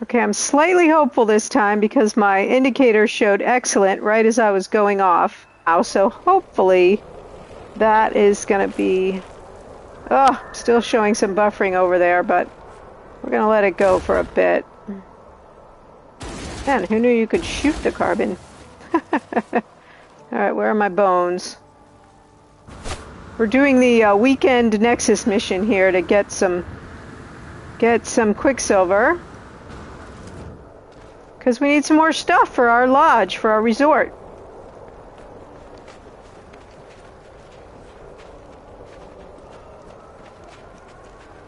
Okay, I'm slightly hopeful this time because my indicator showed excellent right as I was going off. So hopefully that is going to be... Oh, still showing some buffering over there, but we're going to let it go for a bit. Man, who knew you could shoot the carbon? Alright, where are my bones? We're doing the weekend Nexus mission here to get some Quicksilver. Because we need some more stuff for our lodge, for our resort.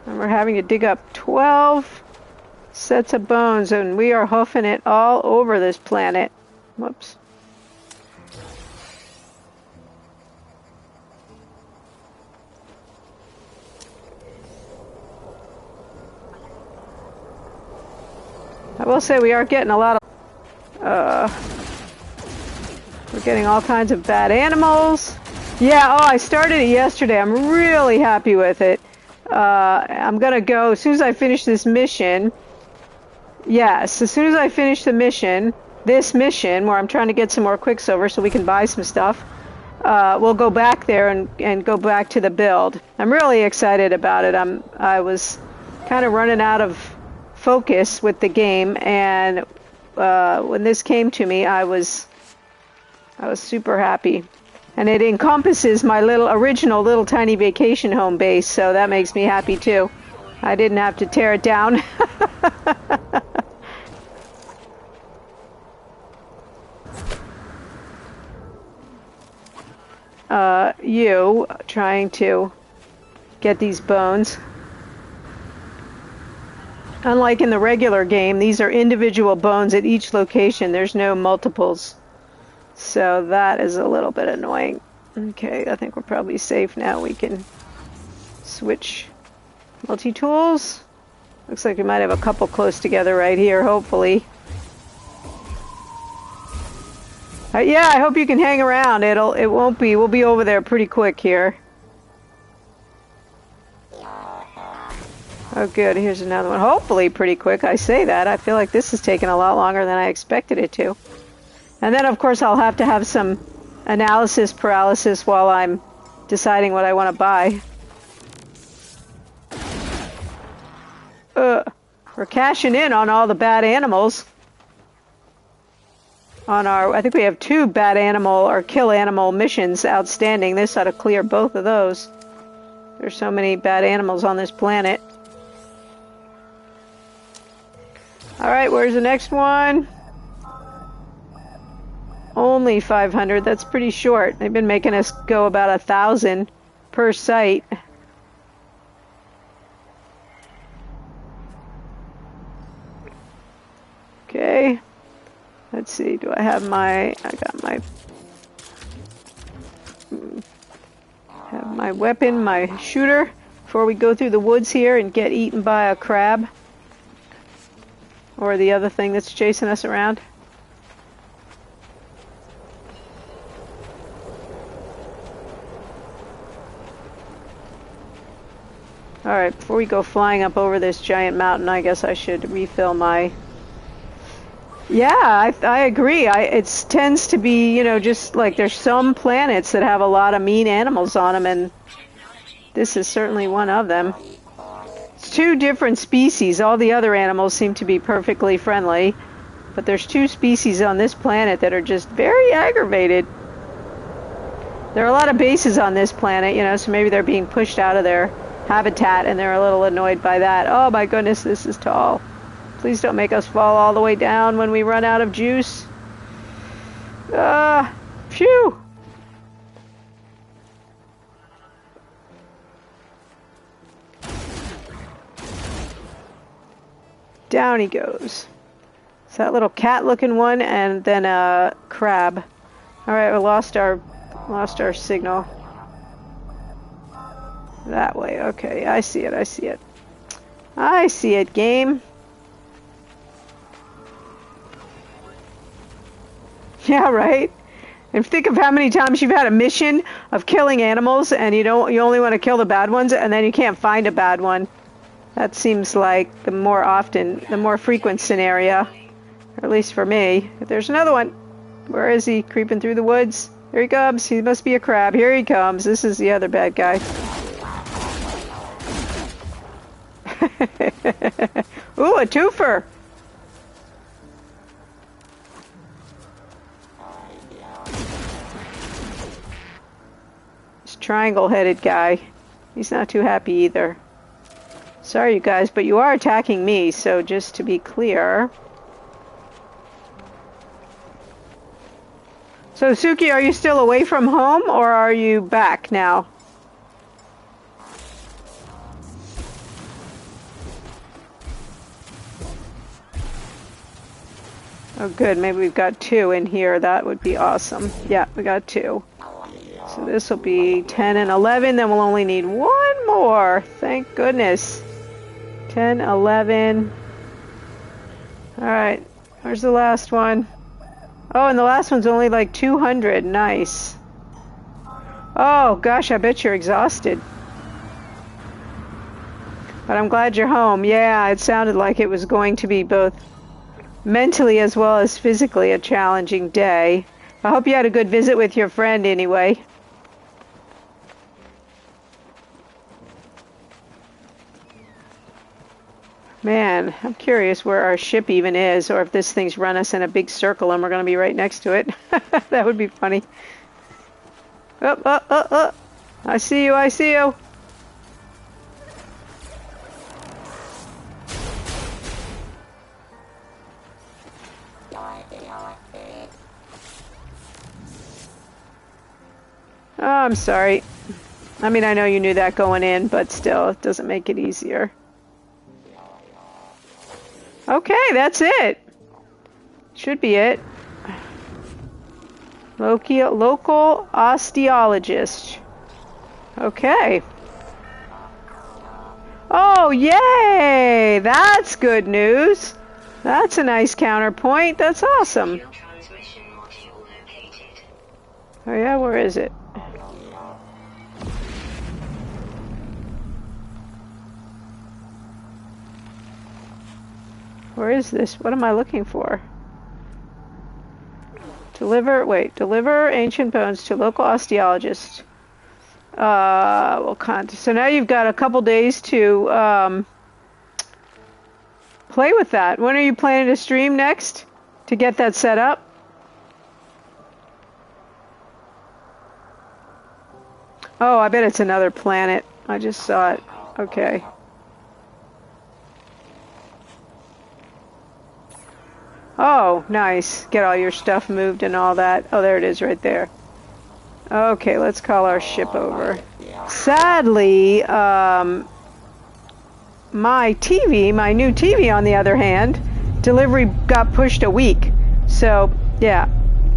And we're having to dig up 12 sets of bones, and we are hoofing it all over this planet. Whoops. I will say we are getting a lot of... we're getting all kinds of bad animals. Yeah, oh, I started it yesterday. I'm really happy with it. I'm going to go, as soon as I finish this mission... Yes, as soon as I finish the mission, this mission, where I'm trying to get some more Quicksilver so we can buy some stuff, we'll go back there and go back to the build. I'm really excited about it. I was kind of running out of focus with the game, and when this came to me, I was super happy. And it encompasses my original little tiny vacation home base, so that makes me happy too. I didn't have to tear it down. You trying to get these bones. Unlike in the regular game, these are individual bones at each location. There's no multiples. So that is a little bit annoying. Okay, I think we're probably safe now. We can switch multi-tools. Looks like we might have a couple close together right here, hopefully. Yeah, I hope you can hang around. We'll be over there pretty quick here. Oh good, here's another one. Hopefully pretty quick, I say that. I feel like this is taking a lot longer than I expected it to. And then of course I'll have to have some analysis paralysis while I'm deciding what I want to buy. We're cashing in on all the bad animals. I think we have 2 bad animal or kill animal missions outstanding. This ought to clear both of those. There's so many bad animals on this planet. Alright, where's the next one? Only 500. That's pretty short. They've been making us go about 1,000 per site. Okay. Let's see, I got my weapon, my shooter, before we go through the woods here and get eaten by a crab. Or the other thing that's chasing us around. Alright, before we go flying up over this giant mountain, I guess I should refill my... Yeah, I agree. It tends to be, just like there's some planets that have a lot of mean animals on them, and this is certainly one of them. It's 2 different species. All the other animals seem to be perfectly friendly, but there's 2 species on this planet that are just very aggravated. There are a lot of bases on this planet, so maybe they're being pushed out of their habitat and they're a little annoyed by that. Oh my goodness, this is tall. Please don't make us fall all the way down when we run out of juice. Phew! Down he goes. It's that little cat-looking one, and then a crab. All right, we lost our signal. That way. Okay, I see it. I see it. I see it, game. Yeah, right. And think of how many times you've had a mission of killing animals, and you only want to kill the bad ones, and then you can't find a bad one. That seems like the more frequent scenario, or at least for me. There's another one. Where is he? Creeping through the woods? Here he comes. He must be a crab. Here he comes. This is the other bad guy. Ooh, a twofer. This triangle-headed guy. He's not too happy either. Sorry, you guys, but you are attacking me, so just to be clear. So, Suki, are you still away from home, or are you back now? Oh, good. Maybe we've got 2 in here. That would be awesome. Yeah, we got 2. So this will be 10 and 11. Then we'll only need 1 more. Thank goodness. 10, 11. All right. Where's the last one? Oh, and the last one's only like 200. Nice. Oh, gosh, I bet you're exhausted. But I'm glad you're home. Yeah, it sounded like it was going to be both mentally as well as physically a challenging day. I hope you had a good visit with your friend anyway. Man, I'm curious where our ship even is, or if this thing's run us in a big circle and we're going to be right next to it. That would be funny. Oh. I see you, I see you. Oh, I'm sorry. I mean, I know you knew that going in, but still, it doesn't make it easier. Okay, that's it. Should be it. Local osteologist. Okay. Oh, yay! That's good news. That's a nice counterpoint. That's awesome. Oh yeah, where is it? Where is this? What am I looking for? Deliver ancient bones to local osteologist. So now you've got a couple days to play with that. When are you planning to stream next to get that set up? Oh, I bet it's another planet. I just saw it. Okay. Oh, nice. Get all your stuff moved and all that. Oh, there it is right there. Okay, let's call our ship over. Sadly, my new TV, on the other hand, delivery got pushed a week. So, yeah.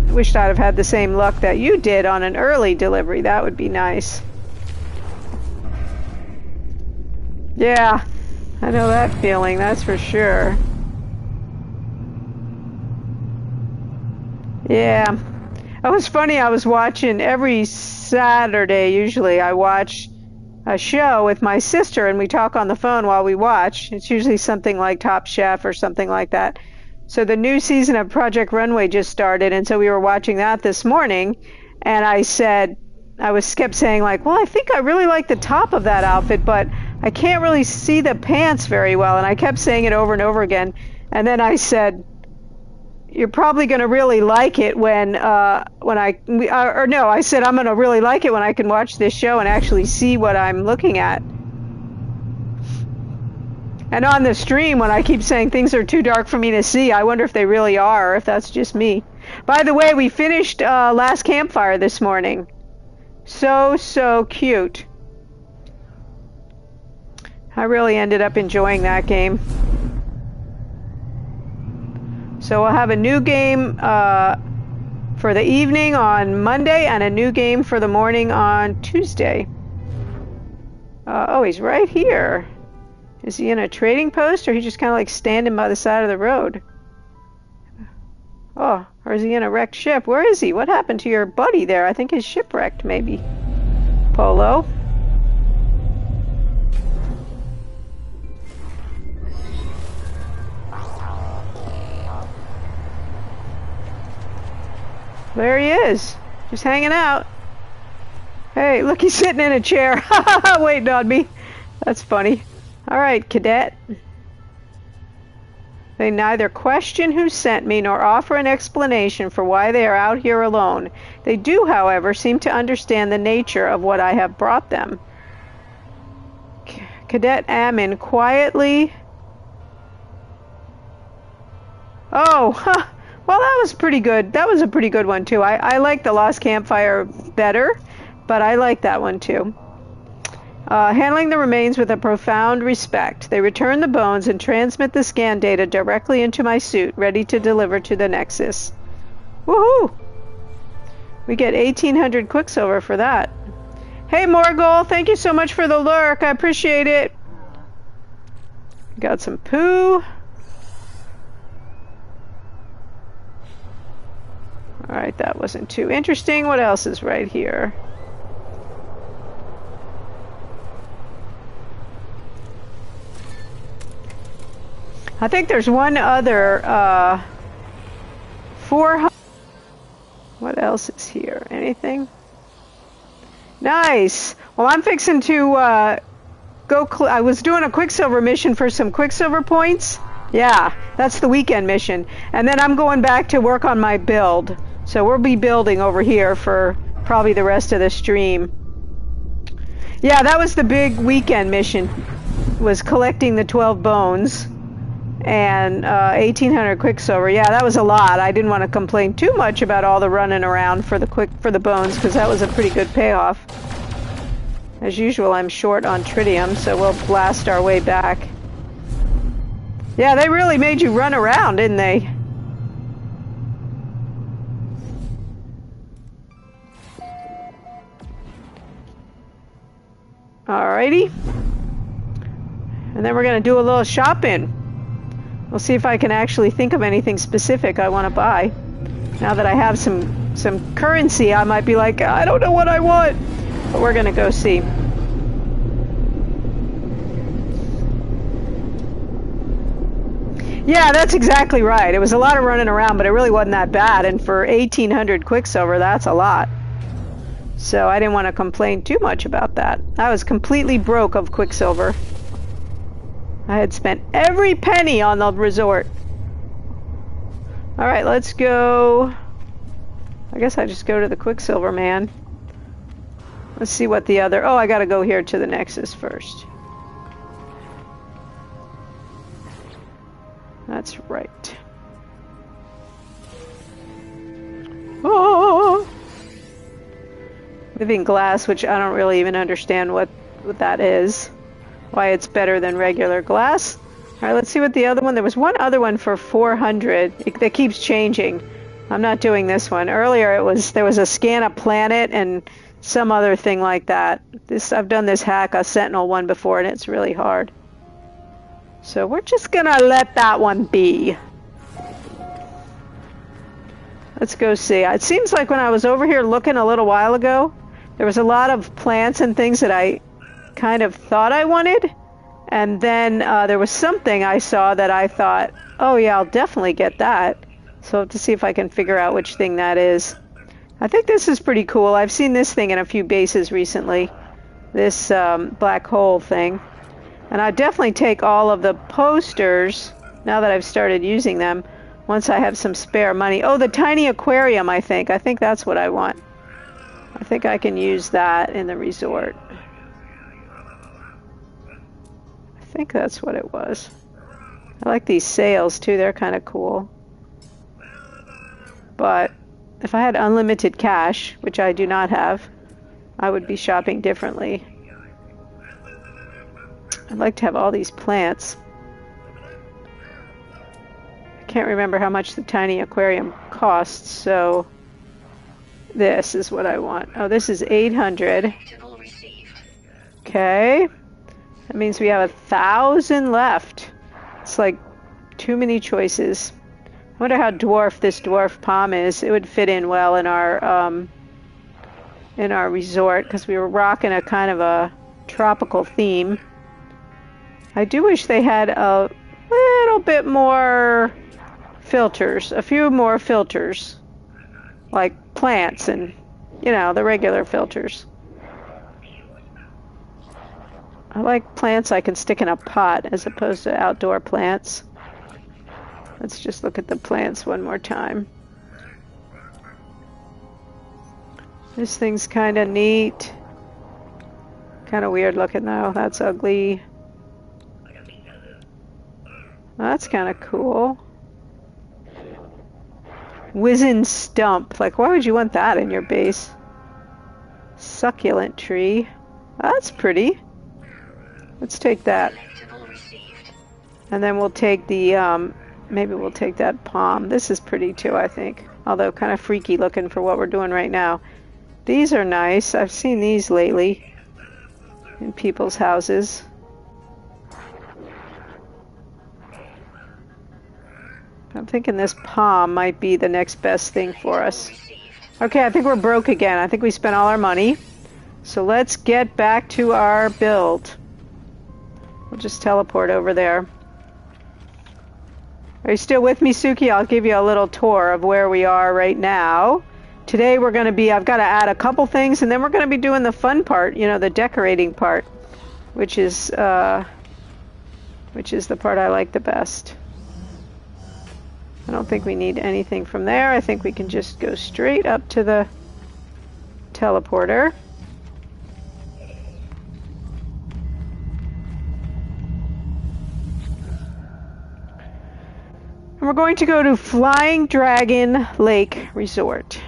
Wished I'd have had the same luck that you did on an early delivery. That would be nice. Yeah, I know that feeling, that's for sure. Yeah. It was funny, I was watching every Saturday, usually I watch a show with my sister and we talk on the phone while we watch. It's usually something like Top Chef or something like that. So the new season of Project Runway just started, and so we were watching that this morning, and I kept saying like, well, I think I really like the top of that outfit, but I can't really see the pants very well, and I kept saying it over and over again, and then I said, you're probably going to really like it I said I'm going to really like it when I can watch this show and actually see what I'm looking at. And on the stream, when I keep saying things are too dark for me to see, I wonder if they really are, or if that's just me. By the way, we finished Last Campfire this morning. So cute. I really ended up enjoying that game. So we'll have a new game for the evening on Monday and a new game for the morning on Tuesday. Oh, he's right here. Is he in a trading post, or he just kind of like standing by the side of the road? Oh, or is he in a wrecked ship? Where is he? What happened to your buddy there? I think he's shipwrecked, maybe. Polo. There he is. Just hanging out. Hey, look, he's sitting in a chair. Waiting on me. That's funny. Alright, cadet. They neither question who sent me nor offer an explanation for why they are out here alone. They do, however, seem to understand the nature of what I have brought them. Cadet Ammon quietly... Oh, huh. Well, that was pretty good. That was a pretty good one, too. I like the Lost Campfire better, but I like that one, too. Handling the remains with a profound respect. They return the bones and transmit the scan data directly into my suit, ready to deliver to the Nexus. Woohoo! We get 1,800 Quicksilver for that. Hey, Morgul, thank you so much for the lurk. I appreciate it. Got some poo. Alright, that wasn't too interesting. What else is right here? I think there's one other, 400... What else is here? Anything? Nice! Well, I'm fixing to, I was doing a Quicksilver mission for some Quicksilver points. Yeah, that's the weekend mission. And then I'm going back to work on my build. So we'll be building over here for probably the rest of the stream. Yeah, that was the big weekend mission. Was collecting the 12 bones. And 1,800 Quicksilver. Yeah, that was a lot. I didn't want to complain too much about all the running around for the bones, because that was a pretty good payoff. As usual, I'm short on tritium, so we'll blast our way back. Yeah, they really made you run around, didn't they? Alrighty. And then we're going to do a little shopping. We'll see if I can actually think of anything specific I want to buy. Now that I have some currency, I might be like, I don't know what I want. But we're going to go see. Yeah, that's exactly right. It was a lot of running around, but it really wasn't that bad. And for 1,800 Quicksilver, that's a lot. So I didn't want to complain too much about that. I was completely broke of Quicksilver. I had spent every penny on the resort. Alright, let's go. I guess I just go to the Quicksilver man. Let's see what the other... Oh, I gotta go here to the Nexus first. That's right. Oh! Living glass, which I don't really even understand what that is. Why it's better than regular glass. Alright, let's see what the other one... There was one other one for 400. That keeps changing. I'm not doing this one. Earlier there was a scan a planet and some other thing like that. I've done this hack, a Sentinel one before, and it's really hard. So we're just gonna let that one be. Let's go see. It seems like when I was over here looking a little while ago, there was a lot of plants and things that I kind of thought I wanted, and then there was something I saw that I thought, oh yeah, I'll definitely get that. So I'll have to see if I can figure out which thing that is. I think this is pretty cool. I've seen this thing in a few bases recently, this black hole thing, and I'd definitely take all of the posters now that I've started using them once I have some spare money. Oh, the tiny aquarium, I think that's what I want. I think I can use that in the resort. I think that's what it was. I like these sails too, they're kind of cool. But if I had unlimited cash, which I do not have, I would be shopping differently. I'd like to have all these plants. I can't remember how much the tiny aquarium costs, so this is what I want. Oh, this is 800. Okay. That means we have 1,000 left. It's like too many choices. I wonder how dwarf this dwarf palm is. It would fit in well in our resort because we were rocking a kind of a tropical theme. I do wish they had a little bit more filters, a few more filters, like plants and, you know, the regular filters. I like plants I can stick in a pot as opposed to outdoor plants. Let's just look at the plants one more time. This thing's kind of neat. Kind of weird looking though. That's ugly. That's kind of cool. Wizen stump. Like, why would you want that in your base? Succulent tree. That's pretty. Let's take that. And then we'll take the, maybe we'll take that palm. This is pretty too, I think. Although kind of freaky looking for what we're doing right now. These are nice. I've seen these lately in people's houses. I'm thinking this palm might be the next best thing for us. Okay, I think we're broke again. I think we spent all our money. So let's get back to our build. We'll just teleport over there. Are you still with me, Suki? I'll give you a little tour of where we are right now. Today we're going to be, I've got to add a couple things, and then we're going to be doing the fun part, you know, the decorating part, which is the part I like the best. I don't think we need anything from there. I think we can just go straight up to the teleporter. And we're going to go to Flying Dragon Lake Resort.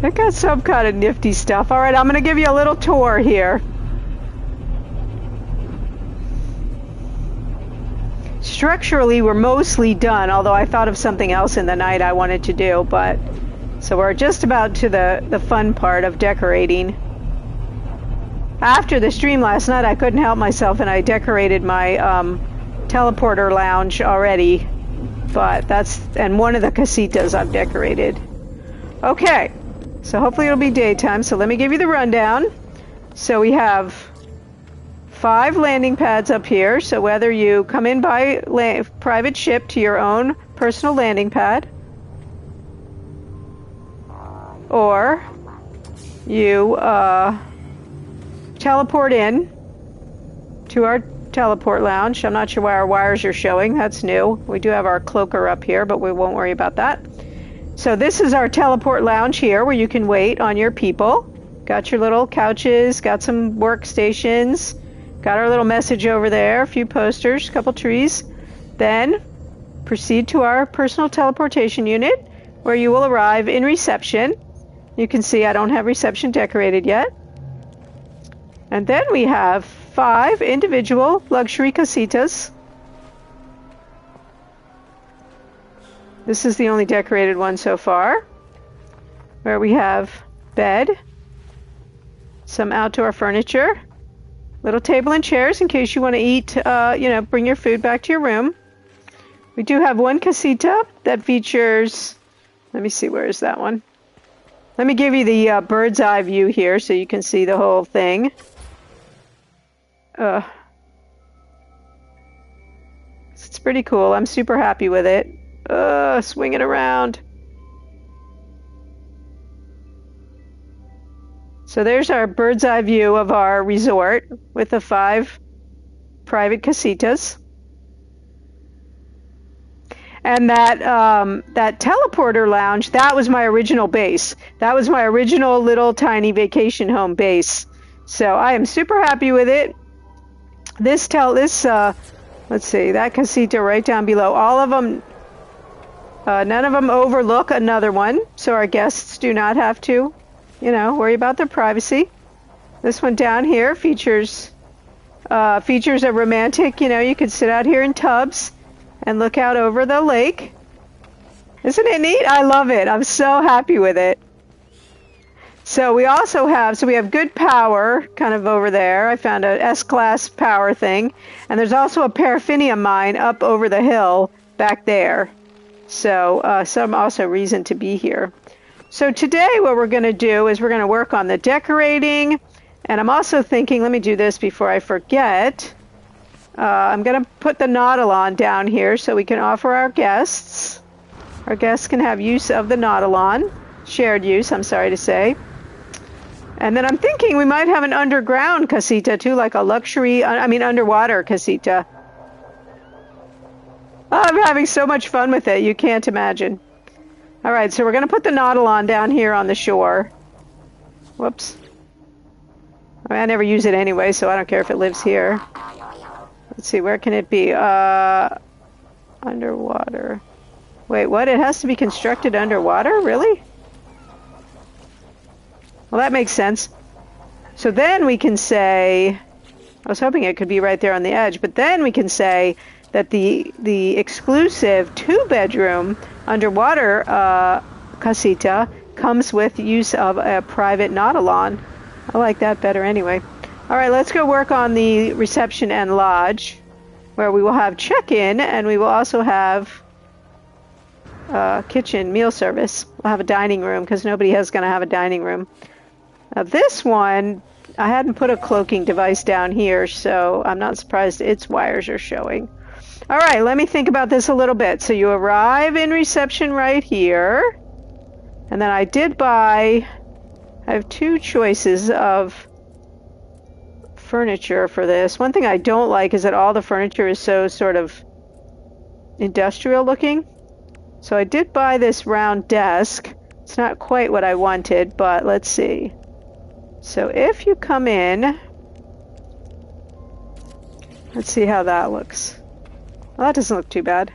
I got some kind of nifty stuff. All right, I'm going to give you a little tour here. Structurally, we're mostly done, although I thought of something else in the night I wanted to do, but so we're just about to the fun part of decorating. After the stream last night, I couldn't help myself, and I decorated my teleporter lounge already, but and one of the casitas I've decorated. Okay. So hopefully it'll be daytime. So let me give you the rundown. So we have 5 landing pads up here. So whether you come in by private ship to your own personal landing pad, or you teleport in to our teleport lounge. I'm not sure why our wires are showing. That's new. We do have our cloaker up here, but we won't worry about that. So this is our teleport lounge here where you can wait on your people. Got your little couches, got some workstations, got our little message over there, a few posters, a couple trees. Then proceed to our personal teleportation unit where you will arrive in reception. You can see I don't have reception decorated yet. And then we have 5 individual luxury casitas. This is the only decorated one so far, where we have bed, some outdoor furniture, little table and chairs in case you want to eat, bring your food back to your room. We do have one casita that features, let me see, where is that one? Let me give you the bird's eye view here so you can see the whole thing. It's pretty cool. I'm super happy with it. Swing it around. So there's our bird's eye view of our resort with the 5 private casitas. And that teleporter lounge, that was my original base. That was my original little tiny vacation home base. So I am super happy with it. Let's see, that casita right down below. All of them, none of them overlook another one, so our guests do not have to, worry about their privacy. This one down here features a romantic, you could sit out here in tubs and look out over the lake. Isn't it neat? I love it. I'm so happy with it. So we have good power kind of over there. I found a S-class power thing. And there's also a paraffinium mine up over the hill back there. So some also reason to be here. So today what we're going to do is we're going to work on the decorating And I'm also thinking, let me do this before I forget. I'm going to put the Nautilon down here so we can offer our guests. Our guests can have use of the Nautilon. Shared use, I'm sorry to say. And then I'm thinking we might have an underground casita too, like a luxury, underwater casita. Oh, I'm having so much fun with it, you can't imagine. All right, so we're going to put the Nautilon down here on the shore. Whoops. I never use it anyway, so I don't care if it lives here. Let's see, where can it be? Underwater. Wait, what? It has to be constructed underwater? Really? Well, that makes sense. So then we can say, I was hoping it could be right there on the edge, but then we can say that the exclusive 2-bedroom underwater casita comes with use of a private Nautilon. I like that better anyway. All right, let's go work on the reception and lodge, where we will have check-in, and we will also have kitchen meal service. We'll have a dining room, because nobody is going to have a dining room. Now this one, I hadn't put a cloaking device down here, so I'm not surprised its wires are showing. All right, let me think about this a little bit. So you arrive in reception right here, and then I have 2 choices of furniture for this. One thing I don't like is that all the furniture is so sort of industrial looking. So I did buy this round desk. It's not quite what I wanted, but let's see. So if you come in, let's see how that looks. Well, that doesn't look too bad.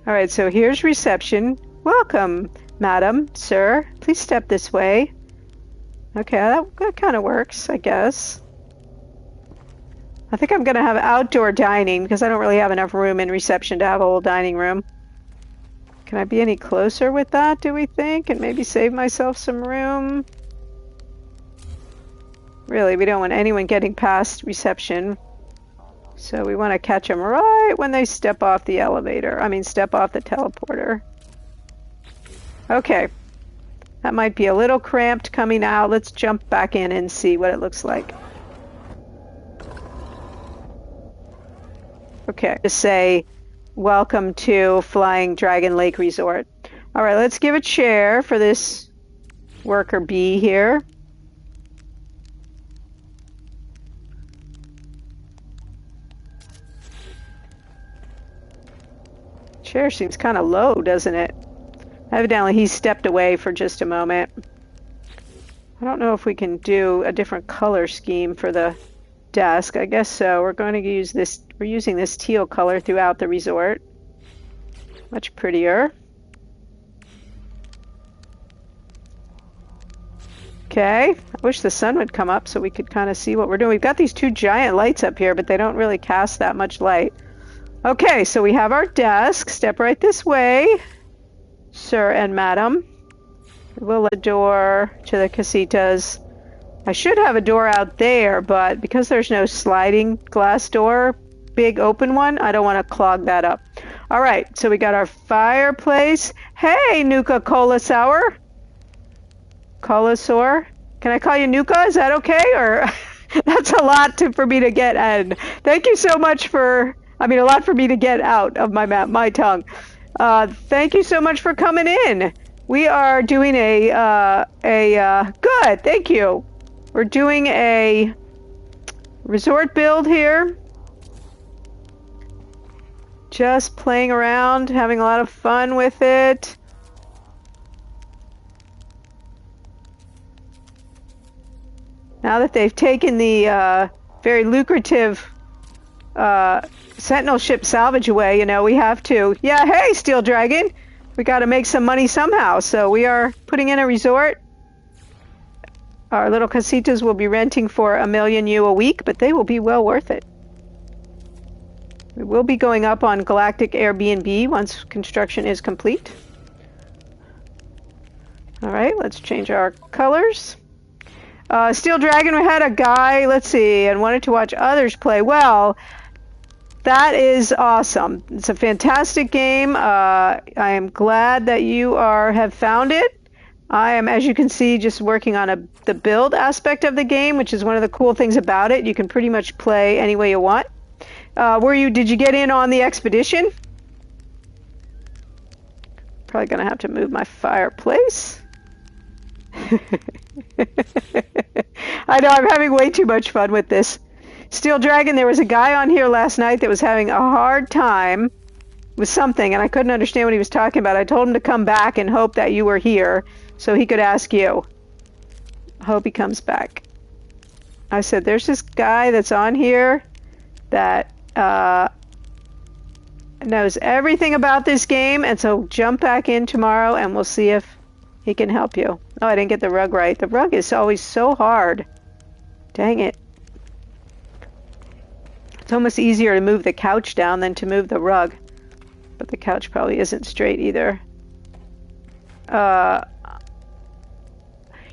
All right, so here's reception. Welcome, madam, sir. Please step this way. Okay, that kind of works, I guess. I think I'm going to have outdoor dining because I don't really have enough room in reception to have a whole dining room. Can I be any closer with that, do we think? And maybe save myself some room? Really, we don't want anyone getting past reception. So we want to catch them right when they step off the elevator. Step off the teleporter. Okay. That might be a little cramped coming out. Let's jump back in and see what it looks like. Okay. Just say, welcome to Flying Dragon Lake Resort. All right, let's give a chair for this worker bee here. Chair seems kind of low, doesn't it? Evidently he stepped away for just a moment. I don't know if we can do a different color scheme for the desk. I guess so. We're going to use this. We're using this teal color throughout the resort. Much prettier. Okay. I wish the sun would come up so we could kind of see what we're doing. We've got these 2 giant lights up here, but they don't really cast that much light. Okay, so we have our desk. Step right this way, sir and madam. We'll let the door to the casitas. I should have a door out there, but because there's no sliding glass door, big open one, I don't want to clog that up. All right, so we got our fireplace. Hey, Nuka Cola Sour. Cola Sour. Can I call you Nuka? Is that okay? Or that's a lot for me to get in. Thank you so much for... a lot for me to get out of my tongue. Thank you so much for coming in. We are doing good, thank you. We're doing a resort build here. Just playing around, having a lot of fun with it. Now that they've taken the very lucrative Sentinel ship salvage away, we have to. Yeah, hey, Steel Dragon. We got to make some money somehow. So we are putting in a resort. Our little casitas will be renting for $1 million a week, but they will be well worth it. We will be going up on Galactic Airbnb once construction is complete. All right, let's change our colors. Steel Dragon, we had a guy, let's see, and wanted to watch others play. Well, that is awesome. It's a fantastic game. I am glad that you have found it. I am, as you can see, just working on the build aspect of the game, which is one of the cool things about it. You can pretty much play any way you want. Did you get in on the expedition? Probably gonna have to move my fireplace. I know, I'm having way too much fun with this. Steel Dragon, there was a guy on here last night that was having a hard time with something, and I couldn't understand what he was talking about. I told him to come back and hope that you were here so he could ask you. I hope he comes back. I said, there's this guy that's on here that knows everything about this game, and so jump back in tomorrow and we'll see if he can help you. Oh, I didn't get the rug right. The rug is always so hard. Dang it. It's almost easier to move the couch down than to move the rug. But the couch probably isn't straight either.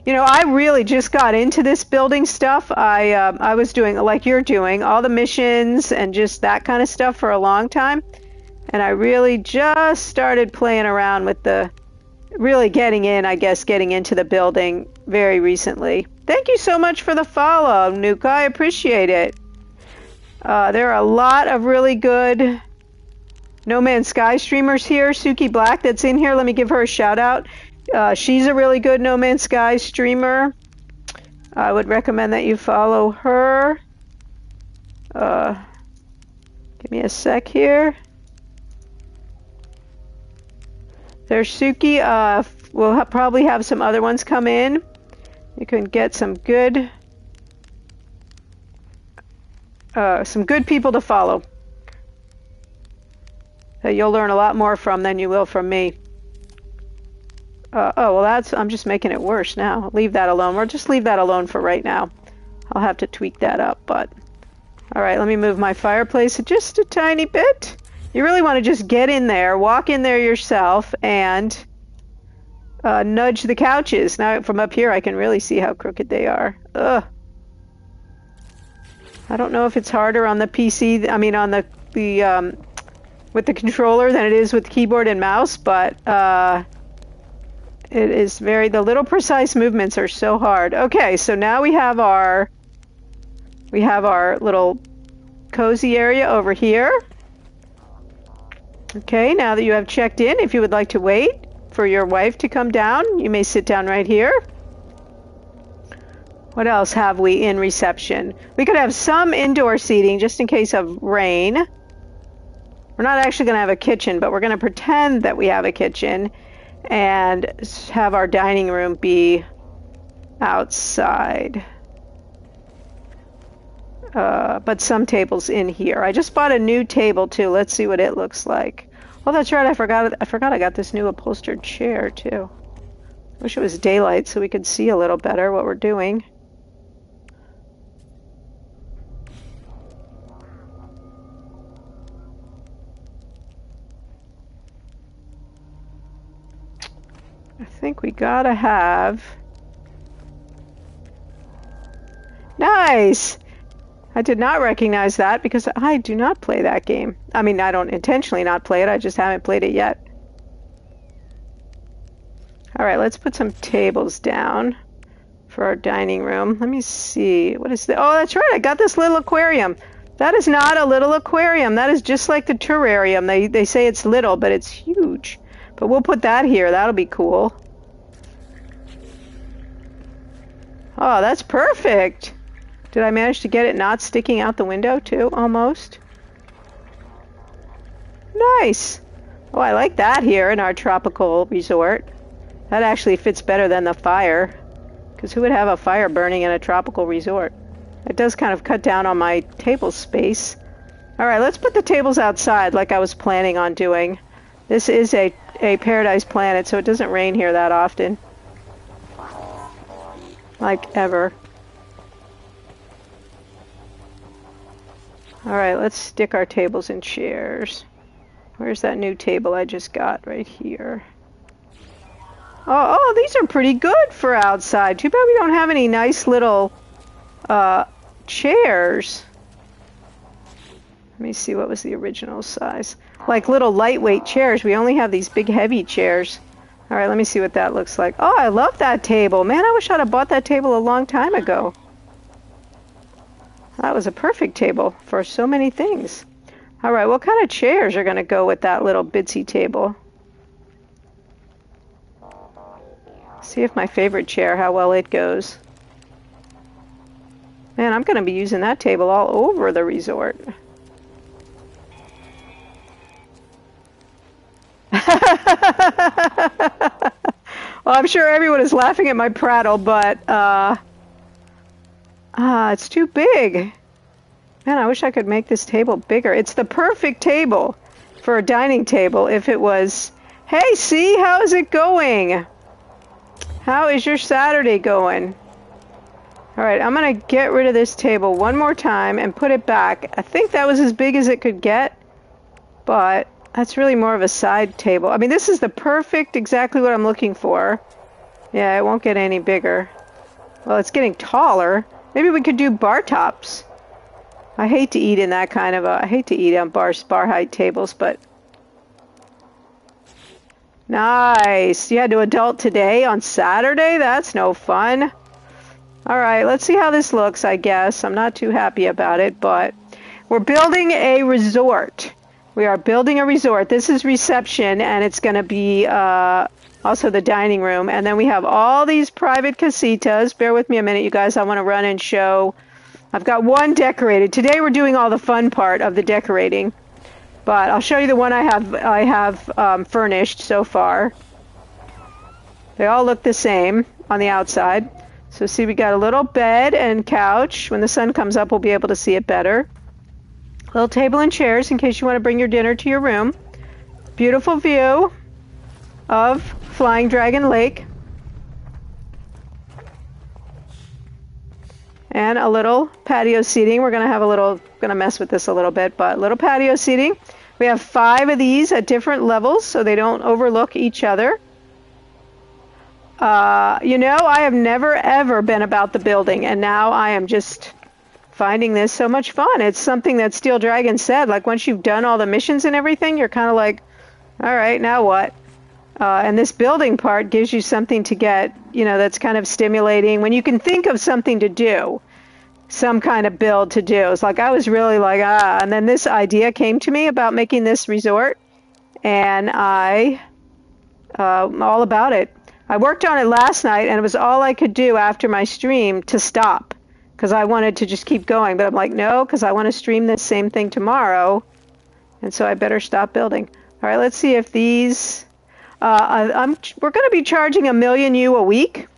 You know, I really just got into this building stuff. I was doing, like you're doing, all the missions and just that kind of stuff for a long time. And I really just started playing around with really getting into the building very recently. Thank you so much for the follow, Nuka. I appreciate it. There are a lot of really good No Man's Sky streamers here. Suki Black that's in here. Let me give her a shout out. She's a really good No Man's Sky streamer. I would recommend that you follow her. Give me a sec here. There's Suki. We'll probably have some other ones come in. You can get some good people to follow. That you'll learn a lot more from than you will from me. I'm just making it worse now. Leave that alone. We'll just leave that alone for right now. I'll have to tweak that up, but... Alright, let me move my fireplace just a tiny bit. You really want to just get in there, walk in there yourself, and nudge the couches. Now, from up here, I can really see how crooked they are. Ugh. I don't know if it's harder on the PC, with the controller than it is with keyboard and mouse, but it is the little precise movements are so hard. Okay, so now we have our little cozy area over here. Okay, now that you have checked in, if you would like to wait for your wife to come down, you may sit down right here. What else have we in reception? We could have some indoor seating just in case of rain. We're not actually going to have a kitchen, but we're going to pretend that we have a kitchen and have our dining room be outside. But some tables in here. I just bought a new table too. Let's see what it looks like. Oh, that's right. I forgot I got this new upholstered chair too. Wish it was daylight so we could see a little better what we're doing. I think we gotta have... Nice! I did not recognize that because I do not play that game. I mean, I don't intentionally not play it, I just haven't played it yet. Alright, let's put some tables down for our dining room. Let me see. What is that? Oh, that's right, I got this little aquarium. That is not a little aquarium. That is just like the terrarium. They say it's little, but it's huge. But we'll put that here. That'll be cool. Oh, that's perfect. Did I manage to get it not sticking out the window too, almost? Nice. Oh, I like that here in our tropical resort. That actually fits better than the fire. Because who would have a fire burning in a tropical resort? It does kind of cut down on my table space. Alright, let's put the tables outside like I was planning on doing. This is a paradise planet, so it doesn't rain here that often. Like ever. Alright, let's stick our tables and chairs. Where's that new table I just got? Right here. Oh, these are pretty good for outside. Too bad we don't have any nice little chairs. Let me see, what was the original size? Like little lightweight chairs. We only have these big heavy chairs. All right, let me see what that looks like. Oh, I love that table. Man, I wish I'd have bought that table a long time ago. That was a perfect table for so many things. All right, what kind of chairs are going to go with that little bitsy table? See if my favorite chair, how well it goes. Man, I'm going to be using that table all over the resort. Well, I'm sure everyone is laughing at my prattle, but it's too big. Man, I wish I could make this table bigger. It's the perfect table for a dining table if it was... Hey, C, how is it going? How is your Saturday going? All right, I'm going to get rid of this table one more time and put it back. I think that was as big as it could get, but that's really more of a side table. I mean, this is the perfect, exactly what I'm looking for. Yeah, it won't get any bigger. Well, it's getting taller. Maybe we could do bar tops. I hate to eat in that kind of a... I hate to eat on bar height tables, but... Nice! You had to adult today on Saturday? That's no fun. Alright, let's see how this looks, I guess. I'm not too happy about it, but... We're building a resort. We are building a resort. This is reception, and it's going to be also the dining room. And then we have all these private casitas. Bear with me a minute, you guys. I want to run and show... I've got one decorated. Today we're doing all the fun part of the decorating, but I'll show you the one I have furnished so far. They all look the same on the outside. So see, we got a little bed and couch. When the sun comes up, we'll be able to see it better. Little table and chairs in case you want to bring your dinner to your room. Beautiful view of Flying Dragon Lake. And a little patio seating. We're going to mess with this a little bit, but little patio seating. We have 5 of these at different levels so they don't overlook each other. You know, I have never ever been about the building, and now I am just finding this so much fun. It's something that Steel Dragon said, like once you've done all the missions and everything, you're kind of like, all right, now what? And this building part gives you something to get, you know, that's kind of stimulating. When you can think of something to do, some kind of build to do. It's like I was really like, and then this idea came to me about making this resort, and I'm all about it. I worked on it last night, and it was all I could do after my stream to stop, because I wanted to just keep going. But I'm like, no, because I want to stream this same thing tomorrow, and so I better stop building. All right, let's see if these... we're going to be charging $1 million a week,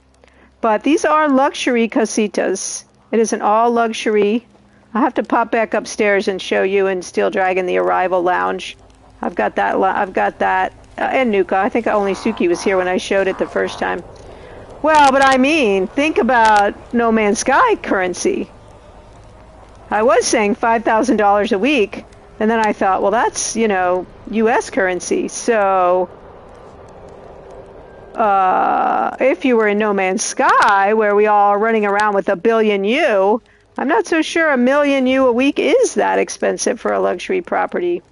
but these are luxury casitas. It is an all luxury. I'll have to pop back upstairs and show you in Steel Dragon the arrival lounge. I've got that, and Nuka. I think only Suki was here when I showed it the first time. Well, but I mean, think about No Man's Sky currency. I was saying $5,000 a week, and then I thought, well, that's, you know, U.S. currency, so... if you were in No Man's Sky, where we all are running around with $1 billion U, I'm not so sure $1 million U a week is that expensive for a luxury property.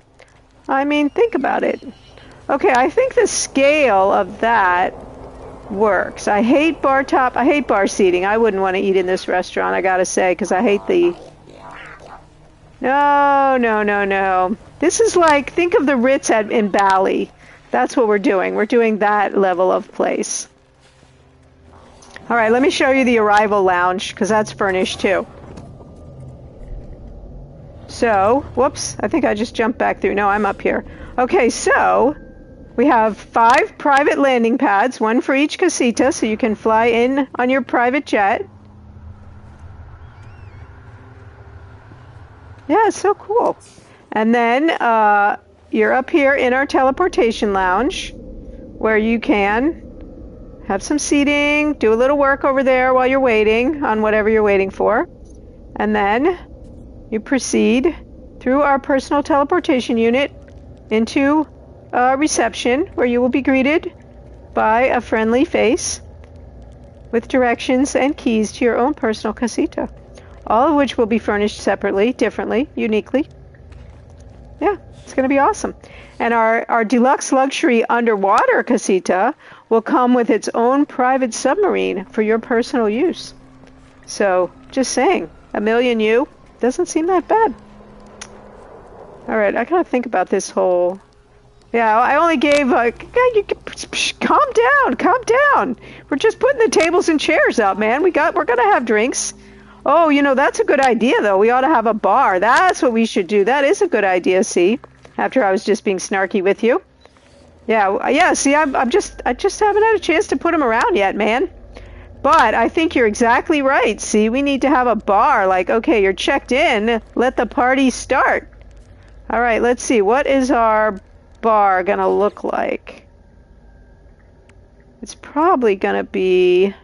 I mean, think about it. Okay, I think the scale of that works. I hate bar seating. I wouldn't want to eat in this restaurant, I gotta say, because I hate the... No. This is like, think of the Ritz in Bali. That's what we're doing. We're doing that level of place. All right, let me show you the arrival lounge, because that's furnished too. So, whoops, I think I just jumped back through. No, I'm up here. Okay, so we have 5 private landing pads, 1 for each casita, so you can fly in on your private jet. Yeah, it's so cool. And then you're up here in our teleportation lounge, where you can have some seating, do a little work over there while you're waiting on whatever you're waiting for. And then you proceed through our personal teleportation unit into reception, where you will be greeted by a friendly face with directions and keys to your own personal casita, all of which will be furnished separately, differently, uniquely. Yeah, it's going to be awesome. And our deluxe luxury underwater casita will come with its own private submarine for your personal use. So, just saying, $1 million U doesn't seem that bad. Alright, I gotta think about this whole... Yeah, I only gave... calm down, calm down. We're just putting the tables and chairs up, man. We're gonna have drinks. Oh, you know, that's a good idea, though. We ought to have a bar. That's what we should do. That is a good idea, see? After I was just being snarky with you. Yeah, see, I just haven't had a chance to put them around yet, man. But I think you're exactly right. See, we need to have a bar. Like, okay, you're checked in. Let the party start. All right, let's see. What is our bar gonna look like? It's probably gonna be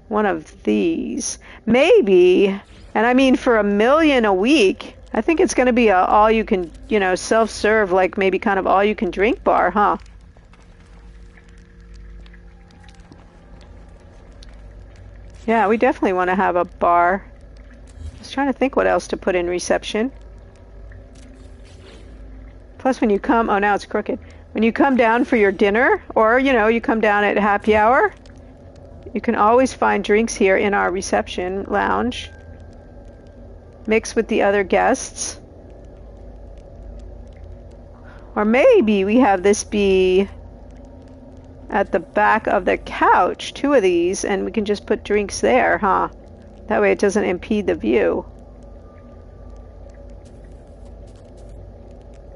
one of these. Maybe, and I mean for $1 million a week, I think it's gonna be a all you can, you know, self-serve, like maybe kind of all you can drink bar, huh? Yeah, we definitely want to have a bar. I was trying to think what else to put in reception. Plus when you come, oh now it's crooked. When you come down for your dinner, or you know, you come down at happy hour, you can always find drinks here in our reception lounge. Mix with the other guests. Or maybe we have this be at the back of the couch, 2 of these, and we can just put drinks there, huh? That way it doesn't impede the view.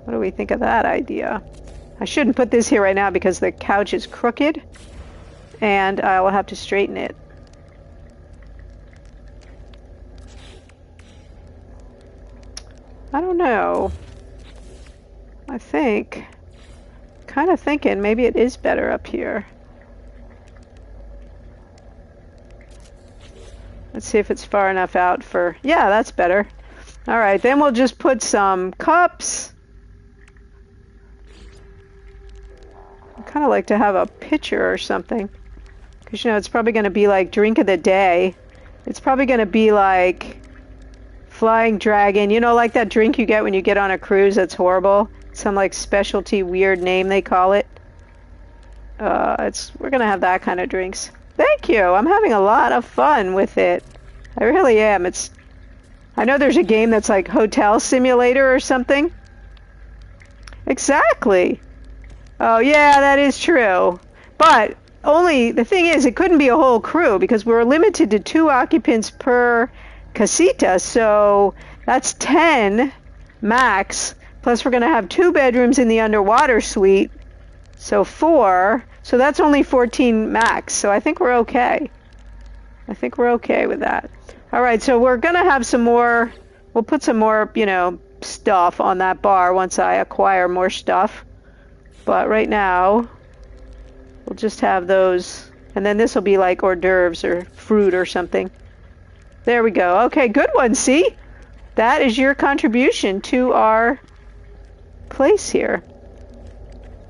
What do we think of that idea? I shouldn't put this here right now because the couch is crooked and I will have to straighten it. I don't know. I think, kind of thinking maybe it is better up here. Let's see if it's far enough out for, yeah, that's better. All right, then we'll just put some cups. I'd kind of like to have a pitcher or something. Because, you know, it's probably going to be like drink of the day. It's probably going to be like Flying Dragon. You know, like that drink you get when you get on a cruise that's horrible. Some like specialty weird name they call it. We're going to have that kind of drinks. Thank you. I'm having a lot of fun with it. I really am. I know there's a game that's like Hotel Simulator or something. Exactly. Oh yeah, that is true. But only, the thing is, it couldn't be a whole crew because we're limited to 2 occupants per casita. So that's 10 max. Plus we're going to have 2 bedrooms in the underwater suite. So 4. So that's only 14 max. So I think we're okay. I think we're okay with that. All right, so we're going to have some more, we'll put some more, you know, stuff on that bar once I acquire more stuff. But right now, we'll just have those, and then this will be like hors d'oeuvres or fruit or something. There we go. Okay, good one, see? That is your contribution to our place here.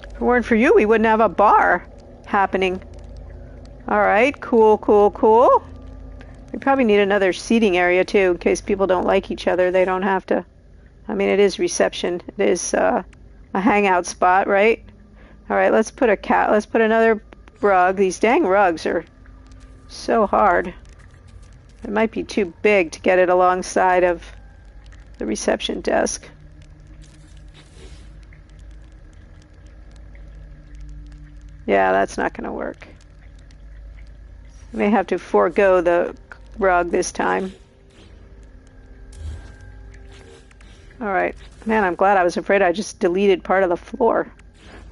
If it weren't for you, we wouldn't have a bar happening. All right, cool, cool, cool. We probably need another seating area too, in case people don't like each other. They don't have to. I mean, it is reception. It is a hangout spot, right? All right, let's put let's put another rug. These dang rugs are so hard. It might be too big to get it alongside of the reception desk. Yeah, that's not going to work. I may have to forego the rug this time. All right. Man, I'm glad. I was afraid I just deleted part of the floor.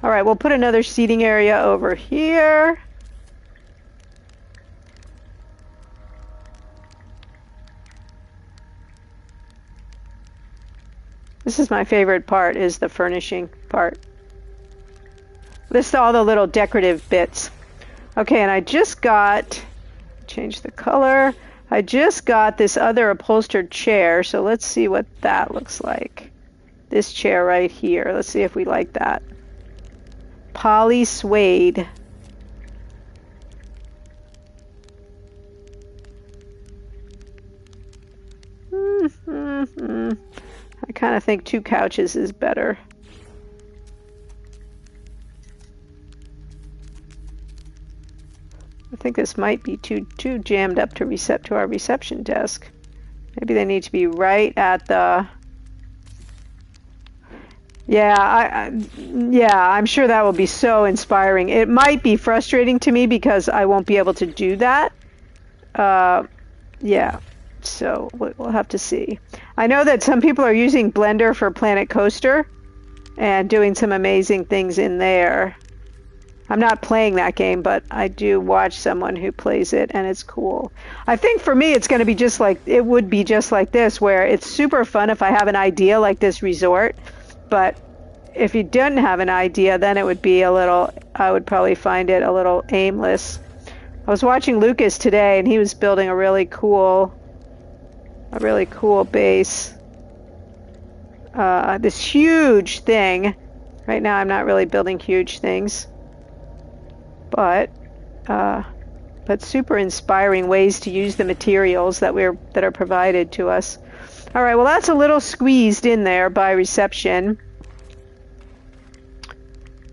All right, we'll put another seating area over here. This is my favorite part, is the furnishing part. This is all the little decorative bits. Okay, and I just got, change the color. I just got this other upholstered chair, so let's see what that looks like. This chair right here. Let's see if we like that. Poly suede. I kind of think 2 couches is better. think this might be too jammed up to our reception desk. Maybe they need to be right at the... Yeah, I'm sure that will be so inspiring. It might be frustrating to me because I won't be able to do that. Yeah, so we'll have to see. I know that some people are using Blender for Planet Coaster and doing some amazing things in there. I'm not playing that game, but I do watch someone who plays it, and it's cool. I think for me, it's going to be just like, it would be just like this, where it's super fun if I have an idea like this resort. But if you didn't have an idea, then it would be a little, I would probably find it a little aimless. I was watching Lucas today, and he was building a really cool base. This huge thing. Right now, I'm not really building huge things, but super inspiring ways to use the materials that are provided to us. All right, well, that's a little squeezed in there by reception,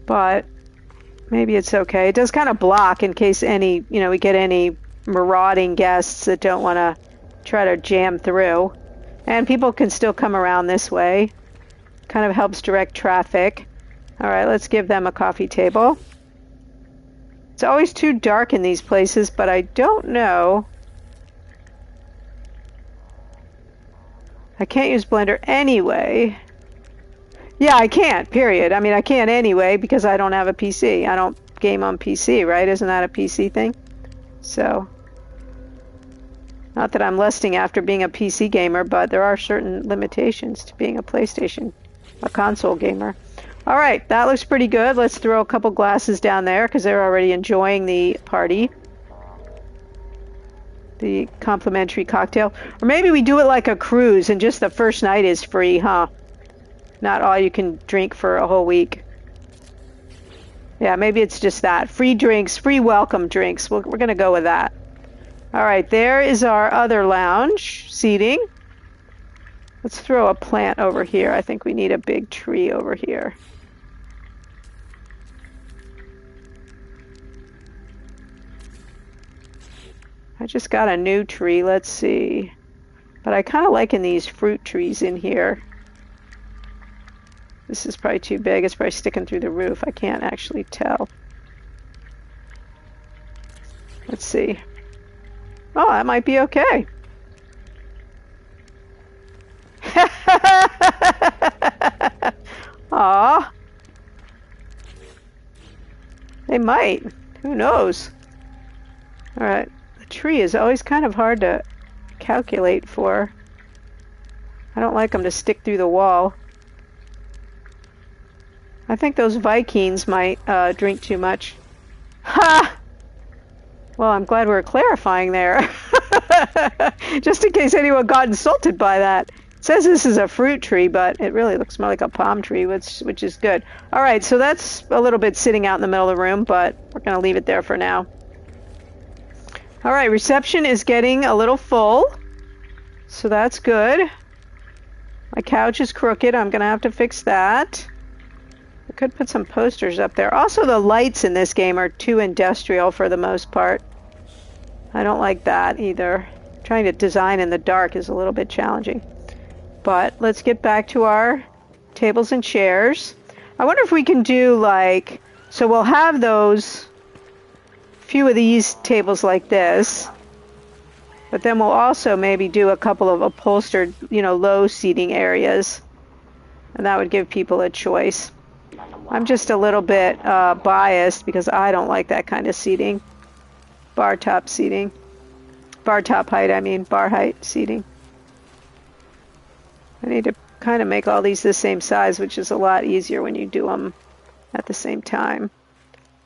but maybe it's okay. It does kind of block in case we get any marauding guests that don't want to try to jam through. And people can still come around this way. Kind of helps direct traffic. All right, let's give them a coffee table. It's always too dark in these places, but I don't know. I can't use Blender anyway. Yeah, I can't, period. I mean, I can't anyway because I don't have a PC. I don't game on PC, right? Isn't that a PC thing? So, not that I'm lusting after being a PC gamer, but there are certain limitations to being a console gamer. All right, that looks pretty good. Let's throw a couple glasses down there because they're already enjoying the party. The complimentary cocktail. Or maybe we do it like a cruise and just the first night is free, huh? Not all you can drink for a whole week. Yeah, maybe it's just that. Free drinks, free welcome drinks. We're going to go with that. All right, there is our other lounge seating. Let's throw a plant over here. I think we need a big tree over here. I just got a new tree. Let's see. But I kind of liking these fruit trees in here. This is probably too big. It's probably sticking through the roof. I can't actually tell. Let's see. Oh, that might be okay. Aw. They might. Who knows? All right. The tree is always kind of hard to calculate for. I don't like them to stick through the wall. I think those Vikings might drink too much. Ha! Well, I'm glad we're clarifying there. Just in case anyone got insulted by that. It says this is a fruit tree, but it really looks more like a palm tree, which is good. All right, so that's a little bit sitting out in the middle of the room, but we're going to leave it there for now. All right, reception is getting a little full, so that's good. My couch is crooked. I'm going to have to fix that. I could put some posters up there. Also, the lights in this game are too industrial for the most part. I don't like that either. Trying to design in the dark is a little bit challenging. But let's get back to our tables and chairs. I wonder if we can do like, so we'll have those, few of these tables like this, but then we'll also maybe do a couple of upholstered, low seating areas, and that would give people a choice. I'm just a little bit biased because I don't like that kind of seating. Bar top seating. Bar top height, I mean, bar height seating. I need to kind of make all these the same size, which is a lot easier when you do them at the same time.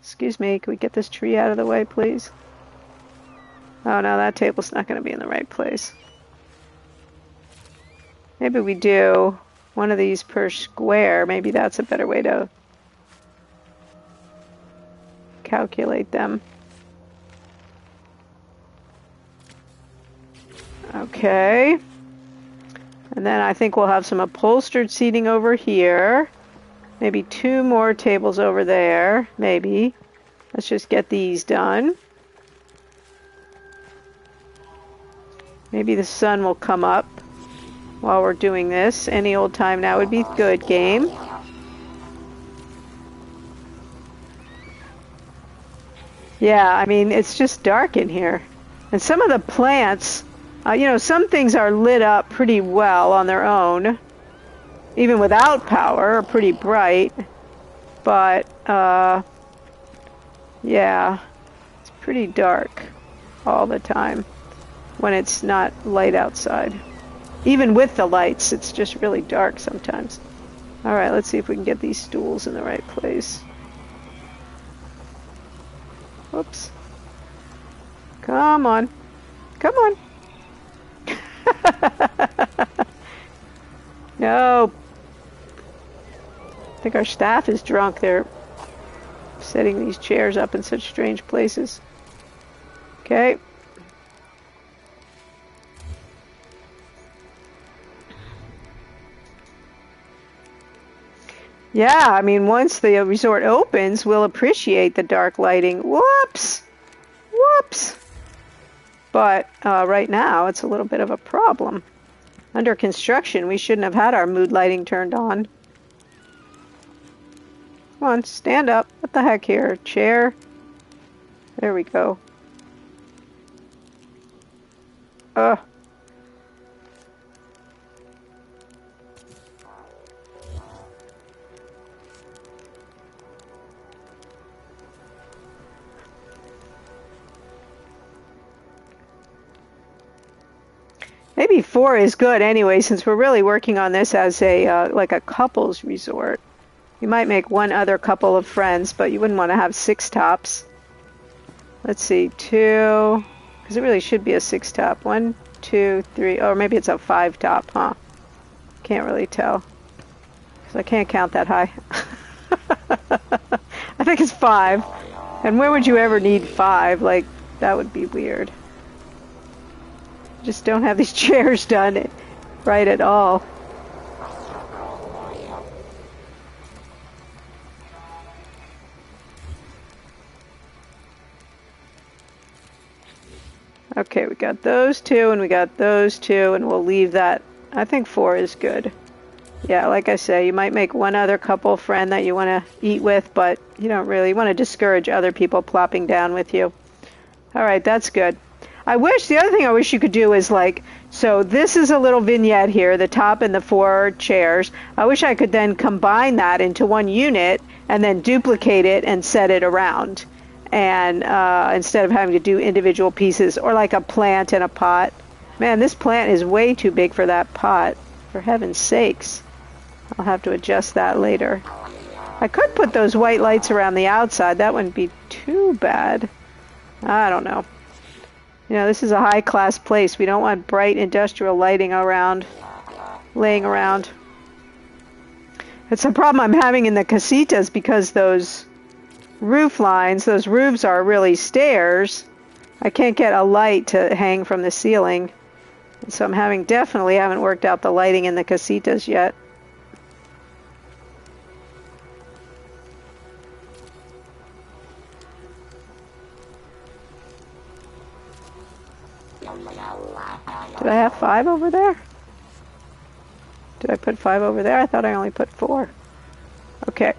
Excuse me, can we get this tree out of the way, please? Oh no, that table's not going to be in the right place. Maybe we do one of these per square. Maybe that's a better way to calculate them. Okay. And then I think we'll have some upholstered seating over here. Maybe 2 more tables over there. Maybe. Let's just get these done. Maybe the sun will come up while we're doing this. Any old time now would be good, game. Yeah, I mean, it's just dark in here. And some of the plants, you know, some things are lit up pretty well on their own. Even without power, are pretty bright. But, yeah, it's pretty dark all the time when it's not light outside. Even with the lights, it's just really dark sometimes. All right, let's see if we can get these stools in the right place. Whoops. Come on. Come on. No. I think our staff is drunk. They're setting these chairs up in such strange places. Okay. Yeah, I mean, once the resort opens, we'll appreciate the dark lighting. Whoops! Whoops! But right now, it's a little bit of a problem. Under construction, we shouldn't have had our mood lighting turned on. Come on, stand up. What the heck here? Chair? There we go. Ugh. Maybe 4 is good anyway, since we're really working on this as a like a couples resort. You might make one other couple of friends, but you wouldn't want to have 6 tops. Let's see, 2, because it really should be a 6 top. 1, 2, 3, or maybe it's a 5 top, huh? Can't really tell, because I can't count that high. I think it's 5. And where would you ever need 5? Like, that would be weird. Just don't have these chairs done right at all. Okay, we got those 2 and we got those 2, and we'll leave that. I think 4 is good. Yeah, like I say, you might make one other couple friend that you want to eat with, but you don't really want to discourage other people plopping down with you. All right, that's good. The other thing I wish you could do is like, so this is a little vignette here, the top and the 4 chairs. I wish I could then combine that into one unit and then duplicate it and set it around. And instead of having to do individual pieces, or like a plant and a pot. Man, this plant is way too big for that pot, for heaven's sakes. I'll have to adjust that later. I could put those white lights around the outside. That wouldn't be too bad. I don't know. You know, this is a high-class place. We don't want bright industrial lighting around, laying around. It's a problem I'm having in the casitas because those roof lines, those roofs are really stairs. I can't get a light to hang from the ceiling. So I'm definitely haven't worked out the lighting in the casitas yet. Did I have 5 over there? Did I put 5 over there? I thought I only put 4. Okay.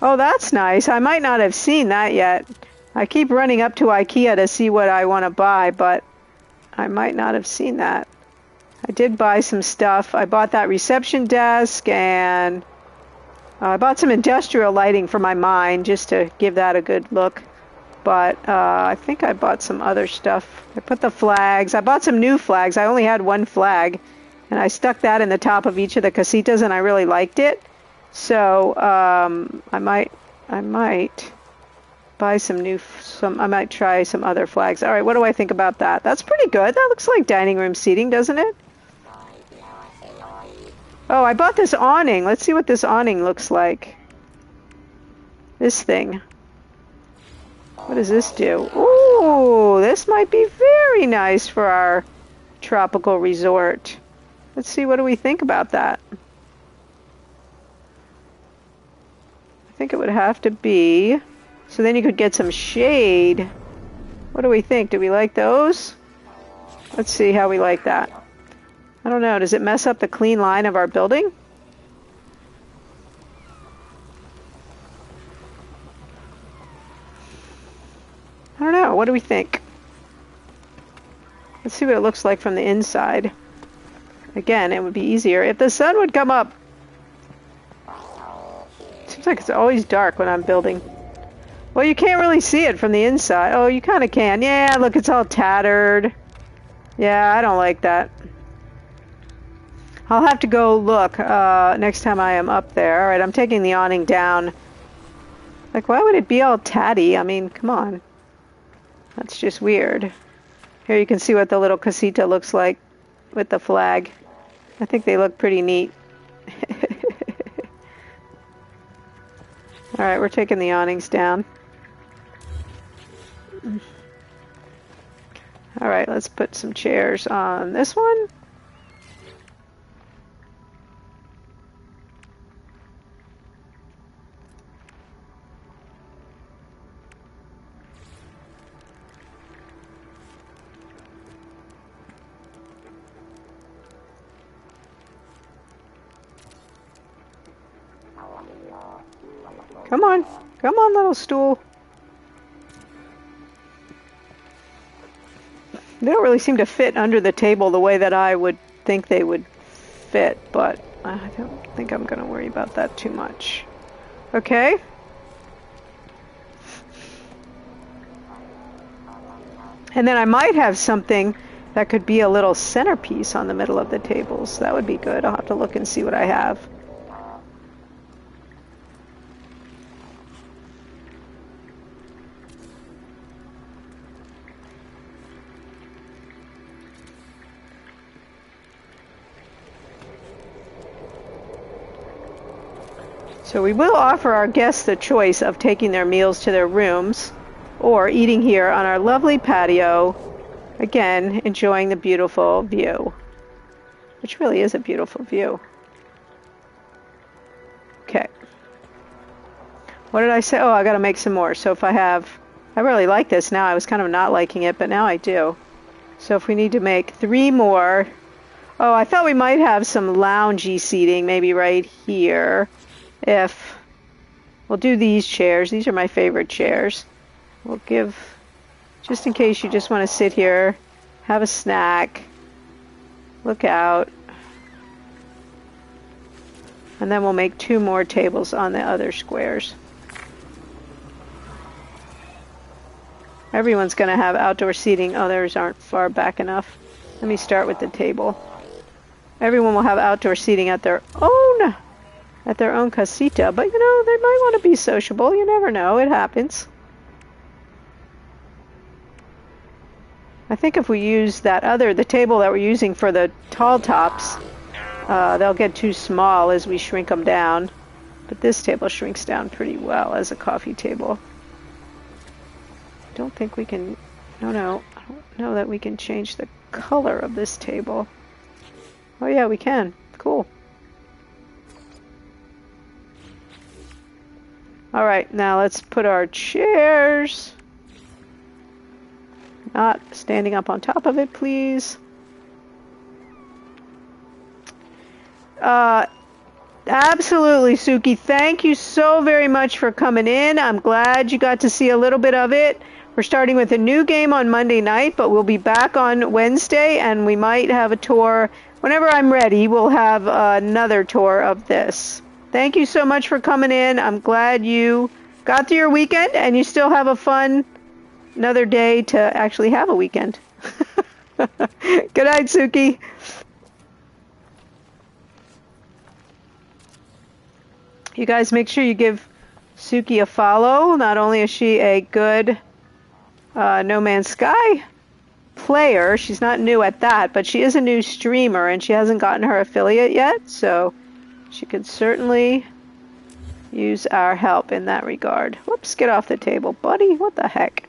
Oh, that's nice. I might not have seen that yet. I keep running up to IKEA to see what I want to buy, but I might not have seen that. I did buy some stuff. I bought that reception desk, and I bought some industrial lighting for my mine just to give that a good look. But I think I bought some other stuff. I put the flags. I bought some new flags. I only had 1 flag, and I stuck that in the top of each of the casitas, and I really liked it. So I might buy I might try some other flags. All right, what do I think about that? That's pretty good. That looks like dining room seating, doesn't it? Oh, I bought this awning. Let's see what this awning looks like. This thing. What does this do? Ooh, this might be very nice for our tropical resort. Let's see, what do we think about that? I think it would have to be So then you could get some shade. What do we think? Do we like those? Let's see how we like that. I don't know. Does it mess up the clean line of our building? I don't know. What do we think? Let's see what it looks like from the inside. Again, it would be easier if the sun would come up. Seems like it's always dark when I'm building. Well, you can't really see it from the inside. Oh, you kind of can. Yeah, look, it's all tattered. Yeah, I don't like that. I'll have to go look next time I am up there. All right, I'm taking the awning down. Like, why would it be all tatty? I mean, come on. That's just weird. Here you can see what the little casita looks like with the flag. I think they look pretty neat. All right, we're taking the awnings down. All right, let's put some chairs on this one. Come on. Come on, little stool. They don't really seem to fit under the table the way that I would think they would fit, but I don't think I'm going to worry about that too much. Okay. And then I might have something that could be a little centerpiece on the middle of the tables. That would be good. I'll have to look and see what I have. So we will offer our guests the choice of taking their meals to their rooms or eating here on our lovely patio, again, enjoying the beautiful view, which really is a beautiful view. Okay. What did I say? Oh, I got to make some more. So if I really like this now. I was kind of not liking it, but now I do. So if we need to make 3 more. Oh, I thought we might have some loungy seating, maybe right here. If we'll do these chairs. These are my favorite chairs. We'll give, just in case you just want to sit here, have a snack, look out. And then we'll make 2 more tables on the other squares. Everyone's going to have outdoor seating. Others aren't far back enough. Let me start with the table. Everyone will have outdoor seating at their own casita, but you know, they might want to be sociable. You never know. It happens. I think if we use the table that we're using for the tall tops, they'll get too small as we shrink them down. But this table shrinks down pretty well as a coffee table. I don't think we can, I don't know that we can change the color of this table. Oh yeah, we can. Cool. All right, now let's put our chairs. Not standing up on top of it, please. Absolutely, Suki. Thank you so very much for coming in. I'm glad you got to see a little bit of it. We're starting with a new game on Monday night, but we'll be back on Wednesday, and we might have a tour. Whenever I'm ready, we'll have another tour of this. Thank you so much for coming in. I'm glad you got through your weekend and you still have another day to actually have a weekend. Good night, Suki. You guys make sure you give Suki a follow. Not only is she a good No Man's Sky player, she's not new at that, but she is a new streamer and she hasn't gotten her affiliate yet, so she could certainly use our help in that regard. Whoops, get off the table, buddy. What the heck?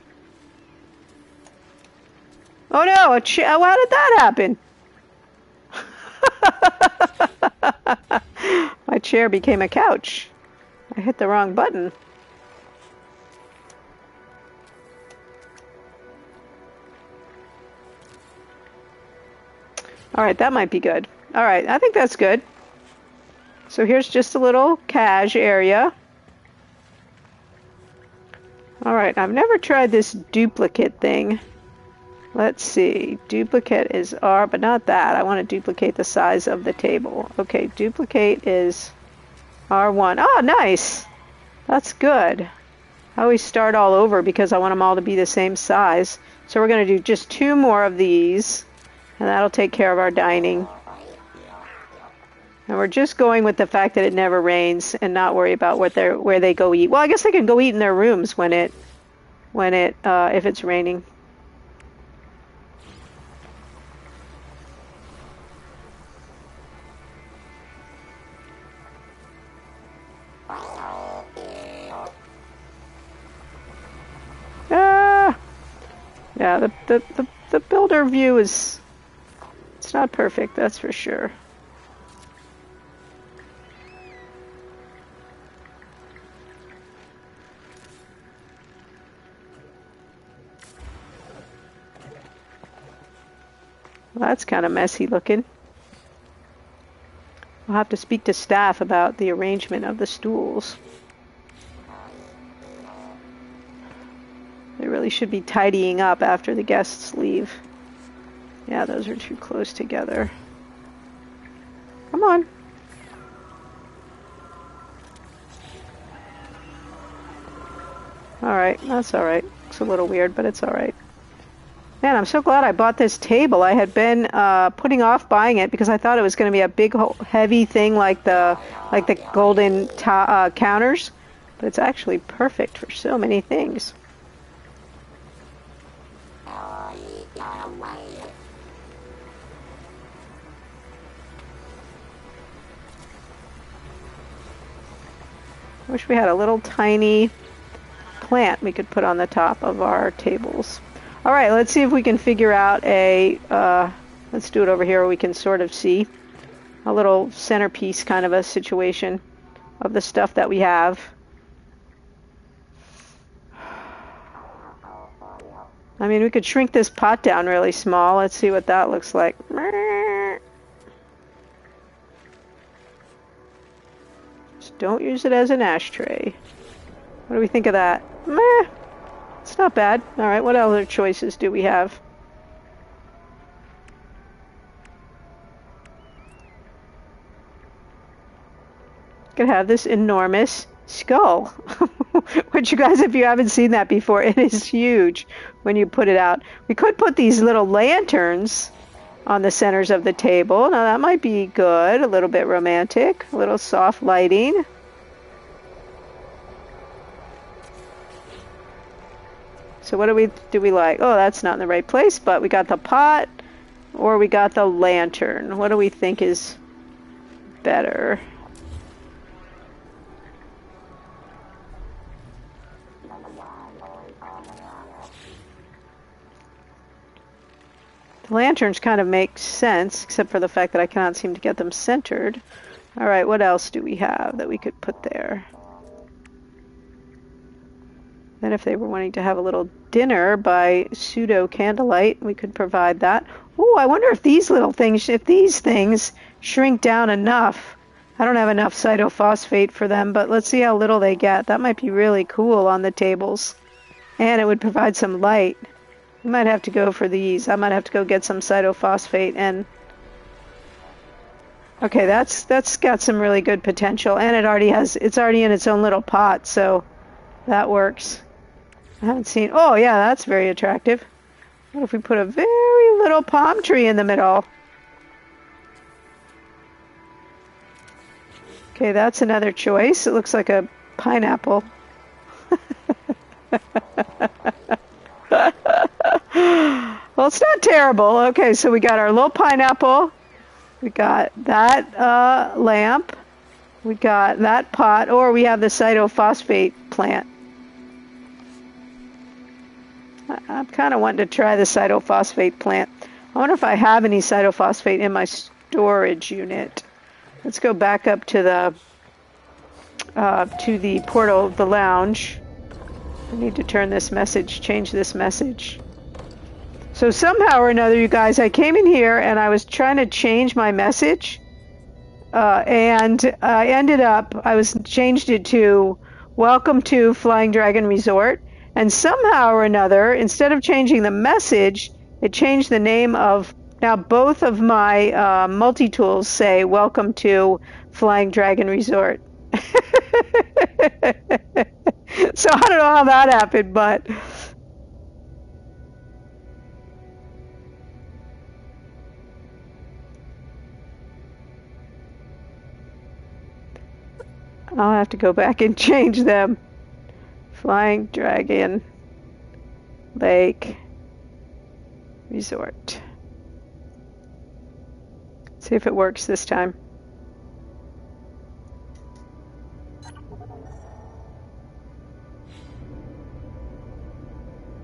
Oh no, how did that happen? My chair became a couch. I hit the wrong button. All right, that might be good. All right, I think that's good. So here's just a little cache area. All right, I've never tried this duplicate thing. Let's see. Duplicate is R, but not that. I want to duplicate the size of the table. Okay, duplicate is R1. Oh, nice. That's good. I always start all over because I want them all to be the same size. So we're going to do just 2 more of these, and that'll take care of our dining. And we're just going with the fact that it never rains and not worry about where they go eat. Well, I guess they can go eat in their rooms if it's raining. Yeah, the builder view it's not perfect, that's for sure. Well, that's kind of messy looking. I'll have to speak to staff about the arrangement of the stools. They really should be tidying up after the guests leave. Yeah, those are too close together. Come on. Alright, that's alright. It's a little weird, but it's alright. Man, I'm so glad I bought this table. I had been putting off buying it because I thought it was going to be a big, heavy thing like the golden counters. But it's actually perfect for so many things. I wish we had a little tiny plant we could put on the top of our tables. All right, let's see if we can figure out let's do it over here where we can sort of see a little centerpiece kind of a situation of the stuff that we have. I mean, we could shrink this pot down really small. Let's see what that looks like. Just don't use it as an ashtray. What do we think of that? Meh. It's not bad. All right, what other choices do we have? Could have this enormous skull. Which, you guys, if you haven't seen that before, it is huge when you put it out. We could put these little lanterns on the centers of the table. Now that might be good. A little bit romantic. A little soft lighting. So what do we like? Oh, that's not in the right place, but we got the pot or we got the lantern. What do we think is better? The lanterns kind of make sense, except for the fact that I cannot seem to get them centered. All right, what else do we have that we could put there? Then if they were wanting to have a little dinner by pseudo candlelight, we could provide that. Oh, I wonder if these things shrink down enough. I don't have enough cytophosphate for them, but let's see how little they get. That might be really cool on the tables. And it would provide some light. We might have to go for these. I might have to go get some cytophosphate and... Okay, that's got some really good potential. And it's already in its own little pot, so that works. I haven't seen... Oh, yeah, that's very attractive. What if we put a very little palm tree in the middle? Okay, that's another choice. It looks like a pineapple. Well, it's not terrible. Okay, so we got our little pineapple. We got that lamp. We got that pot. Or we have the cytophosphate plant. I'm kind of wanting to try the cytophosphate plant. I wonder if I have any cytophosphate in my storage unit. Let's go back up to the portal of the lounge. I need to turn this message, change this message. So somehow or another, you guys, I came in here and I was trying to change my message, and I ended up, changed it to "Welcome to Flying Dragon Resort," and somehow or another, instead of changing the message, it changed the name of, now both of my multi-tools say "Welcome to Flying Dragon Resort." So I don't know how that happened, but I'll have to go back and change them. Flying Dragon Lake Resort. See if it works this time.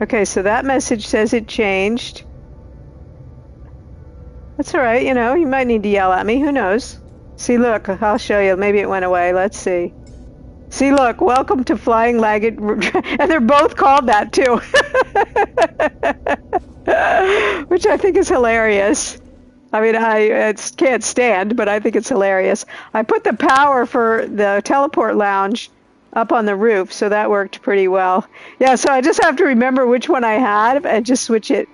Okay, so that message says it changed. That's all right, you know, you might need to yell at me, who knows? See, look, I'll show you. Maybe it went away. Let's see. See, look, welcome to Flying Lagged, and they're both called that too. Which I think is hilarious. I mean, I can't stand, but I think it's hilarious. I put the power for the teleport lounge up on the roof, so that worked pretty well. Yeah, so I just have to remember which one I had and just switch it.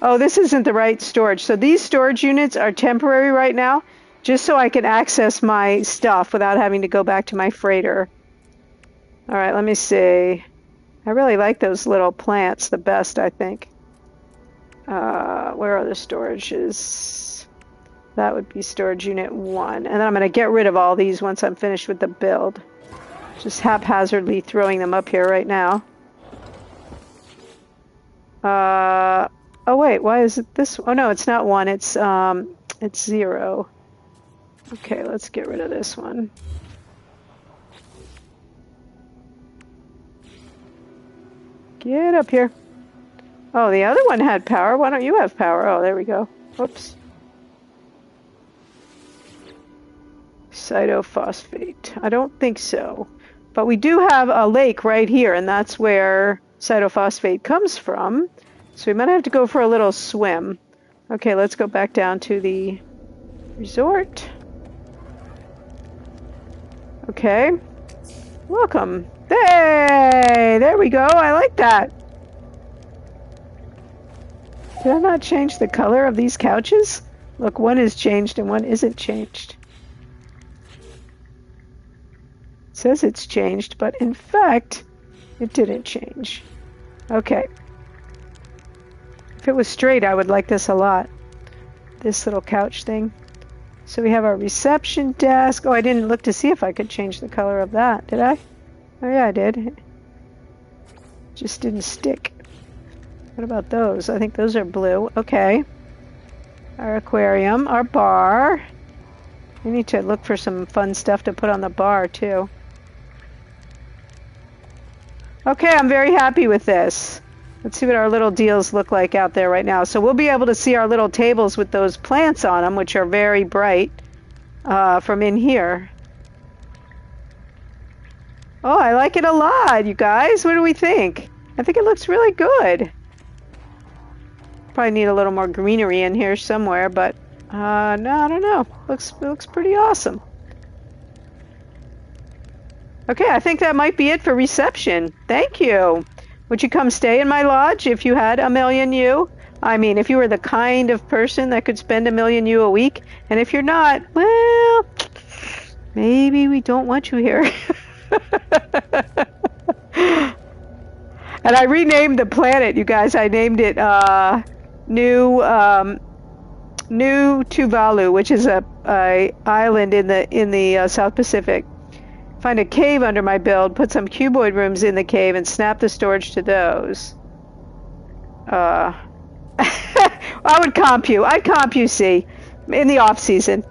Oh, this isn't the right storage. So these storage units are temporary right now, just so I can access my stuff without having to go back to my freighter. All right, let me see. I really like those little plants the best, I think. Where are the storages? That would be storage unit 1. And then I'm going to get rid of all these once I'm finished with the build. Just haphazardly throwing them up here right now. Oh wait, why is it this? Oh no, it's not 1, it's 0. Okay, let's get rid of this one. Get up here. Oh, the other one had power. Why don't you have power? Oh, there we go. Whoops. Cytophosphate. I don't think so. But we do have a lake right here, and that's where cytophosphate comes from. So we might have to go for a little swim. Okay, let's go back down to the resort. Okay. Welcome. Hey! There we go. I like that. Did I not change the color of these couches? Look, one is changed and one isn't changed. It says it's changed, but in fact, it didn't change. Okay. If it was straight, I would like this a lot. This little couch thing. So we have our reception desk. Oh, I didn't look to see if I could change the color of that, did I? Oh yeah, I did. Just didn't stick. What about those? I think those are blue. Okay. Our aquarium, our bar. We need to look for some fun stuff to put on the bar, too. Okay, I'm very happy with this. Let's see what our little deals look like out there right now. So we'll be able to see our little tables with those plants on them, which are very bright, from in here. Oh, I like it a lot, you guys. What do we think? I think it looks really good. Probably need a little more greenery in here somewhere, but no, I don't know. It looks pretty awesome. Okay, I think that might be it for reception. Thank you. Would you come stay in my lodge if you had a million U? I mean, if you were the kind of person that could spend a million U a week. And if you're not, well, maybe we don't want you here. And I renamed the planet, you guys. I named it New Tuvalu, which is a island in the South Pacific. Find a cave under my build, put some cuboid rooms in the cave, and snap the storage to those. I would comp you. I'd comp you, see, in the off season.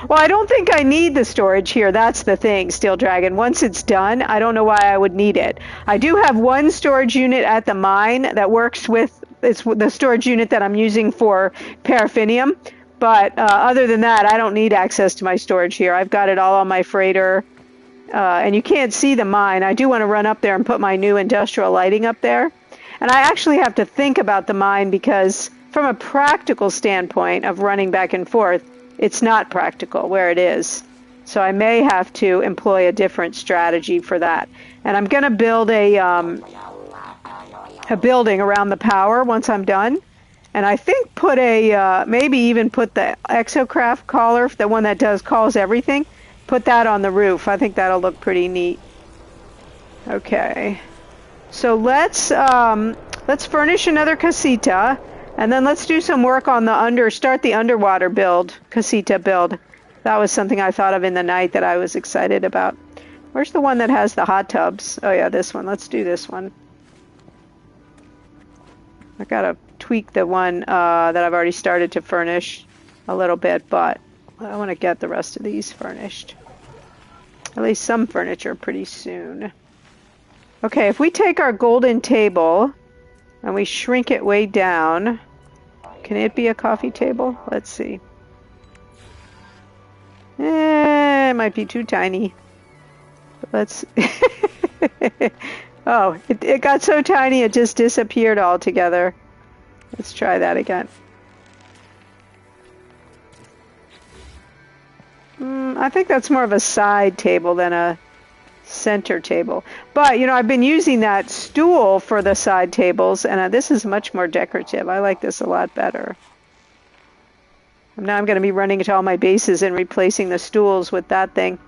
Well, I don't think I need the storage here. That's the thing, Steel Dragon. Once it's done, I don't know why I would need it. I do have one storage unit at the mine that works with it's the storage unit that I'm using for paraffinium. But other than that, I don't need access to my storage here. I've got it all on my freighter. And you can't see the mine. I do want to run up there and put my new industrial lighting up there. And I actually have to think about the mine because from a practical standpoint of running back and forth, it's not practical where it is. So I may have to employ a different strategy for that. And I'm going to build a building around the power once I'm done. And I think put maybe even put the Exocraft collar, the one that calls everything, put that on the roof. I think that'll look pretty neat. Okay. So let's furnish another casita, and then let's do some work on start the underwater casita build. That was something I thought of in the night that I was excited about. Where's the one that has the hot tubs? Oh yeah, this one. Let's do this one. I gotta tweak the one that I've already started to furnish a little bit, but I want to get the rest of these furnished. At least some furniture pretty soon. Okay, if we take our golden table and we shrink it way down, can it be a coffee table? Let's see. It might be too tiny. But let's... Oh, it got so tiny it just disappeared altogether. Let's try that again. I think that's more of a side table than a center table. But, you know, I've been using that stool for the side tables, and this is much more decorative. I like this a lot better. Now I'm going to be running to all my bases and replacing the stools with that thing.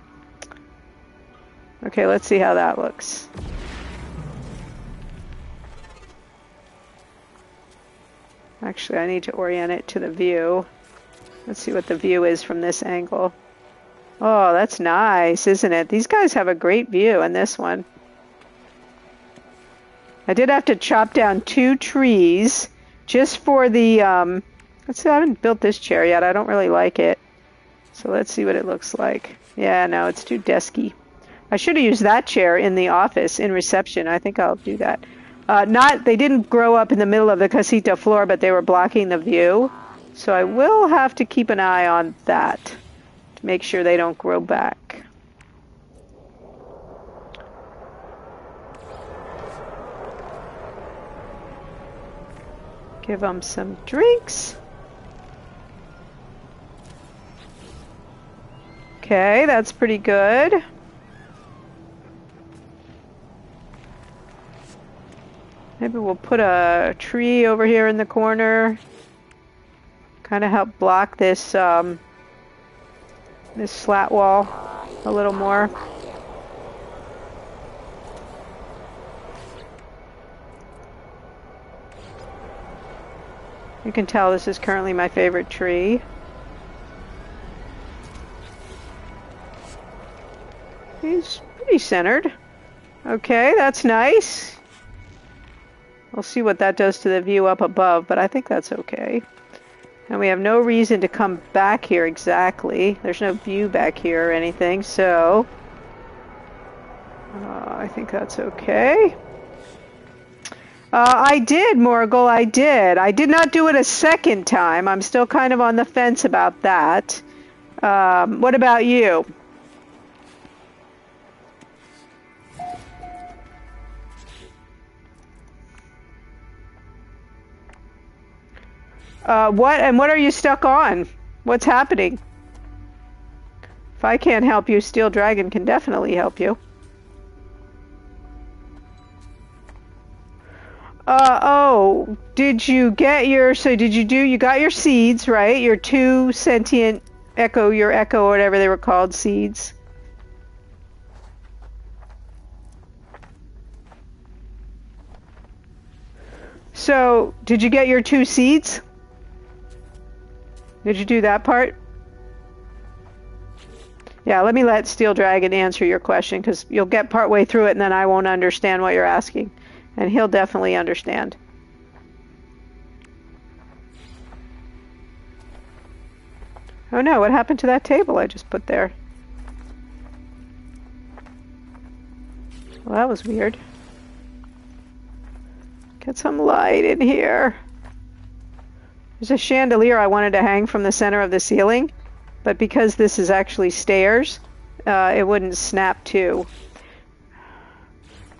Okay, let's see how that looks. Actually, I need to orient it to the view. Let's see what the view is from this angle. Oh, that's nice, isn't it? These guys have a great view in this one. I did have to chop down 2 trees just for the... let's see, I haven't built this chair yet. I don't really like it. So let's see what it looks like. Yeah, no, it's too desky. I should have used that chair in the office, in reception. I think I'll do that. They didn't grow up in the middle of the casita floor, but they were blocking the view. So I will have to keep an eye on that to make sure they don't grow back. Give them some drinks. Okay, that's pretty good. Maybe we'll put a tree over here in the corner. Kind of help block this this slat wall a little more. You can tell this is currently my favorite tree. He's pretty centered. Okay, that's nice. We'll see what that does to the view up above, but I think that's okay. And we have no reason to come back here exactly. There's no view back here or anything, so... I think that's okay. I did, Morgul, I did. I did not do it a second time. I'm still kind of on the fence about that. What about you? What are you stuck on? What's happening? If I can't help you, Steel Dragon can definitely help you. Oh, did you get your, you got your seeds, right? Your 2 sentient your echo, whatever they were called, seeds. So, did you get your 2 seeds? Did you do that part? Yeah, let me let Steel Dragon answer your question, because you'll get partway through it and then I won't understand what you're asking. And he'll definitely understand. Oh no, what happened to that table I just put there? Well, that was weird. Get some light in here. There's a chandelier I wanted to hang from the center of the ceiling, but because this is actually stairs, it wouldn't snap to.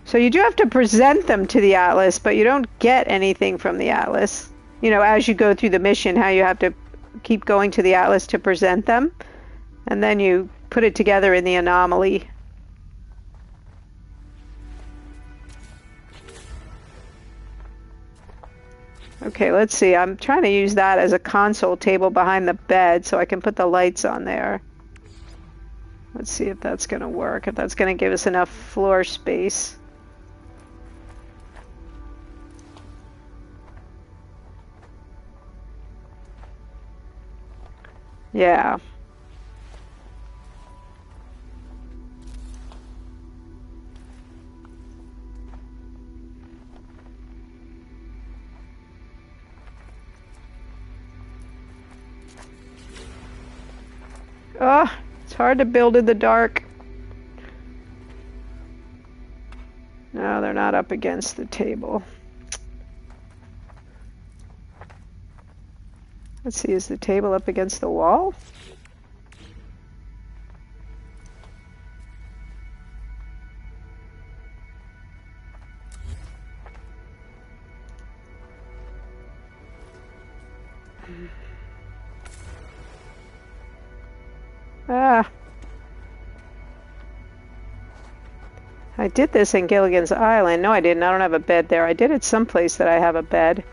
So you do have to present them to the Atlas, but you don't get anything from the Atlas. You know, as you go through the mission, how you have to keep going to the Atlas to present them, and then you put it together in the anomaly. Okay, let's see. I'm trying to use that as a console table behind the bed so I can put the lights on there. Let's see if that's going to work, if that's going to give us enough floor space. Yeah. Oh, it's hard to build in the dark. No, they're not up against the table. Let's see, is the table up against the wall? Ah. I did this in Gilligan's Island. No, I didn't. I don't have a bed there. I did it someplace that I have a bed,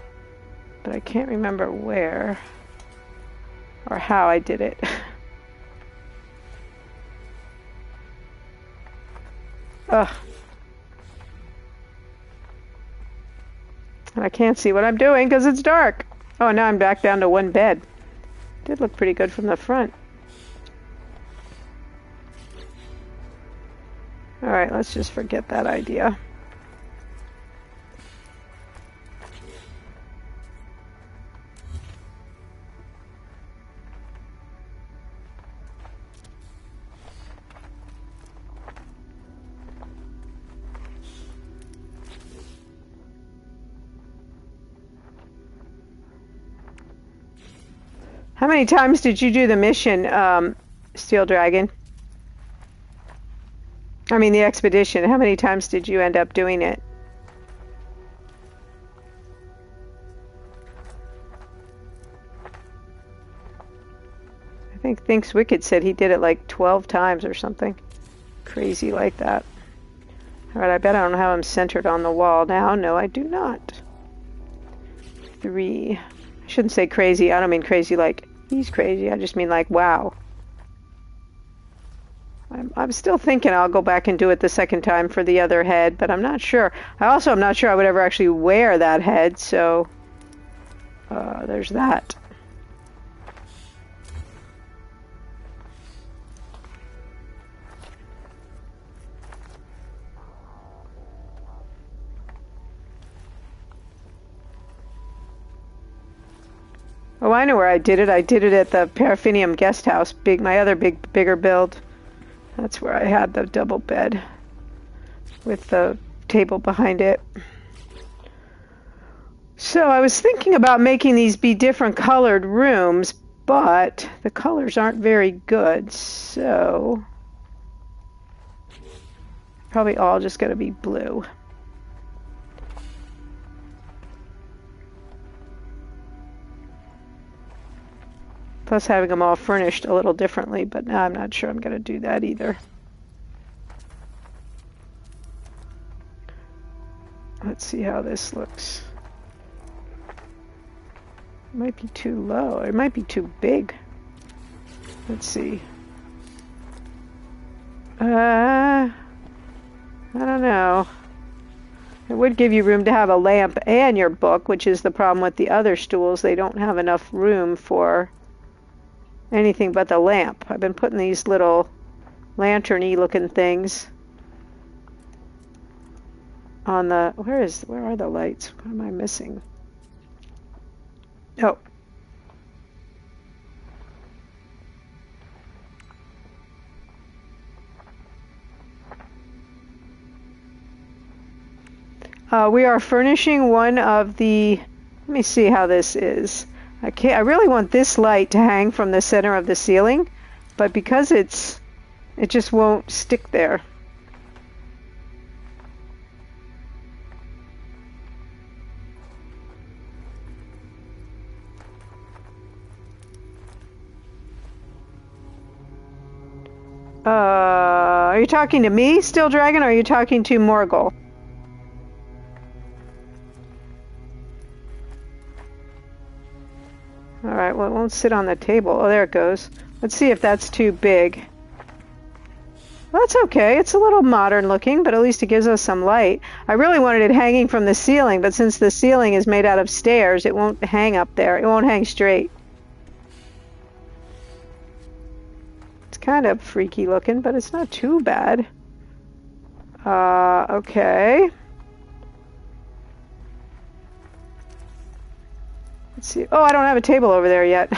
but I can't remember where or how I did it. Ugh. And I can't see what I'm doing because it's dark. Oh, now I'm back down to one bed. Did look pretty good from the front. All right, let's just forget that idea. How many times did you do the mission, Steel Dragon? I mean, the expedition. How many times did you end up doing it? I think Thinks Wicked said he did it like 12 times or something. Crazy like that. Alright, I bet I don't have him centered on the wall now. No, I do not. 3. I shouldn't say crazy. I don't mean crazy like he's crazy. I just mean like, wow. I'm still thinking I'll go back and do it the second time for the other head, but I'm not sure. I'm not sure I would ever actually wear that head, so there's that. Oh, I know where I did it. I did it at the Paraffinium Guest House, my other bigger build. That's where I had the double bed with the table behind it. So I was thinking about making these be different colored rooms, but the colors aren't very good, so probably all just going to be blue. Plus having them all furnished a little differently, but now I'm not sure I'm going to do that either. Let's see how this looks. It might be too low. It might be too big. Let's see. I don't know. It would give you room to have a lamp and your book, which is the problem with the other stools. They don't have enough room for anything but the lamp. I've been putting these little lantern-y looking things on the... Where are the lights? What am I missing? Oh. We are furnishing one of the... Let me see how this is. I really want this light to hang from the center of the ceiling, but because it just won't stick there. Are you talking to me, Steel Dragon, or are you talking to Morgul? Alright, well, it won't sit on the table. Oh, there it goes. Let's see if that's too big. Well, that's okay. It's a little modern looking, but at least it gives us some light. I really wanted it hanging from the ceiling, but since the ceiling is made out of stairs, it won't hang up there. It won't hang straight. It's kind of freaky looking, but it's not too bad. Okay. Let's see. Oh, I don't have a table over there yet.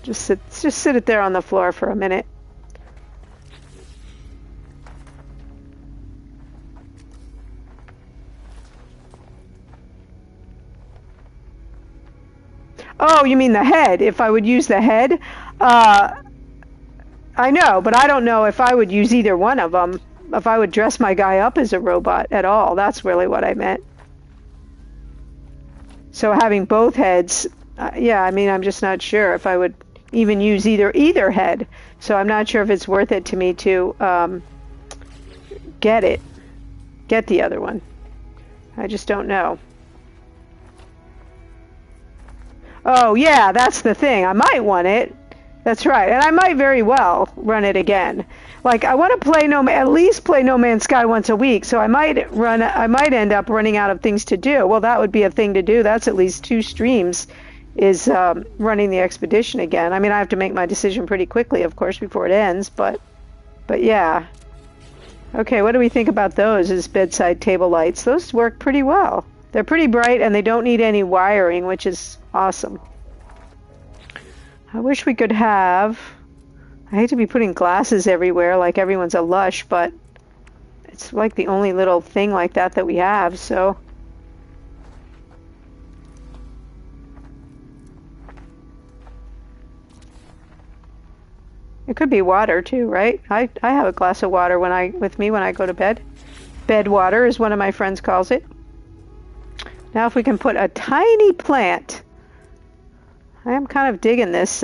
Just sit it there on the floor for a minute. Oh, you mean the head? If I would use the head? I know, but I don't know if I would use either one of them. If I would dress my guy up as a robot at all. That's really what I meant. So having both heads, yeah, I mean, I'm just not sure if I would even use either head. So I'm not sure if it's worth it to me to get the other one. I just don't know. Oh yeah, that's the thing. I might want it. That's right, and I might very well run it again. Like I want to play at least play No Man's Sky once a week. So I might end up running out of things to do. Well, that would be a thing to do. That's at least 2 streams. Is running the expedition again. I mean, I have to make my decision pretty quickly, of course, before it ends, but yeah. Okay, what do we think about those as bedside table lights? Those work pretty well. They're pretty bright and they don't need any wiring, which is awesome. I wish we could have... I hate to be putting glasses everywhere like everyone's a lush, but it's like the only little thing like that we have, so... It could be water too, right? I have a glass of water with me when I go to bed. Bed water is one of my friends calls it. Now if we can put a tiny plant. I am kind of digging this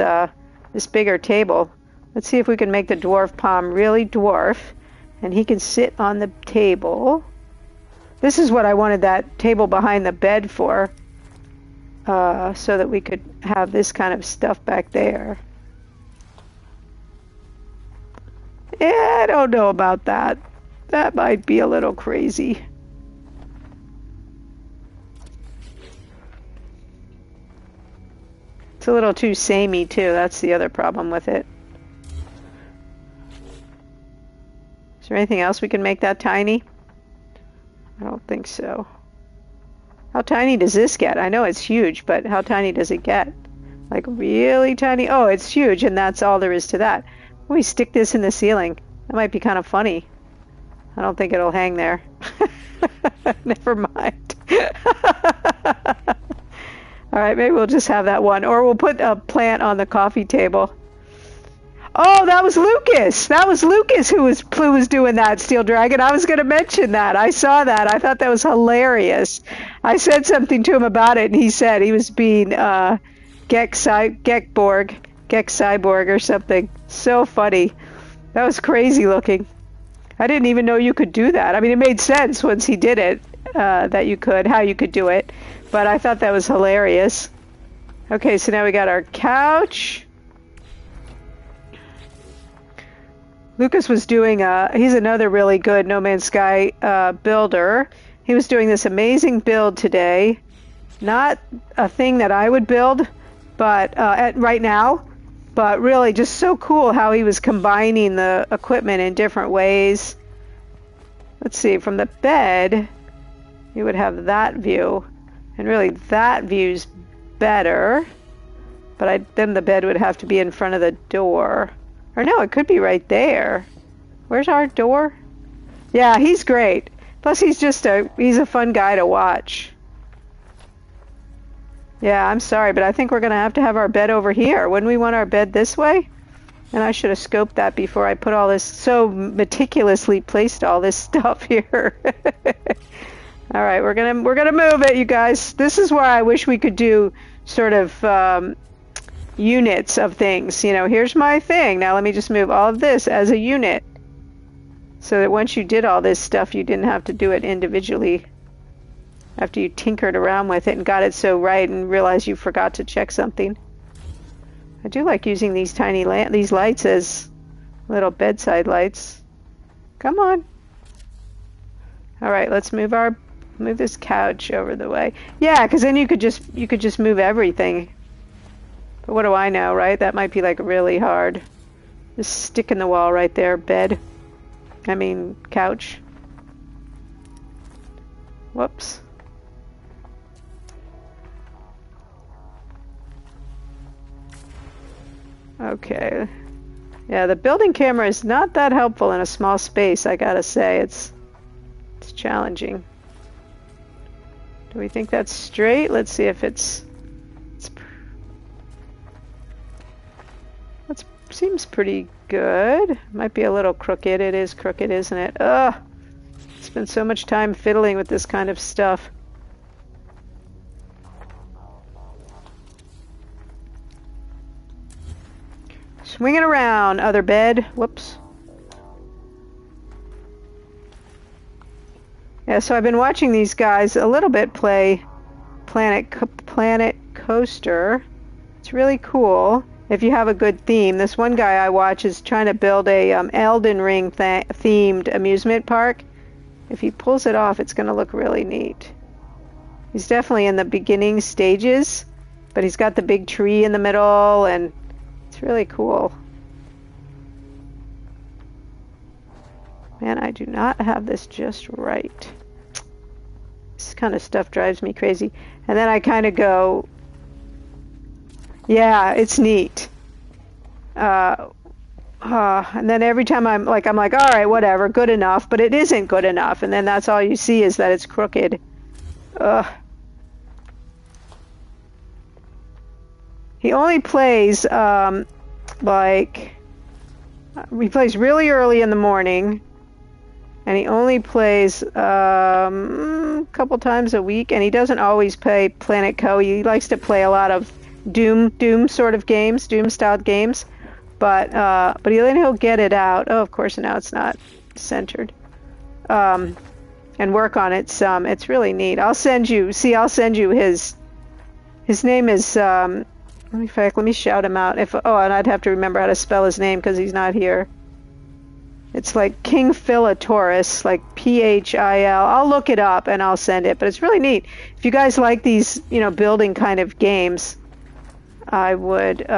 this bigger table. Let's see if we can make the dwarf palm really dwarf and he can sit on the table. This is what I wanted that table behind the bed for. So that we could have this kind of stuff back there. Yeah, I don't know about that. That might be a little crazy. It's a little too samey too. That's the other problem with it. Is there anything else we can make that tiny? I don't think so. How tiny does this get? I know it's huge, but how tiny does it get? Like really tiny? Oh, it's huge, and that's all there is to that. We stick this in the ceiling. That might be kind of funny. I don't think it'll hang there. Never mind. Alright, maybe we'll just have that one. Or we'll put a plant on the coffee table. Oh, that was Lucas! That was Lucas who was doing that, Steel Dragon. I was going to mention that. I saw that. I thought that was hilarious. I said something to him about it, and he said he was being Gek Cyborg or something. So funny. That was crazy looking. I didn't even know you could do that. I mean, it made sense once he did it, that you could, how you could do it. But I thought that was hilarious. Okay, so now we got our couch. Lucas was doing, he's another really good No Man's Sky builder. He was doing this amazing build today. Not a thing that I would build, but right now. But really just so cool how he was combining the equipment in different ways. Let's see, from the bed, you would have that view. And really that view's better. But then the bed would have to be in front of the door. Or no, it could be right there. Where's our door? Yeah, he's great. Plus he's a fun guy to watch. Yeah, I'm sorry, but I think we're going to have our bed over here. Wouldn't we want our bed this way? And I should have scoped that before I put all this, so meticulously placed all this stuff here. All right, we're gonna move it, you guys. This is where I wish we could do sort of units of things. You know, here's my thing. Now let me just move all of this as a unit. So that once you did all this stuff, you didn't have to do it individually. After you tinkered around with it and got it so right and realized you forgot to check something. I do like using these tiny these lights as little bedside lights. Come on. All right, let's move this couch over the way. Yeah, because then you could just move everything. But what do I know, right? That might be like really hard. Just stick in the wall right there, bed. I mean, couch. Whoops. Okay. Yeah, the building camera is not that helpful in a small space, I gotta say. It's challenging. Do we think that's straight? Let's see if it seems pretty good. Might be a little crooked. It is crooked, isn't it? Ugh! Spent so much time fiddling with this kind of stuff. Swinging around, other bed. Whoops. Yeah, so I've been watching these guys a little bit play Planet Coaster. It's really cool if you have a good theme. This one guy I watch is trying to build a Elden Ring themed amusement park. If he pulls it off, it's going to look really neat. He's definitely in the beginning stages, but he's got the big tree in the middle, and it's really cool. Man, I do not have this just right. This kind of stuff drives me crazy. And then I kind of go, yeah, it's neat. And then every time I'm like, all right, whatever, good enough, but it isn't good enough. And then that's all you see is that it's crooked. He only plays, he plays really early in the morning. And he only plays a couple times a week, and he doesn't always play Planet Co. He likes to play a lot of Doom sort of games, Doom-styled games. But then he'll get it out. Oh, of course, now it's not centered. And work on it some. It's really neat. I'll send you his name is, in fact, let me shout him out. And I'd have to remember how to spell his name because he's not here. It's like King Philatoris, like Phil. I'll look it up and I'll send it, but it's really neat. If you guys like these, building kind of games, I would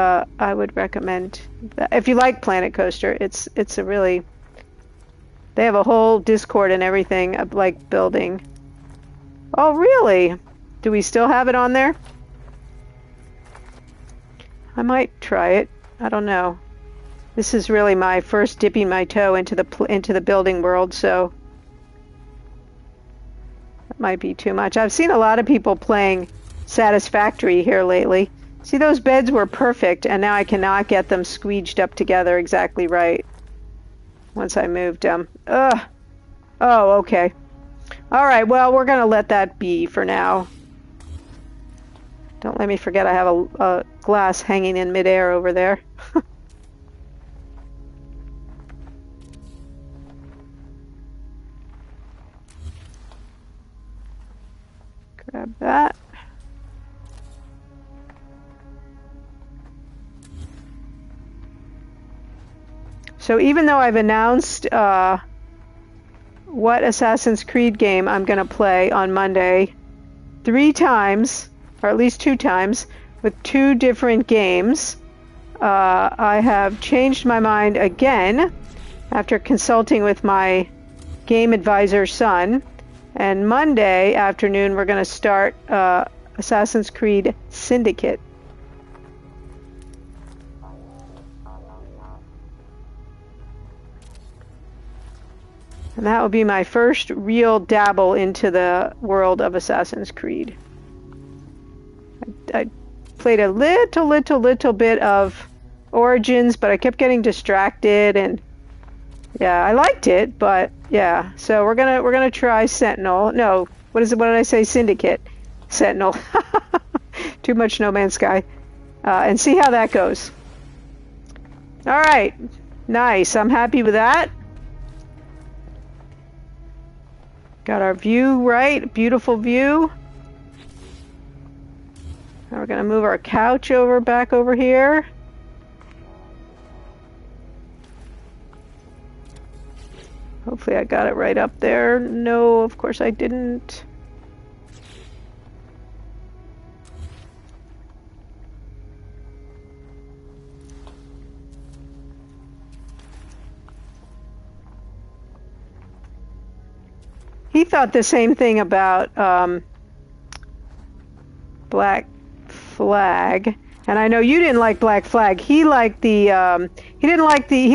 recommend that. If you like Planet Coaster, it's a really, they have a whole Discord and everything of like building. Oh, really? Do we still have it on there? I might try it. I don't know. This is really my first dipping my toe into the building world, so that might be too much. I've seen a lot of people playing Satisfactory here lately. See, those beds were perfect, and now I cannot get them squeeged up together exactly right once I moved them. Ugh. Oh, okay. All right, well, we're going to let that be for now. Don't let me forget I have a glass hanging in midair over there. Grab that. So even though I've announced what Assassin's Creed game I'm going to play on Monday 3 times, or at least 2 times, with 2 different games, I have changed my mind again after consulting with my game advisor son. And Monday afternoon, we're going to start Assassin's Creed Syndicate. And that will be my first real dabble into the world of Assassin's Creed. I played a little bit of Origins, but I kept getting distracted, and yeah, I liked it, but yeah. So we're gonna try Sentinel. No, what did I say? Syndicate. Sentinel. Too much No Man's Sky. And see how that goes. All right. Nice. I'm happy with that. Got our view right. Beautiful view. Now we're going to move our couch back over here. Hopefully I got it right up there. No, of course I didn't. He thought the same thing about Black Flag, and I know you didn't like Black Flag. He liked the he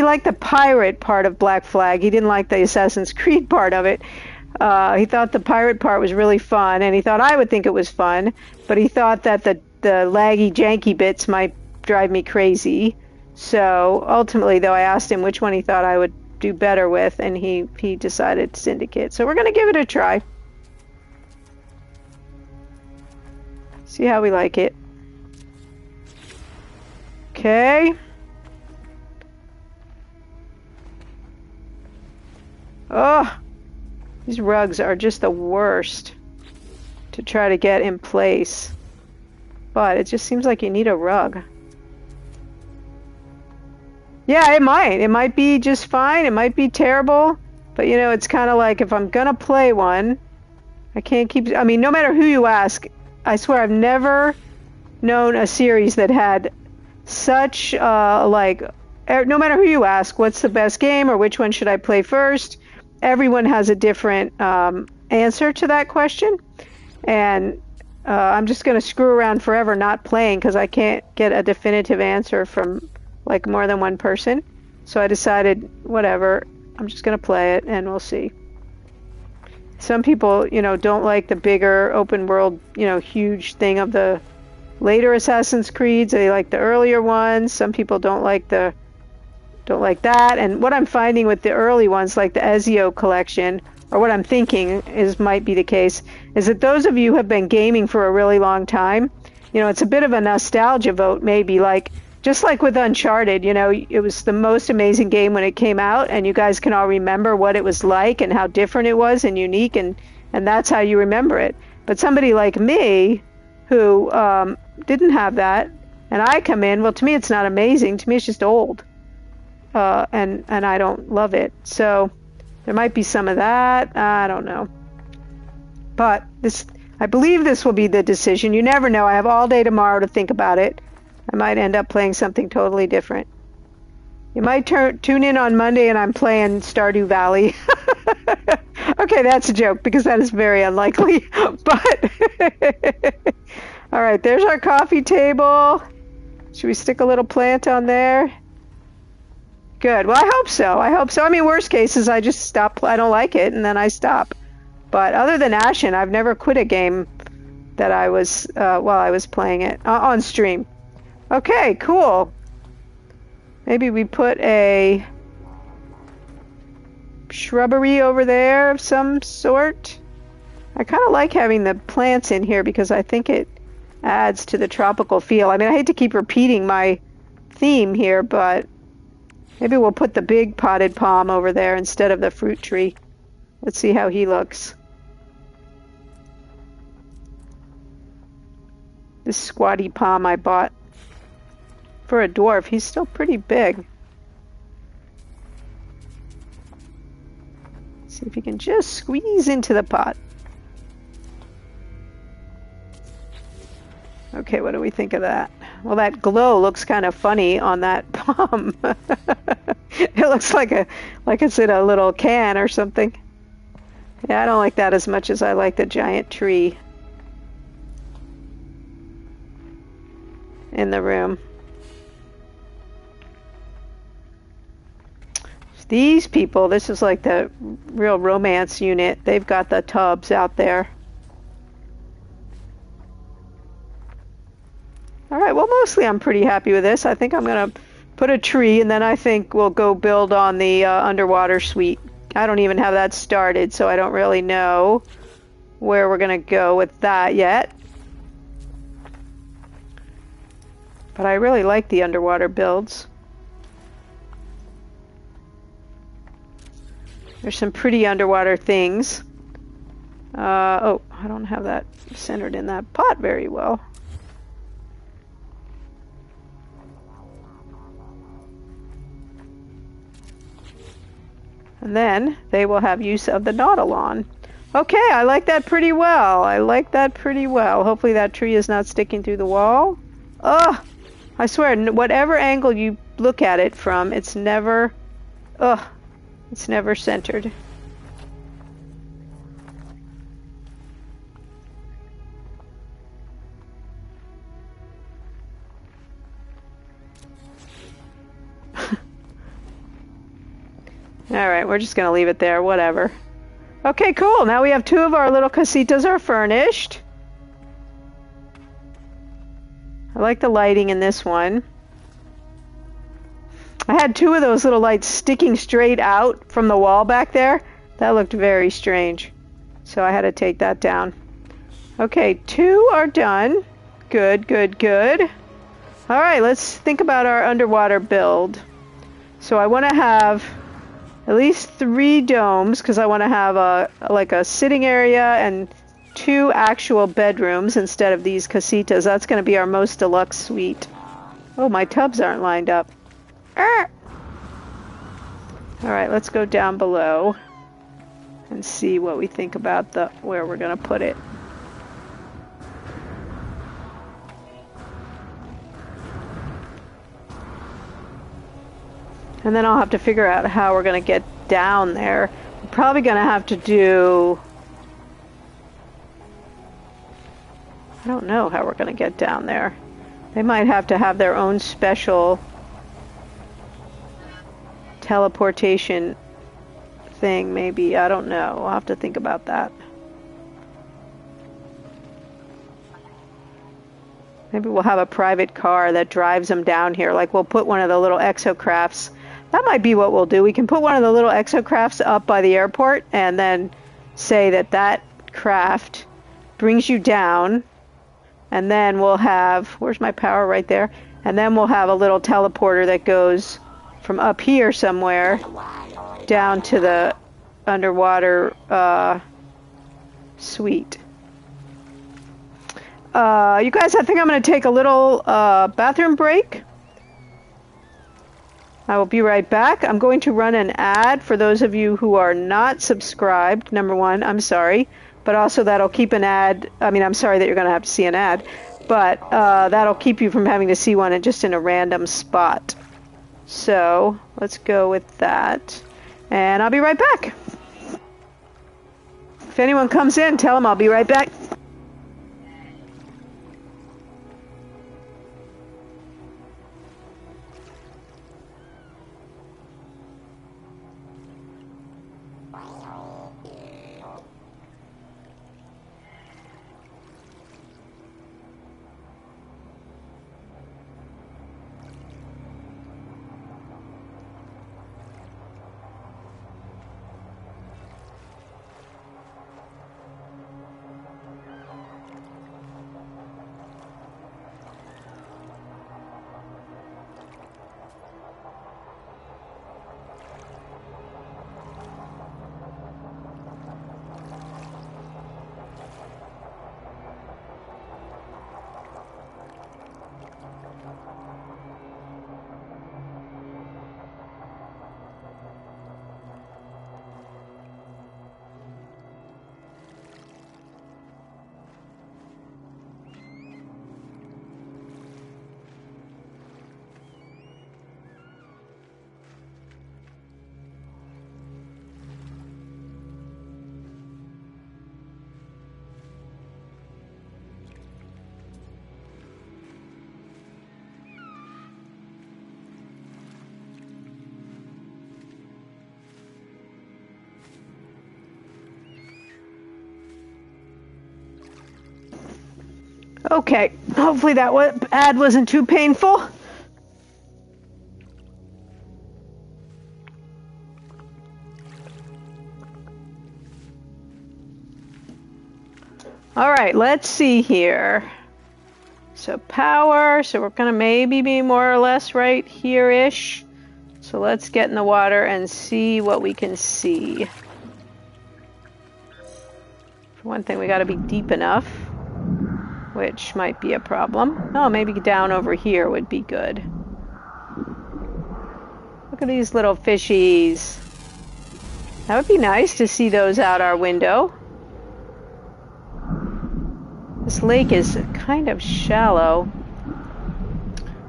liked the pirate part of Black Flag. He didn't like the Assassin's Creed part of it. He thought the pirate part was really fun, and he thought I would think it was fun, but he thought that the laggy, janky bits might drive me crazy. So ultimately, though, I asked him which one he thought I would do better with, and he decided Syndicate. So we're going to give it a try. See how we like it. Okay. Oh, these rugs are just the worst to try to get in place. But it just seems like you need a rug. Yeah, it might. It might be just fine. It might be terrible. But, you know, it's kind of like if I'm going to play one, I can't keep... I mean, no matter who you ask, I swear I've never known a series that had such, no matter who you ask, what's the best game or which one should I play first, everyone has a different answer to that question. And I'm just going to screw around forever not playing because I can't get a definitive answer from... like more than one person. So I decided, whatever, I'm just going to play it and we'll see. Some people, you know, don't like the bigger open world, you know, huge thing of the later Assassin's Creeds. They like the earlier ones. Some people don't like that. And what I'm finding with the early ones, like the Ezio collection, or what I'm thinking might be the case, is that those of you who have been gaming for a really long time, you know, it's a bit of a nostalgia vote, maybe, like, just like with Uncharted, you know, it was the most amazing game when it came out, and you guys can all remember what it was like and how different it was and unique, and that's how you remember it. But somebody like me, who didn't have that, and I come in, well, to me it's not amazing. To me it's just old, and I don't love it. So there might be some of that. I don't know. But I believe this will be the decision. You never know. I have all day tomorrow to think about it. I might end up playing something totally different. You might tune in on Monday and I'm playing Stardew Valley. Okay, that's a joke because that is very unlikely. But all right, there's our coffee table. Should we stick a little plant on there? Good. Well, I hope so. I mean, worst case is I just stop. I don't like it, and then I stop. But other than Ashen, I've never quit a game that I was while I was playing it on stream. Okay, cool. Maybe we put a shrubbery over there of some sort. I kind of like having the plants in here because I think it adds to the tropical feel. I mean, I hate to keep repeating my theme here, but maybe we'll put the big potted palm over there instead of the fruit tree. Let's see how he looks. This squatty palm I bought. For a dwarf, he's still pretty big. See if you can just squeeze into the pot. Okay, what do we think of that? Well, that glow looks kind of funny on that palm. It looks like it's in a little can or something. Yeah, I don't like that as much as I like the giant tree in the room. These people, this is like the real romance unit. They've got the tubs out there. All right, well, mostly I'm pretty happy with this. I think I'm going to put a tree, and then I think we'll go build on the underwater suite. I don't even have that started, so I don't really know where we're going to go with that yet. But I really like the underwater builds. There's some pretty underwater things. Oh, I don't have that centered in that pot very well. And then they will have use of the Nautilon. Okay, I like that pretty well. I like that pretty well. Hopefully that tree is not sticking through the wall. Ugh! I swear, whatever angle you look at it from, it's never... Ugh! It's never centered. Alright, we're just gonna leave it there, whatever. Okay, cool. Now we have 2 of our little casitas are furnished. I like the lighting in this one. I had 2 of those little lights sticking straight out from the wall back there. That looked very strange. So I had to take that down. Okay, 2 are done. Good, good, good. Alright, let's think about our underwater build. So I want to have at least 3 domes, because I want to have a sitting area and 2 actual bedrooms instead of these casitas. That's going to be our most deluxe suite. Oh, my tubs aren't lined up. Alright, let's go down below and see what we think about where we're going to put it. And then I'll have to figure out how we're going to get down there. We're probably going to have to do... I don't know how we're going to get down there. They might have to have their own special teleportation thing, maybe. I don't know. I'll have to think about that. Maybe we'll have a private car that drives them down here. Like we'll put one of the little exocrafts. That might be what we'll do. We can put one of the little exocrafts up by the airport and then say that that craft brings you down. And then we'll have... Where's my power? Right there. And then we'll have a little teleporter that goes from up here somewhere down to the underwater suite. You guys, I think I'm going to take a little bathroom break. I will be right back. I'm going to run an ad for those of you who are not subscribed. Number one, I'm sorry. But also that'll keep an ad. I mean, I'm sorry that you're going to have to see an ad. But that'll keep you from having to see one just in a random spot. So let's go with that. And I'll be right back. If anyone comes in, tell them I'll be right back. Okay, hopefully that ad wasn't too painful. All right, let's see here. So power, so we're gonna maybe be more or less right here-ish. So let's get in the water and see what we can see. For one thing, we gotta be deep enough, which might be a problem. Oh, maybe down over here would be good. Look at these little fishies. That would be nice to see those out our window. This lake is kind of shallow.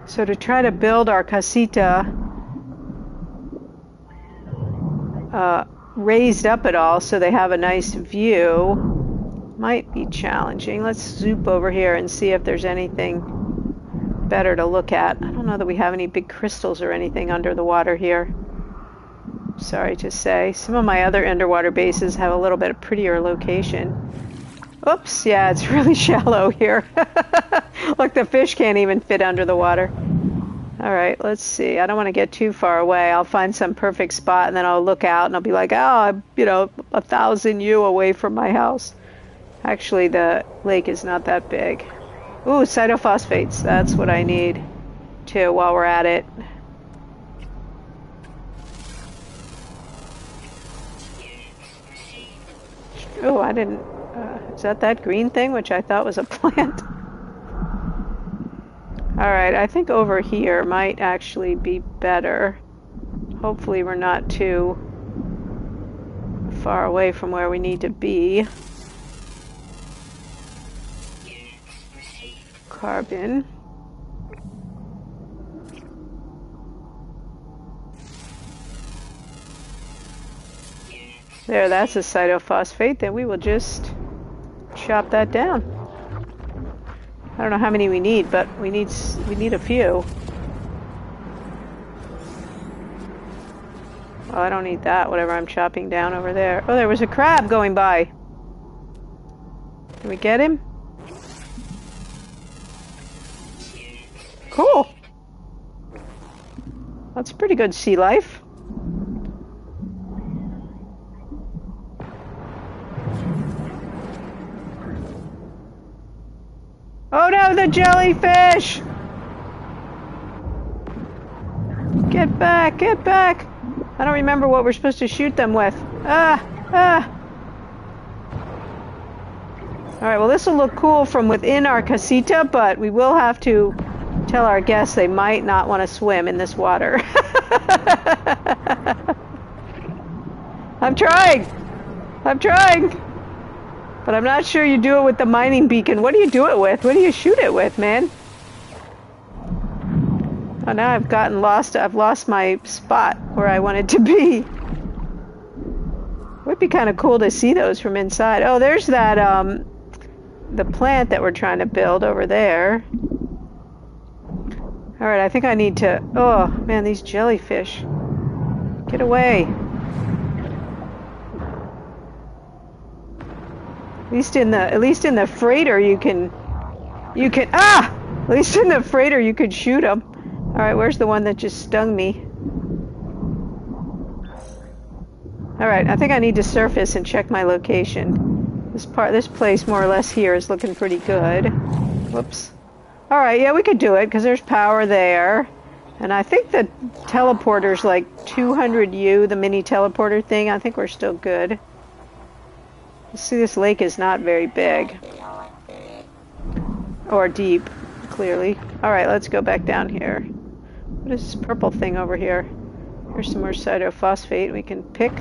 So to try to build our casita raised up at all so they have a nice view might be challenging. Let's zoop over here and see if there's anything better to look at. I don't know that we have any big crystals or anything under the water here. Sorry to say. Some of my other underwater bases have a little bit of prettier location. Oops, yeah, it's really shallow here. Look, the fish can't even fit under the water. All right, let's see. I don't want to get too far away. I'll find some perfect spot and then I'll look out and I'll be like, oh, I'm, 1,000 U away from my house. Actually, the lake is not that big. Ooh, cytophosphates. That's what I need, too, while we're at it. Oh, I didn't... is that green thing, which I thought was a plant? Alright, I think over here might actually be better. Hopefully we're not too far away from where we need to be. Carbon. There, that's a cytophosphate. Then we will just chop that down. I don't know how many we need, but we need a few. Oh, I don't need that, whatever I'm chopping down over there. Oh, there was a crab going by. Can we get him? Cool. That's pretty good sea life. Oh no, the jellyfish! Get back, get back! I don't remember what we're supposed to shoot them with. Alright, well this will look cool from within our casita, but we will have to tell our guests they might not want to swim in this water. I'm trying! But I'm not sure you do it with the mining beacon. What do you do it with? What do you shoot it with, man? Oh, now I've gotten lost. I've lost my spot where I wanted to be. Would be kind of cool to see those from inside. Oh, there's that, the plant that we're trying to build over there. Alright, I think I need to... Oh, man, these jellyfish. Get away. At least in the freighter you can at least in the freighter you could shoot them. All right, where's the one that just stung me? All right, I think I need to surface and check my location. This place more or less here is looking pretty good. Whoops. All right, yeah, we could do it because there's power there. And I think the teleporter's like 200 U, the mini teleporter thing. I think we're still good. See, this lake is not very big. Or deep, clearly. Alright, let's go back down here. What is this purple thing over here? Here's some more cytophosphate we can pick.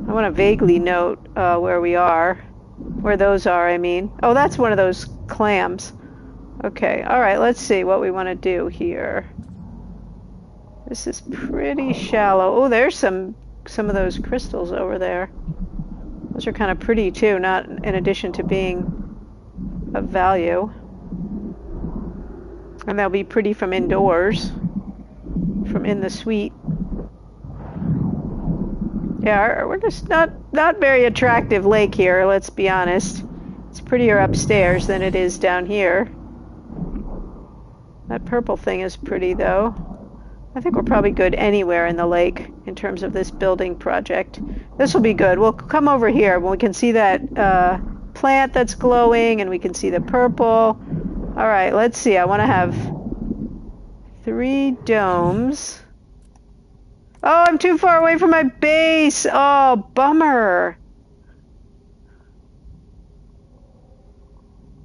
I want to vaguely note where we are. Where those are, I mean. Oh, that's one of those clams. Okay, alright, let's see what we want to do here. This is pretty shallow. Oh, there's some of those crystals over there. Those are kind of pretty too, not in addition to being of value. And they'll be pretty from indoors, from in the suite. Yeah, we're just not very attractive lake here, let's be honest. It's prettier upstairs than it is down here. That purple thing is pretty though. I think we're probably good anywhere in the lake in terms of this building project. This will be good. We'll come over here when we can see that plant that's glowing and we can see the purple. All right, let's see. I want to have 3 domes. Oh, I'm too far away from my base. Oh, bummer.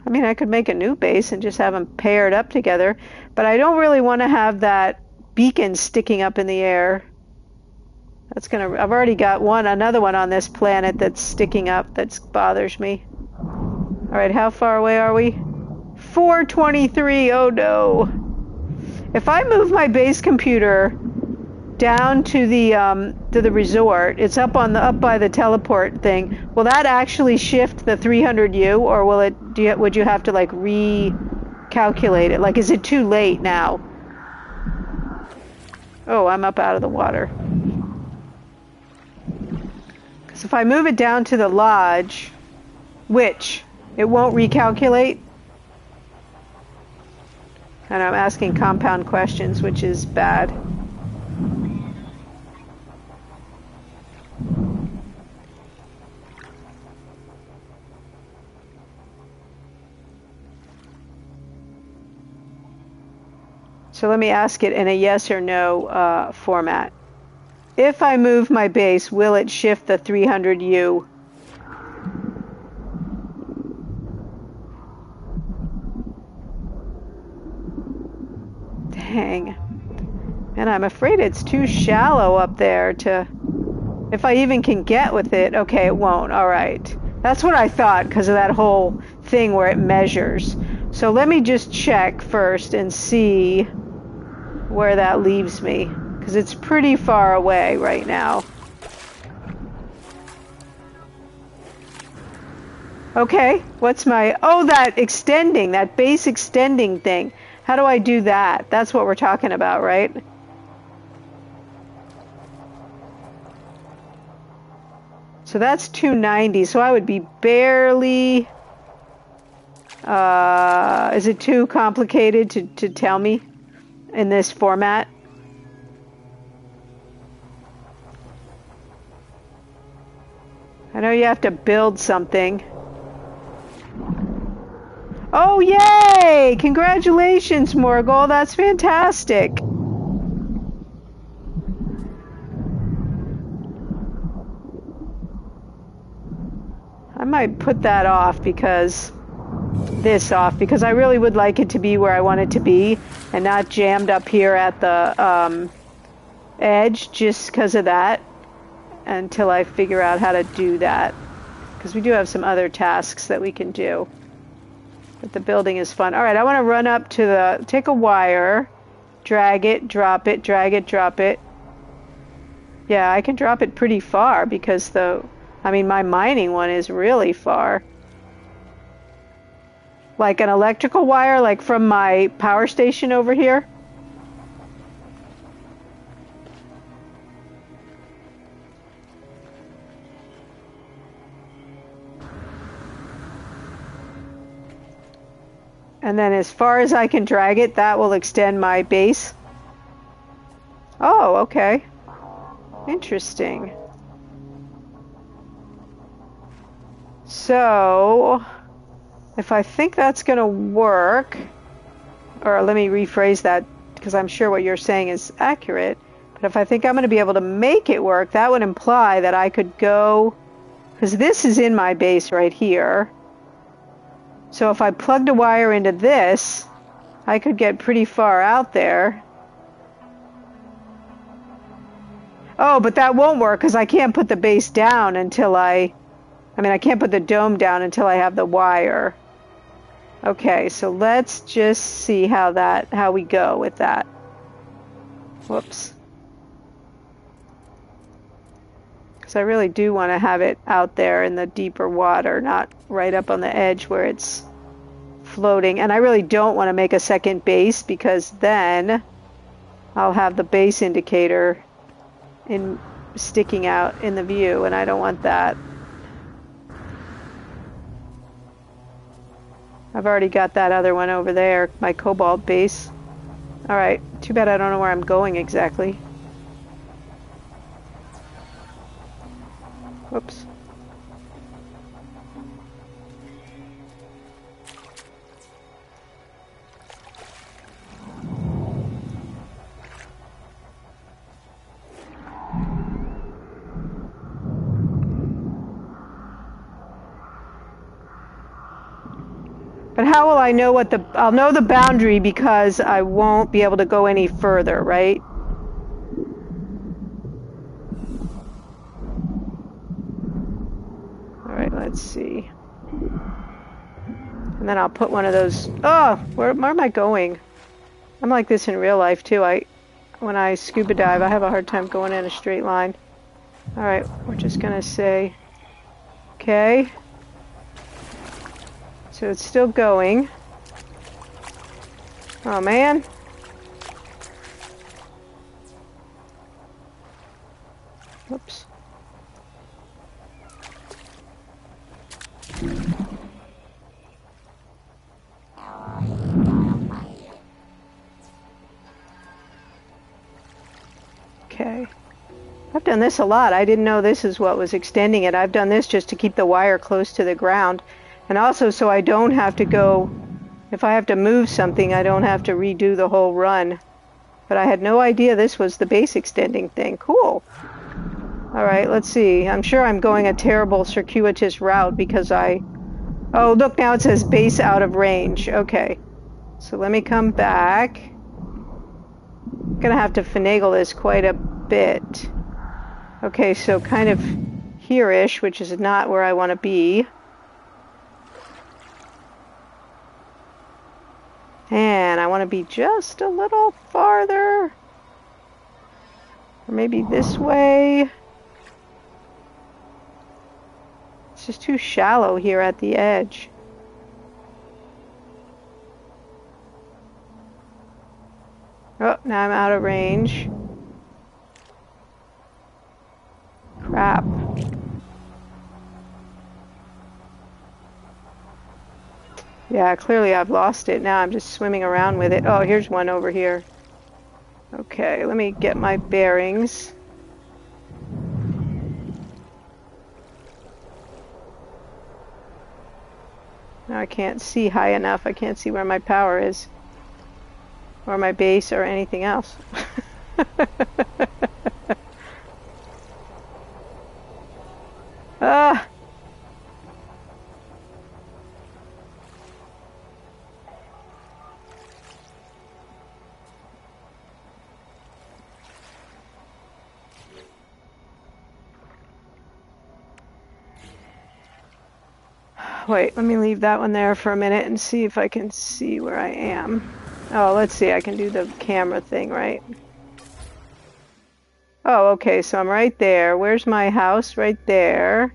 I mean, I could make a new base and just have them paired up together, but I don't really want to have that beacon sticking up in the air. That's gonna, I've already got another one on this planet that's sticking up that bothers me. All right, how far away are we? 423, oh no. If I move my base computer down to the resort, it's up by the teleport thing, will that actually shift the 300U, or will it, would you have to like recalculate it? Like, is it too late now? Oh, I'm up out of the water. Because if I move it down to the lodge, which it won't recalculate. And I'm asking compound questions, which is bad. So let me ask it in a yes or no format. If I move my base, will it shift the 300U? Dang. And I'm afraid it's too shallow up there to... If I even can get with it. Okay, it won't. All right. That's what I thought because of that whole thing where it measures. So let me just check first and see where that leaves me, because it's pretty far away right now. Okay, what's my... Oh, that extending, that base extending thing. How do I do that? That's what we're talking about, right? So that's 290, so I would be barely... is it too complicated to tell me in this format? I know you have to build something. Oh, yay! Congratulations, Morgul. That's fantastic. I might put that off because... This off, because I really would like it to be where I want it to be and not jammed up here at the edge just because of that until I figure out how to do that. Because we do have some other tasks that we can do. But the building is fun. All right, I want to run up to the... Take a wire, drag it, drop it, drag it, drop it. Yeah, I can drop it pretty far because the... I mean, my mining one is really far. Like an electrical wire, like from my power station over here. And then as far as I can drag it, that will extend my base. Oh, okay. Interesting. So... If I think that's going to work, or let me rephrase that because I'm sure what you're saying is accurate, but if I think I'm going to be able to make it work, that would imply that I could go, because this is in my base right here. So if I plugged a wire into this, I could get pretty far out there. Oh, but that won't work because I can't put the base down until I can't put the dome down until I have the wire. Okay, so let's just see how we go with that. Whoops. Because I really do want to have it out there in the deeper water, not right up on the edge where it's floating. And I really don't want to make a second base because then I'll have the base indicator sticking out in the view, and I don't want that. I've already got that other one over there, my cobalt base. Alright, too bad I don't know where I'm going exactly. Whoops. But how will I know what I'll know the boundary because I won't be able to go any further, right? Alright, let's see. And then I'll put one of those... Oh! Where am I going? I'm like this in real life, too. When I scuba dive, I have a hard time going in a straight line. Alright, we're just gonna say... Okay. So it's still going. Oh, man. Whoops. Okay. I've done this a lot. I didn't know this is what was extending it. I've done this just to keep the wire close to the ground. And also so I don't have to go, if I have to move something, I don't have to redo the whole run. But I had no idea this was the base extending thing. Cool. Alright, let's see. I'm sure I'm going a terrible circuitous route because Oh, look, now it says base out of range. Okay. So let me come back. I'm gonna have to finagle this quite a bit. Okay, so kind of here-ish, which is not where I want to be. And I want to be just a little farther. Or maybe this way. It's just too shallow here at the edge. Oh, now I'm out of range. Crap. Yeah, clearly I've lost it. Now I'm just swimming around with it. Oh, here's one over here. Okay, let me get my bearings. Now I can't see high enough. I can't see where my power is. Or my base or anything else. Ah! Wait, let me leave that one there for a minute and see if I can see where I am. Oh, let's see, I can do the camera thing, right? Oh, okay, so I'm right there. Where's my house? Right there.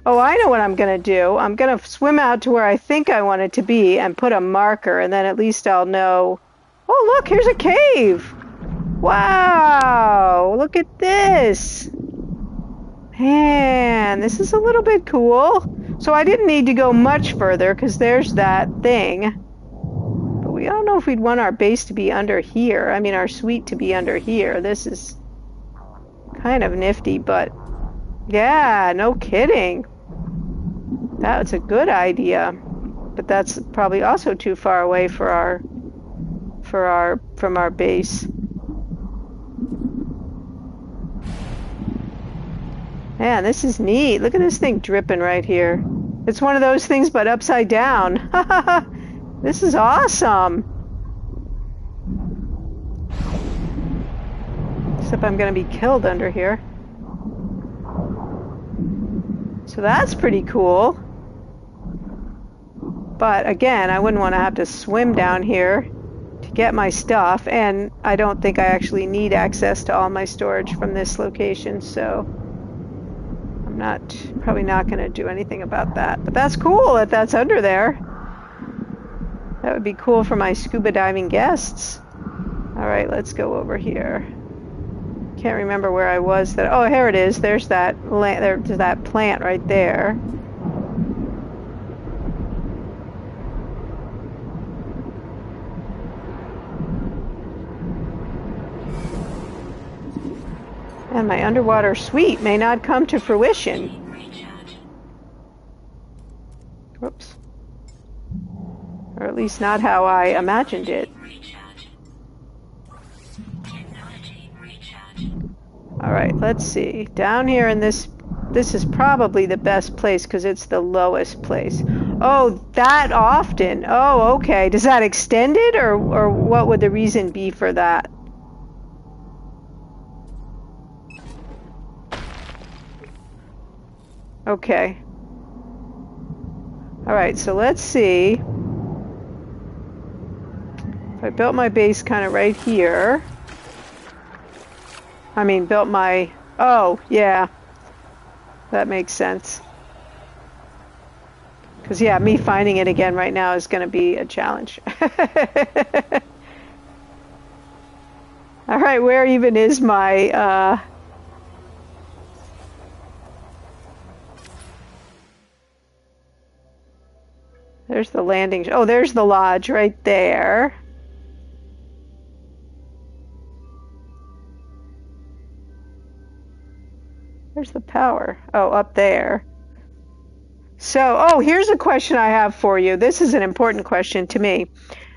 Oh, I know what I'm gonna do. I'm gonna swim out to where I think I want it to be and put a marker, and then at least I'll know... Oh, look, here's a cave! Wow! Look at this! Man, this is a little bit cool. So I didn't need to go much further because there's that thing. But I don't know if we'd want our base to be under here. I mean, our suite to be under here. This is kind of nifty, but yeah, no kidding. That's a good idea. But that's probably also too far away from our base. Man, this is neat. Look at this thing dripping right here. It's one of those things, but upside down. This is awesome. Except I'm going to be killed under here. So that's pretty cool. But again, I wouldn't want to have to swim down here to get my stuff. And I don't think I actually need access to all my storage from this location, so... probably not going to do anything about that. But that's cool that that's under there. That would be cool for my scuba diving guests. Alright, let's go over here. Can't remember where I was. Oh, here it is. There's that plant right there. And my underwater suite may not come to fruition. Whoops. Or at least not how I imagined it. Alright, let's see. Down here in this is probably the best place because it's the lowest place. Oh, that often. Oh, okay. Does that extend it, or what would the reason be for that? Okay. Alright, so let's see. If I built my base kind of right here. I mean, built my... Oh, yeah. That makes sense. Because, yeah, me finding it again right now is going to be a challenge. Alright, where even is my... There's the landing... Oh, there's the lodge right there. Where's the power? Oh, up there. So, oh, here's a question I have for you. This is an important question to me.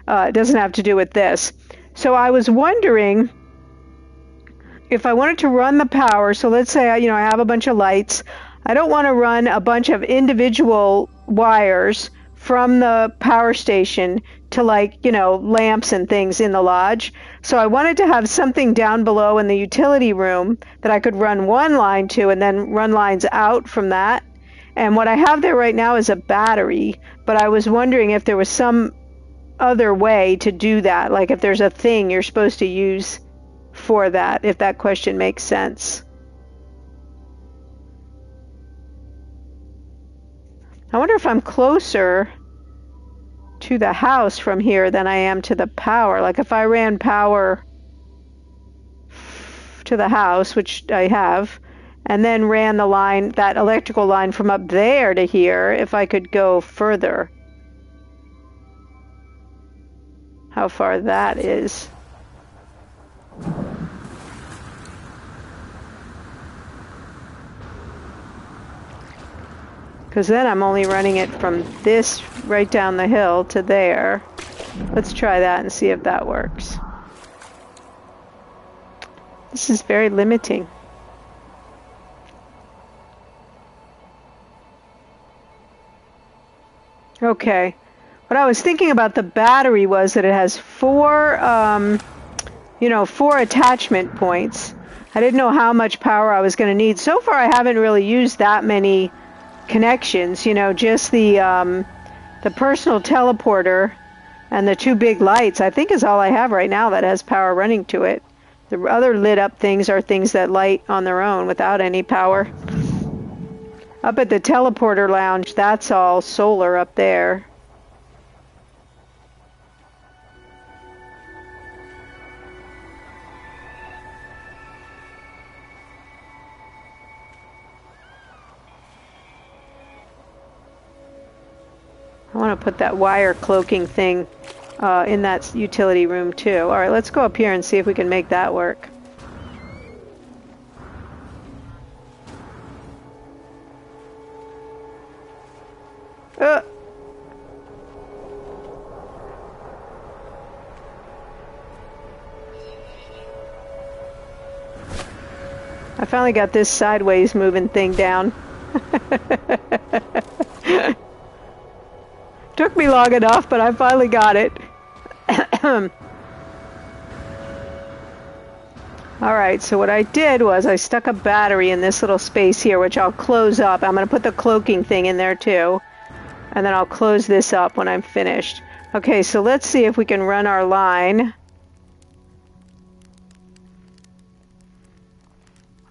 It doesn't have to do with this. So I was wondering if I wanted to run the power. So let's say, I have a bunch of lights. I don't want to run a bunch of individual wires from the power station to lamps and things in the lodge. So I wanted to have something down below in the utility room that I could run one line to and then run lines out from that. And what I have there right now is a battery, but I was wondering if there was some other way to do that, like if there's a thing you're supposed to use for that, if that question makes sense. I wonder if I'm closer to the house from here than I am to the power. Like if I ran power to the house, which I have, and then ran the line, that electrical line from up there to here, if I could go further. How far that is. Because then I'm only running it from this right down the hill to there. Let's try that and see if that works. This is very limiting. Okay. What I was thinking about the battery was that it has four attachment points. I didn't know how much power I was going to need. So far I haven't really used that many connections, just the personal teleporter and the two big lights, I think, is all I have right now that has power running to it. The other lit up things are things that light on their own without any power. Up at the teleporter lounge, that's all solar up there. I want to put that wire cloaking thing in that utility room too. All right, let's go up here and see if we can make that work. I finally got this sideways moving thing down. Took me long enough, but I finally got it. Alright, so what I did was I stuck a battery in this little space here, which I'll close up. I'm going to put the cloaking thing in there too. And then I'll close this up when I'm finished. Okay, so let's see if we can run our line.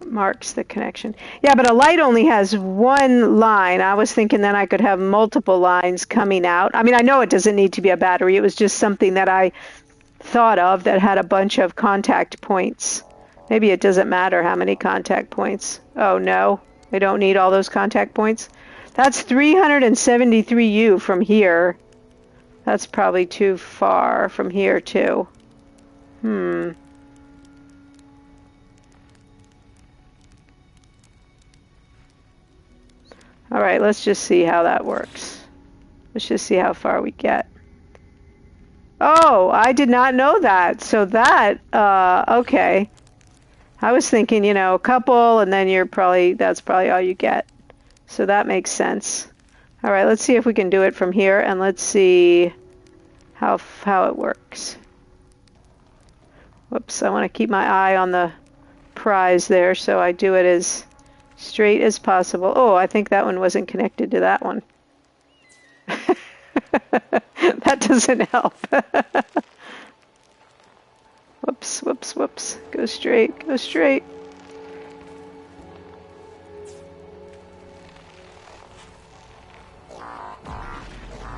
Marks the connection. Yeah, but a light only has one line. I was thinking then I could have multiple lines coming out. I mean, I know it doesn't need to be a battery. It was just something that I thought of that had a bunch of contact points. Maybe it doesn't matter how many contact points. Oh, no. I don't need all those contact points. That's 373U from here. That's probably too far from here, too. All right, let's just see how that works. Let's just see how far we get. Oh, I did not know that. So that, okay. I was thinking, you know, a couple, and then that's probably all you get. So that makes sense. All right, let's see if we can do it from here, and let's see how it works. Whoops, I want to keep my eye on the prize there, so I do it as straight as possible. Oh, I think that one wasn't connected to that one. That doesn't help. Whoops, whoops, whoops. Go straight, go straight.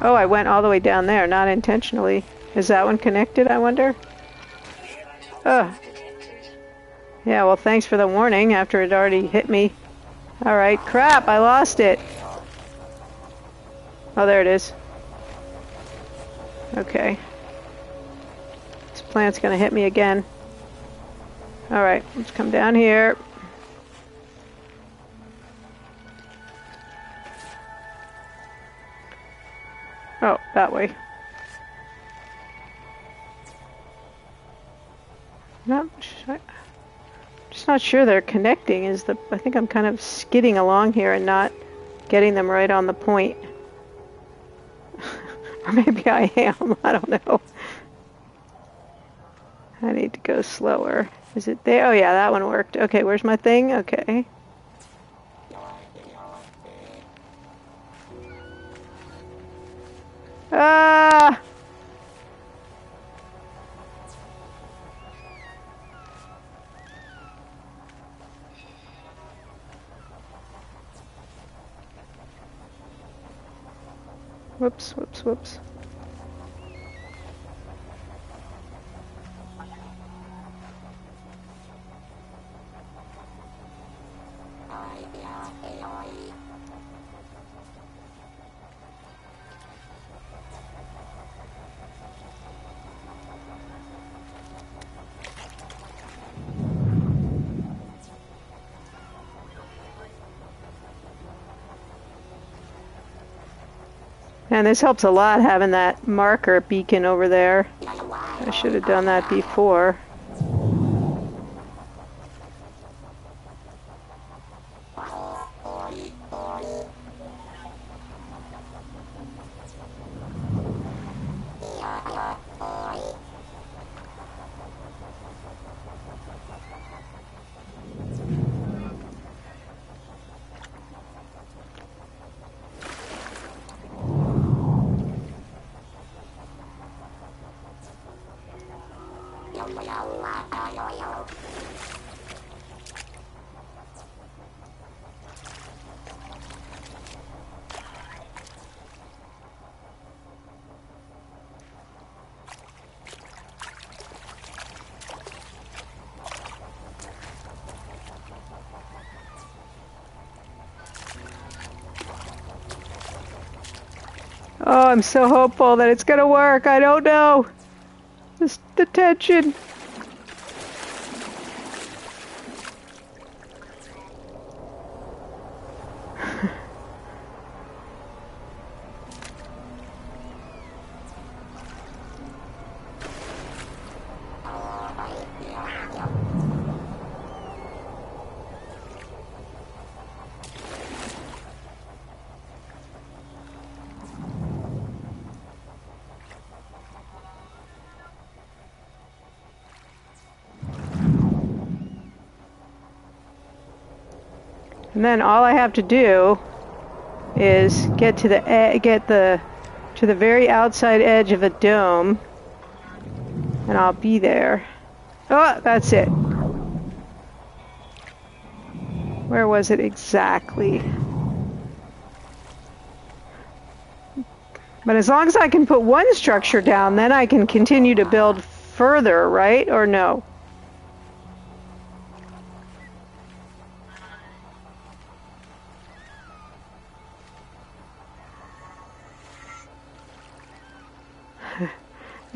Oh, I went all the way down there, not intentionally. Is that one connected, I wonder? Oh. Yeah, well, thanks for the warning after it already hit me. Alright, crap, I lost it. Oh, there it is. Okay. This plant's gonna hit me again. Alright, let's come down here. Oh, that way. Just not sure they're connecting. I think I'm kind of skidding along here and not getting them right on the point. Or maybe I am. I don't know. I need to go slower. Is it there? Oh yeah, that one worked. Okay, where's my thing? Okay. Ah! Whoops, whoops, whoops. And this helps a lot, having that marker beacon over there. I should have done that before. Oh, I'm so hopeful that it's gonna work. I don't know. Just the tension. And then all I have to do is get to the very outside edge of the dome, and I'll be there. Oh, that's it. Where was it exactly? But as long as I can put one structure down, then I can continue to build further, right? Or no?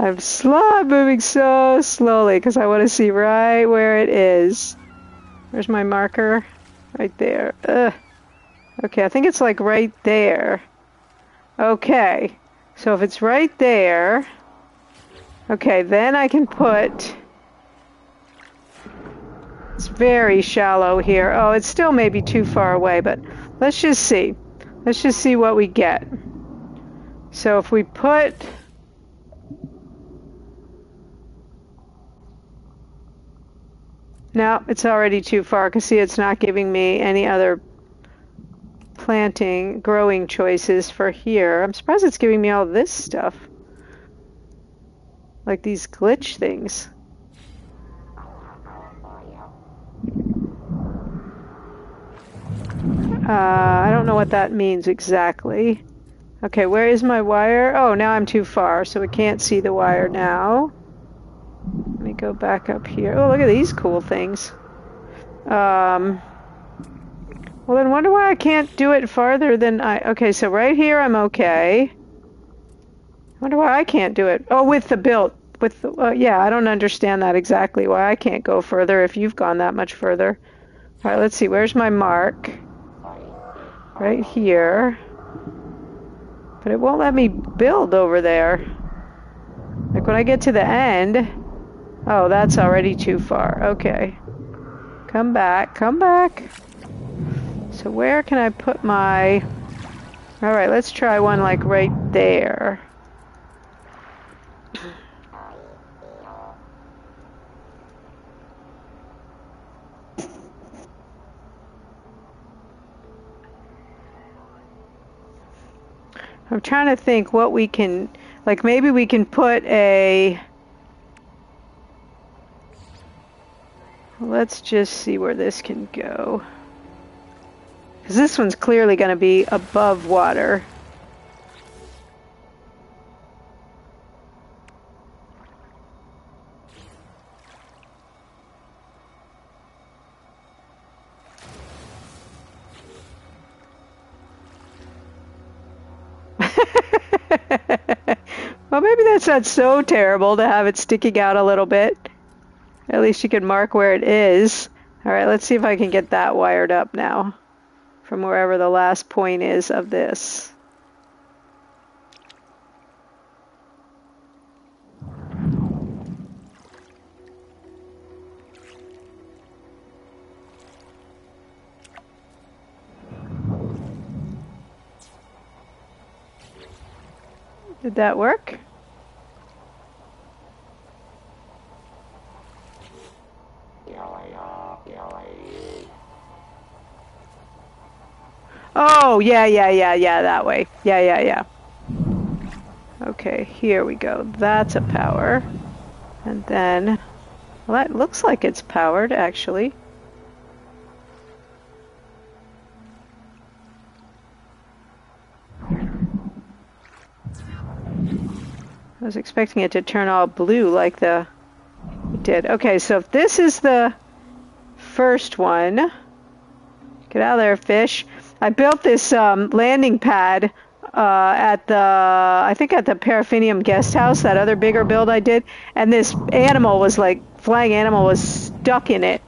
I'm moving so slowly because I want to see right where it is. Where's my marker? Right there. Ugh. Okay, I think it's like right there. Okay, so if it's right there, okay, then I can put... It's very shallow here. Oh, it's still maybe too far away, but let's just see. Let's just see what we get. So if we put... No, it's already too far, because see, it's not giving me any other growing choices for here. I'm surprised it's giving me all this stuff. Like these glitch things. I don't know what that means exactly. Okay, where is my wire? Oh, now I'm too far, so we can't see the wire now. Let me go back up here. Oh, look at these cool things. Well, then wonder why I can't do it farther than Okay, so right here I'm okay. Wonder why I can't do it. Oh, with the build. Yeah, I don't understand that exactly, why I can't go further if you've gone that much further. All right, let's see. Where's my mark? Right here. But it won't let me build over there. Like when I get to the end... Oh, that's already too far. Okay. Come back. Come back. So where can I put my... Alright, let's try one like right there. I'm trying to think what we can... Like maybe we can put a... Let's just see where this can go. Because this one's clearly going to be above water. Well, maybe that's not so terrible to have it sticking out a little bit. At least you can mark where it is. Alright, let's see if I can get that wired up now. From wherever the last point is of this. Did that work? Oh, yeah, that way. Yeah. Okay, here we go. That's a power. And then, well, that looks like it's powered, actually. I was expecting it to turn all blue like it did. Okay, so if this is the first one, get out of there, fish. I built this landing pad I think at the Paraffinium guest house, that other bigger build I did, and this animal was like, flying animal was stuck in it.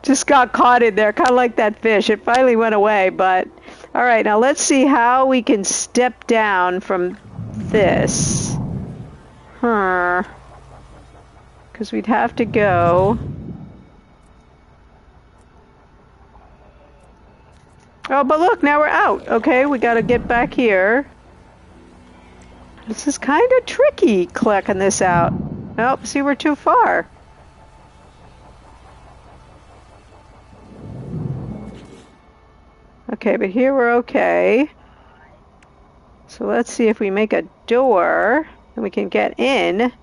Just got caught in there, kind of like that fish. It finally went away, but all right, now let's see how we can step down from this. Because we'd have to go... Oh, but look, now we're out. Okay, we gotta get back here. This is kind of tricky, clicking this out. Nope, see, we're too far. Okay, but here we're okay. So let's see if we make a door, and we can get in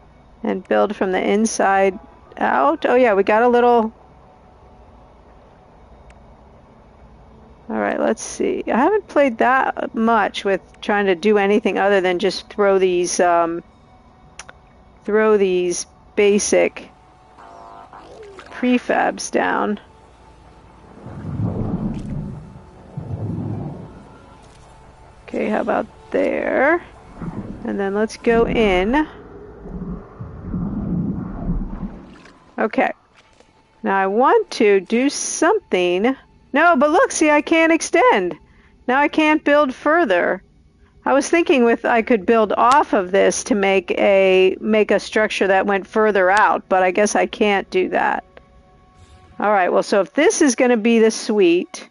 and build from the inside out. Oh yeah, we got a little... Alright, let's see. I haven't played that much with trying to do anything other than just throw these basic prefabs down. Okay, how about there? And then let's go in. Okay. Now I want to do something. No, but look, see, I can't extend. Now I can't build further. I was thinking I could build off of this to make a structure that went further out, but I guess I can't do that. All right, well, so if this is going to be the suite,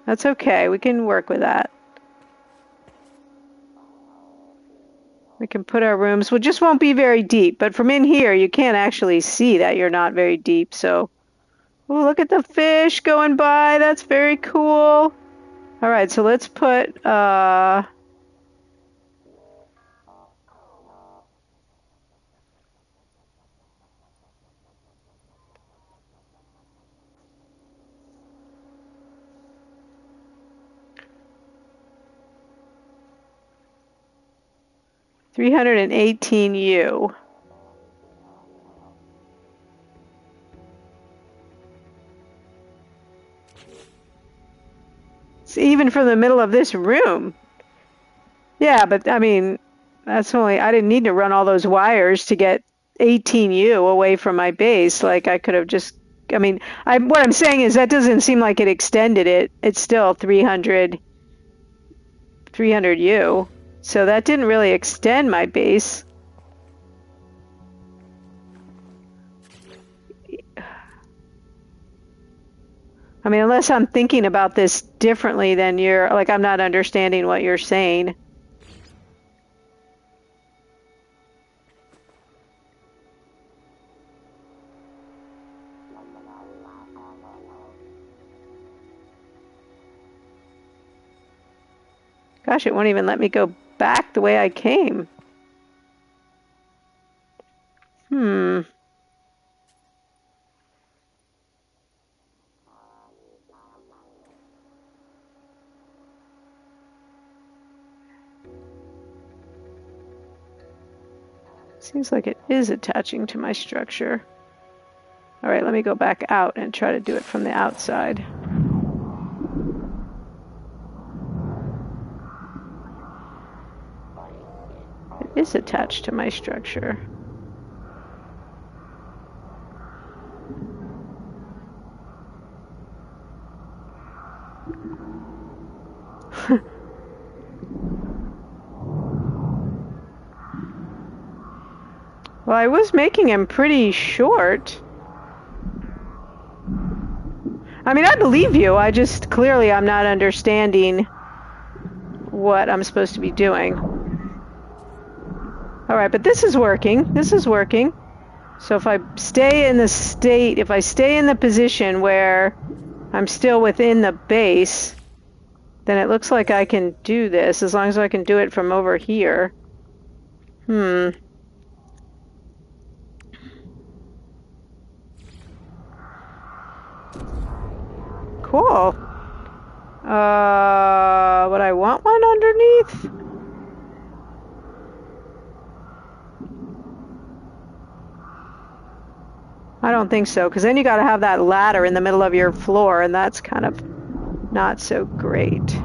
that's okay. We can work with that. We can put our rooms. We just won't be very deep, but from in here, you can't actually see that you're not very deep. So, oh, look at the fish going by. That's very cool. All right, so let's put, 318U. It's even from the middle of this room. Yeah, but I mean, that's only, I didn't need to run all those wires to get 18U away from my base. Like I could have just, I mean, what I'm saying is that doesn't seem like it extended it. It's still 300U. So that didn't really extend my base. I mean, unless I'm thinking about this differently than like, I'm not understanding what you're saying. Gosh, it won't even let me go back the way I came. Seems like it is attaching to my structure. All right, let me go back out and try to do it from the outside. It is attached to my structure. Well, I was making him pretty short. I mean, I believe you. I just, clearly I'm not understanding what I'm supposed to be doing. All right, but this is working. This is working. So if I stay in the state, if I stay in the position where I'm still within the base, then it looks like I can do this, as long as I can do it from over here. Cool. Would I want one underneath? I don't think so, because then you got to have that ladder in the middle of your floor, and that's kind of not so great.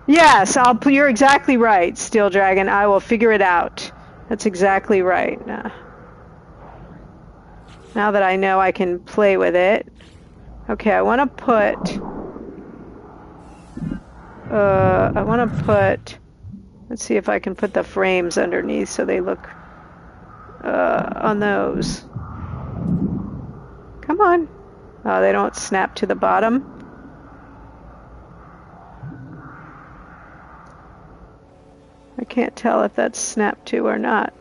Yes, you're exactly right, Steel Dragon. I will figure it out. That's exactly right. Now that I know I can play with it. Okay, I want to put... Let's see if I can put the frames underneath so they look on those. Come on. Oh, they don't snap to the bottom. I can't tell if that's snapped to or not.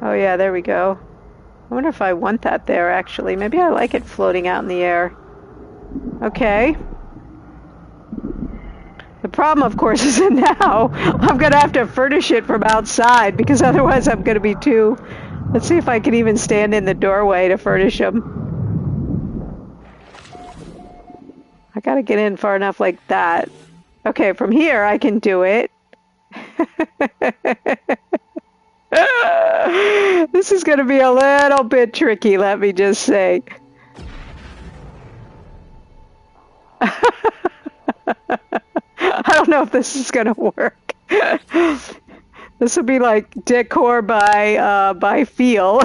Oh yeah, there we go. I wonder if I want that there, actually. Maybe I like it floating out in the air. Okay. The problem, of course, is that now I'm going to have to furnish it from outside, because otherwise I'm going to be too... Let's see if I can even stand in the doorway to furnish them. I got to get in far enough like that. Okay, from here I can do it. This is going to be a little bit tricky, let me just say. I don't know if this is going to work. This will be like decor by feel.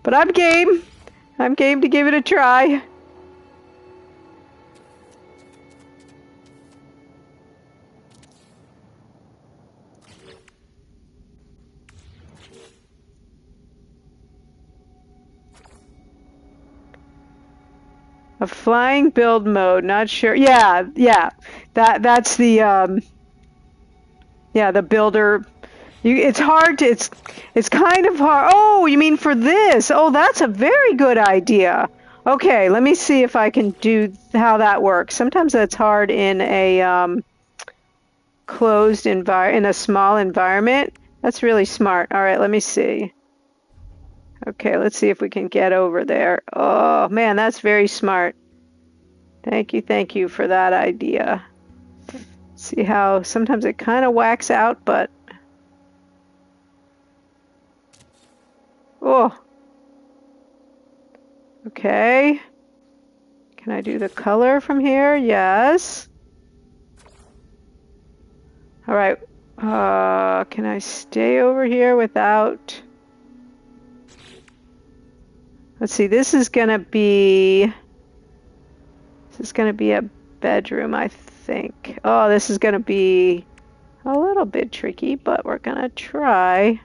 But I'm game. I'm game to give it a try. A flying build mode, not sure. Yeah, yeah. That's the yeah, the builder. It's hard to it's kind of hard. Oh, you mean for this? Oh, that's a very good idea. Okay, let me see if I can do how that works. Sometimes that's hard in a closed in a small environment. That's really smart. All right, let me see. Okay, let's see if we can get over there. Oh, man, that's very smart. Thank you for that idea. See how sometimes it kind of whacks out, but oh, okay. Can I do the color from here? Yes. All right. Can I stay over here without? Let's see. This is gonna be a bedroom, I think. Oh, this is gonna be a little bit tricky, but we're gonna try.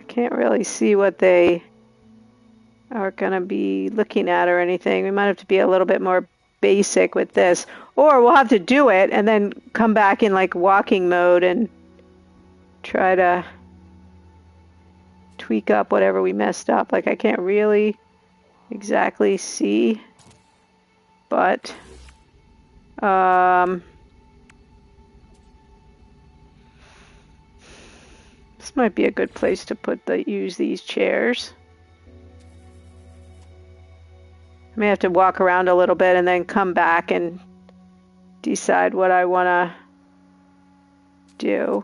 Can't really see what they are going to be looking at or anything. We might have to be a little bit more basic with this. Or we'll have to do it and then come back in like walking mode and try to tweak up whatever we messed up. Like I can't really exactly see, but this might be a good place to use these chairs. I may have to walk around a little bit and then come back and decide what I want to do.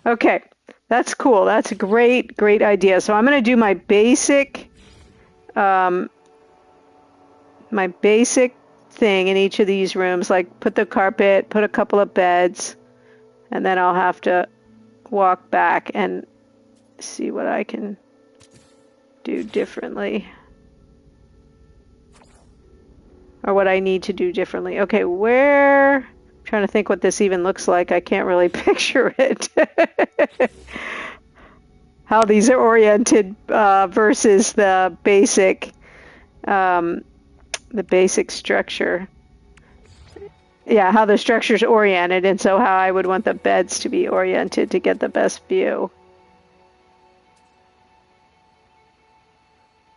Okay, that's cool. That's a great idea. So I'm going to do my basic thing in each of these rooms, like put the carpet, put a couple of beds, and then I'll have to walk back and see what I can do differently. Or what I need to do differently. Okay, I'm trying to think what this even looks like. I can't really picture it. How these are oriented versus the basic structure. Yeah, how the structure's oriented, and so how I would want the beds to be oriented to get the best view.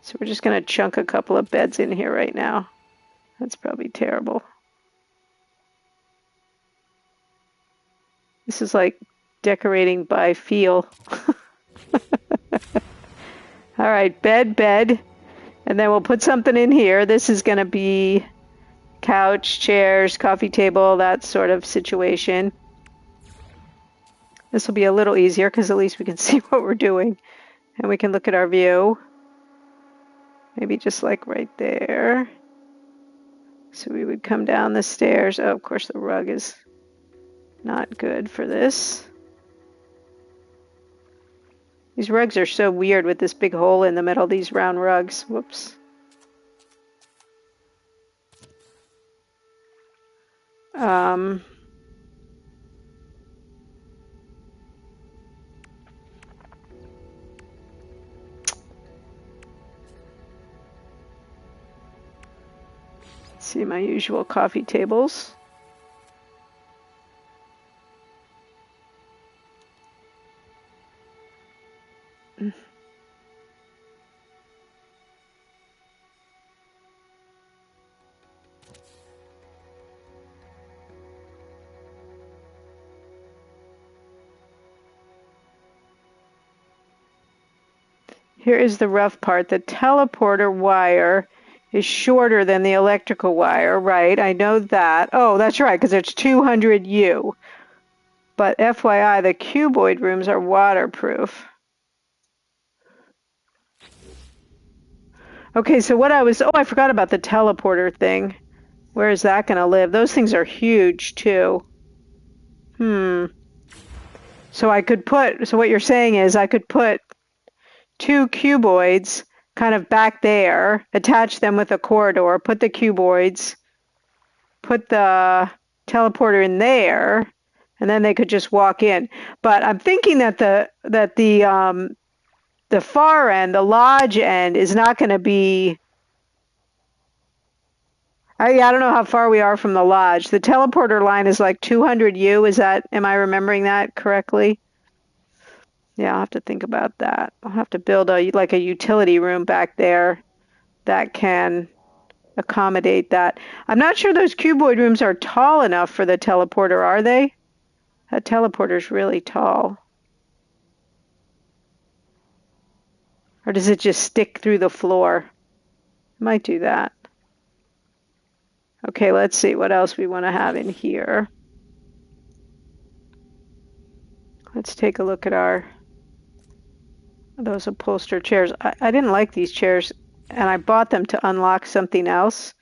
So we're just going to chunk a couple of beds in here right now. That's probably terrible. This is like decorating by feel. All right, bed. And then we'll put something in here. This is going to be couch, chairs, coffee table, that sort of situation. This will be a little easier because at least we can see what we're doing. And we can look at our view. Maybe just like right there. So we would come down the stairs. Oh, of course, the rug is not good for this. These rugs are so weird with this big hole in the middle, these round rugs. Whoops. See my usual coffee tables. Here is the rough part. The teleporter wire is shorter than the electrical wire, right? I know that. Oh, that's right, because it's 200U. But FYI, the cuboid rooms are waterproof. Okay, so what I forgot about the teleporter thing. Where is that going to live? Those things are huge, too. So what you're saying is I could put 2 cuboids kind of back there, attach them with a corridor, put the cuboids, put the teleporter in there, and then they could just walk in. But I'm thinking that the far end, the lodge end, is not going to be. I don't know how far we are from the lodge. The teleporter line is like 200U. Am I remembering that correctly? Yeah, I'll have to think about that. I'll have to build a utility room back there that can accommodate that. I'm not sure those cuboid rooms are tall enough for the teleporter, are they? That teleporter's really tall. Or does it just stick through the floor? It might do that. Okay, let's see what else we want to have in here. Let's take a look at those upholstered chairs. I didn't like these chairs, and I bought them to unlock something else.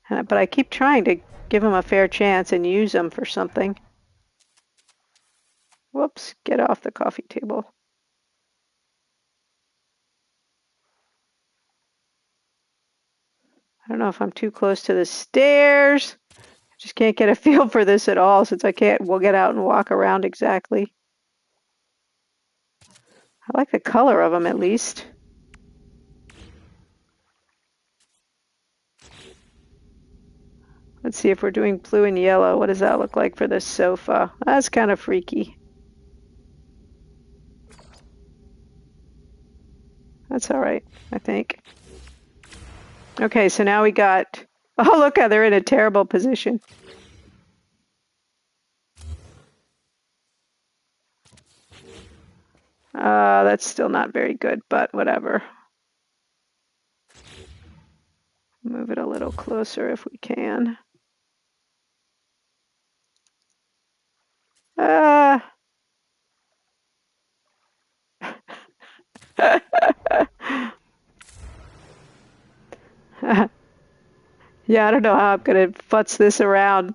But I keep trying to give them a fair chance and use them for something. Whoops, get off the coffee table. I don't know if I'm too close to the stairs. I just can't get a feel for this at all since we'll get out and walk around exactly. I like the color of them at least. Let's see if we're doing blue and yellow. What does that look like for this sofa? That's kind of freaky. That's all right, I think. Okay, so now we got... Oh, look how they're in a terrible position. That's still not very good, but whatever. Move it a little closer if we can. Yeah, I don't know how I'm going to futz this around.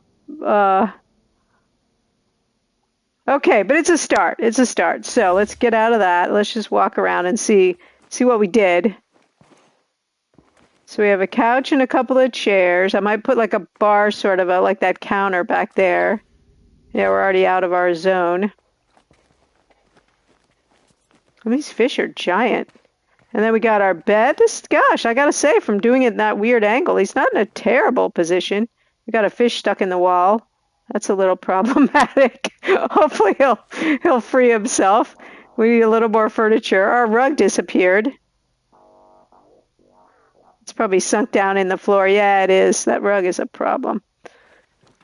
Okay, but it's a start. It's a start. So let's get out of that. Let's just walk around and see what we did. So we have a couch and a couple of chairs. I might put like a bar, sort of like that counter back there. Yeah, we're already out of our zone. And these fish are giant. And then we got our bed. Gosh, I gotta say, from doing it in that weird angle, he's not in a terrible position. We got a fish stuck in the wall. That's a little problematic. Hopefully he'll free himself. We need a little more furniture. Our rug disappeared. It's probably sunk down in the floor. Yeah, it is. That rug is a problem.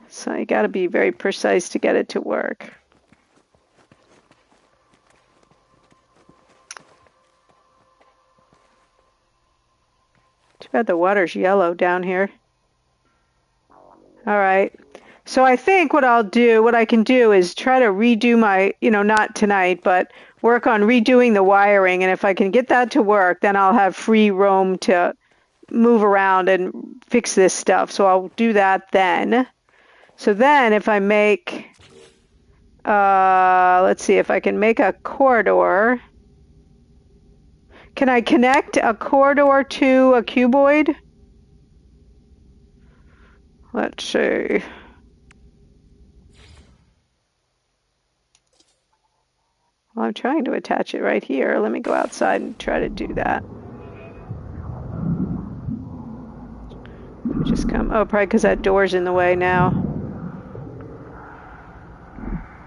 So you got to be very precise to get it to work. Too bad the water's yellow down here. All right. So I think what I can do is try to redo my, not tonight, but work on redoing the wiring. And if I can get that to work, then I'll have free roam to move around and fix this stuff. So I'll do that then. So then if I make, let's see if I can make a corridor. Can I connect a corridor to a cuboid? Let's see. Well, I'm trying to attach it right here. Let me go outside and try to do that. Just come. Oh, probably because that door's in the way now.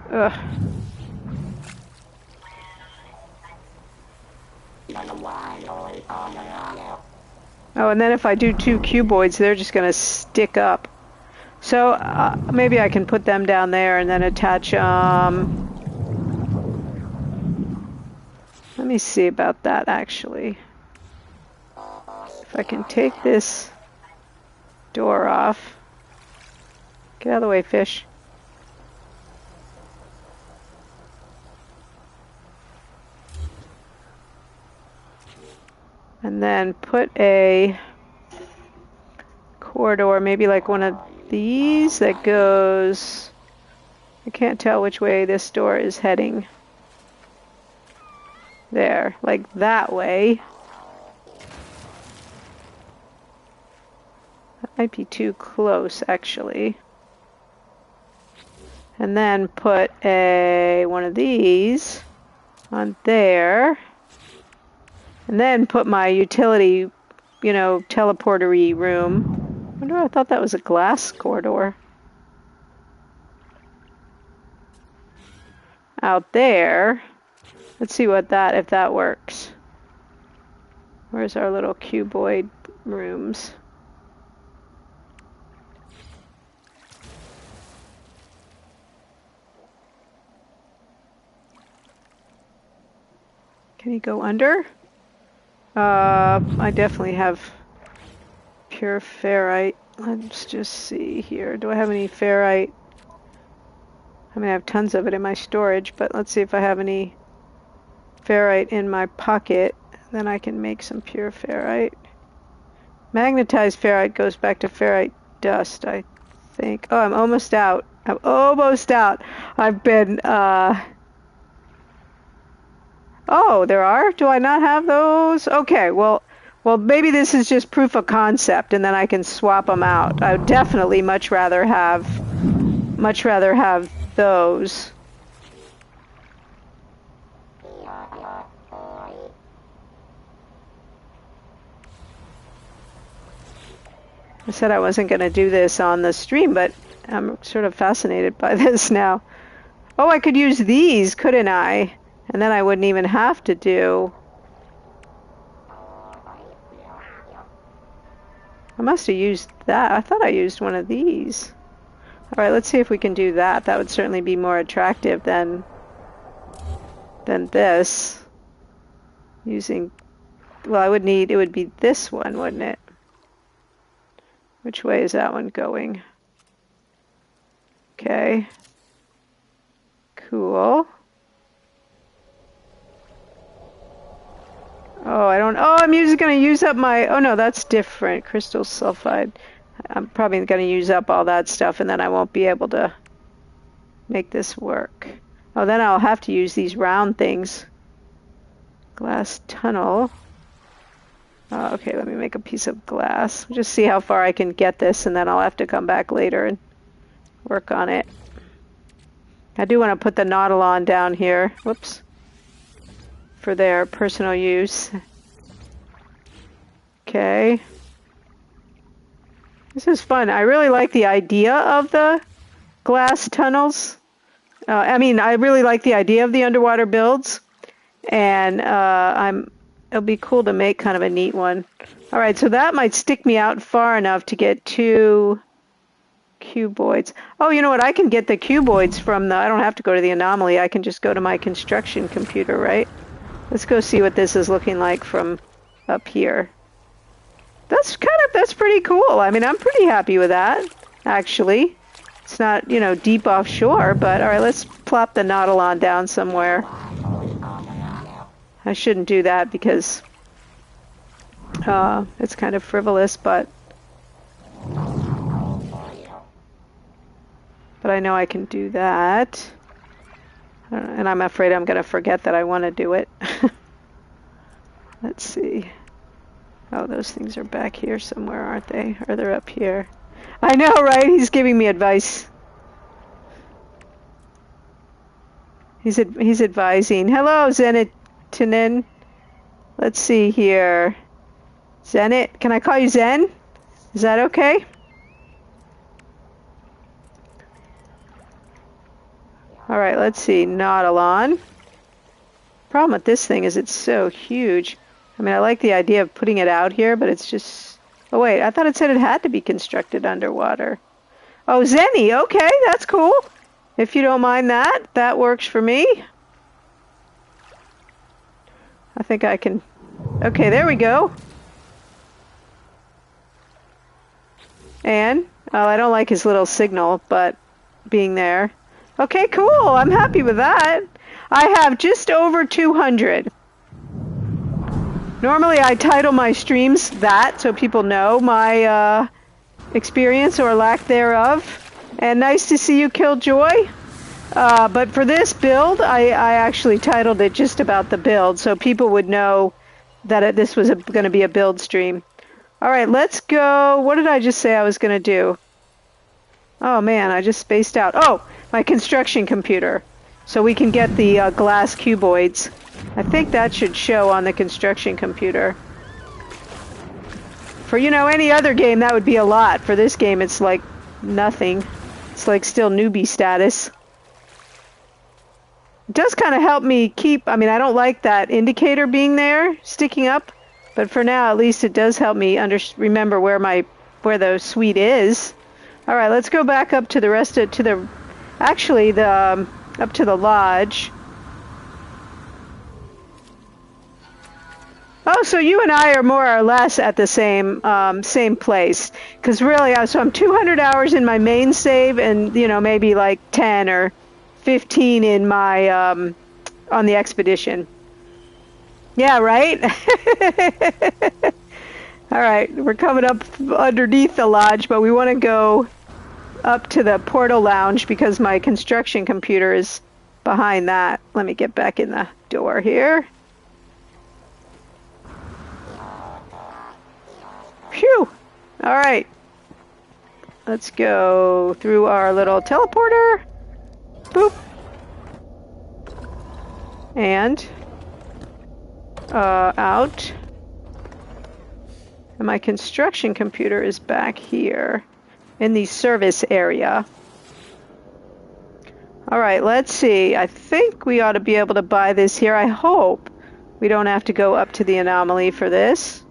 Ugh. Oh, and then if I do 2 cuboids, they're just going to stick up. So maybe I can put them down there and then attach... Let me see about that, actually. If I can take this door off. Get out of the way, fish. And then put a corridor, maybe like one of these that goes... I can't tell which way this door is heading. There, like that way. That might be too close, actually. And then put one of these on there. And then put my utility, you know, teleportery room. I wonder, I thought that was a glass corridor. Out there. Let's see if that works. Where's our little cuboid rooms? Can he go under? I definitely have pure ferrite. Let's just see here. Do I have any ferrite? I mean, I have tons of it in my storage, but let's see if I have any ferrite in my pocket. Then I can make some pure ferrite. Magnetized ferrite goes back to ferrite dust, I think. Oh, I'm almost out. I'm almost out. I've been, Oh, there are? Do I not have those? Okay, well, maybe this is just proof of concept, and then I can swap them out. I would definitely much rather have those. I said I wasn't going to do this on the stream, but I'm sort of fascinated by this now. Oh, I could use these, couldn't I? And then I wouldn't even have to do... I must have used that. I thought I used one of these. All right, let's see if we can do that. That would certainly be more attractive than this. Using... Well, it would be this one, wouldn't it? Which way is that one going? Okay. Cool. Oh, I'm going to use up my... Oh, no, that's different. Crystal sulfide. I'm probably going to use up all that stuff, and then I won't be able to make this work. Oh, then I'll have to use these round things. Glass tunnel. Oh, okay, let me make a piece of glass. Just see how far I can get this, and then I'll have to come back later and work on it. I do want to put the Nautilon down here. Whoops. For their personal use. Okay. This is fun. I really like the idea of the glass tunnels. I really like the idea of the underwater builds. And it'll be cool to make kind of a neat one. All right, so that might stick me out far enough to get 2 cuboids. Oh, you know what? I can get the cuboids from I don't have to go to the anomaly. I can just go to my construction computer, right? Let's go see what this is looking like from up here. That's pretty cool. I mean, I'm pretty happy with that, actually. It's not, deep offshore, but all right, let's plop the Nautilon down somewhere. I shouldn't do that because it's kind of frivolous, but I know I can do that. And I'm afraid I'm going to forget that I want to do it. Let's see. Oh, those things are back here somewhere, aren't they? Or they're up here. I know, right? He's giving me advice. He's advising. Hello, Zenitinin. Let's see here. Zenit. Can I call you Zen? Is that okay? All right, let's see. Nautilon. Problem with this thing is it's so huge. I mean, I like the idea of putting it out here, but it's just... Oh, wait. I thought it said it had to be constructed underwater. Oh, Zenny. Okay, that's cool. If you don't mind that, that works for me. I think I can... Okay, there we go. And I don't like his little signal, but being there. Okay, cool. I'm happy with that. I have just over 200. Normally I title my streams that so people know my experience or lack thereof. And nice to see you, Killjoy. But for this build, I actually titled it just about the build so people would know that this was going to be a build stream. All right, let's go. What did I just say I was going to do? Oh, man, I just spaced out. Oh, my construction computer. So we can get the glass cuboids. I think that should show on the construction computer. For, you know, any other game, that would be a lot. For this game, it's like nothing. It's like still newbie status. It does kind of help me keep... I mean, I don't like that indicator being there, sticking up. But for now, at least it does help me remember where the suite is. All right, let's go back up to the rest of... up to the lodge. Oh, so you and I are more or less at the same place. Because really, so I'm 200 hours in my main save and, you know, maybe like 10 or 15 in my, on the expedition. Yeah, right? All right, we're coming up underneath the lodge, but we want to go up to the portal lounge because my construction computer is behind that. Let me get back in the door here. Phew! All right. Let's go through our little teleporter. Boop. And out. And my construction computer is back here in the service area. All right, let's see. I think we ought to be able to buy this here. I hope we don't have to go up to the anomaly for this.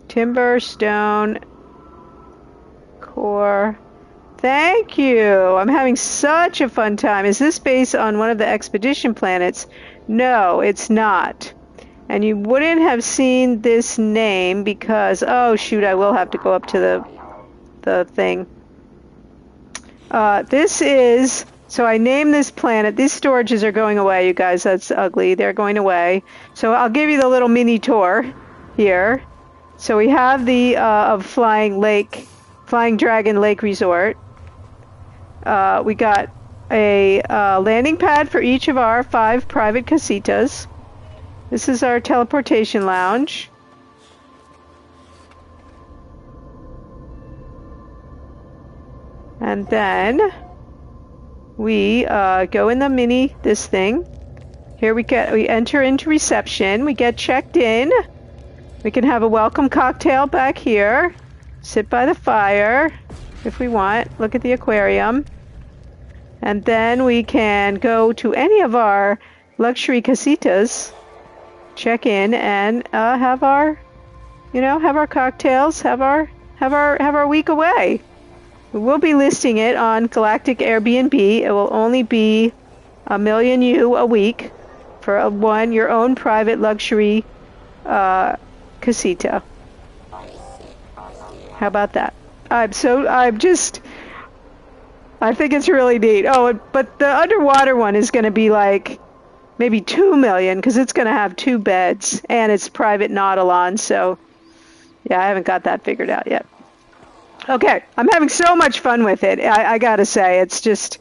Timber, stone, core. Thank you. I'm having such a fun time. Is this based on one of the expedition planets? No, it's not. And you wouldn't have seen this name because, oh shoot, I will have to go up to the thing. This is, so I named this planet. These storages are going away, you guys. That's ugly. They're going away. So I'll give you the little mini tour here. So we have the of Flying Dragon Lake Resort. We got a landing pad for each of our 5 private casitas. This is our teleportation lounge. And then we go in this thing. Here we enter into reception. We get checked in. We can have a welcome cocktail back here. Sit by the fire if we want. Look at the aquarium. And then we can go to any of our luxury casitas, check in, and have our cocktails, have our week away. We will be listing it on Galactic Airbnb. It will only be $1 million a week for your own private luxury casita. How about that? I think it's really neat. Oh, but the underwater one is going to be like maybe $2 million because it's going to have 2 beds and it's private Nautilon. So yeah, I haven't got that figured out yet. Okay, I'm having so much fun with it. I gotta say, it's just,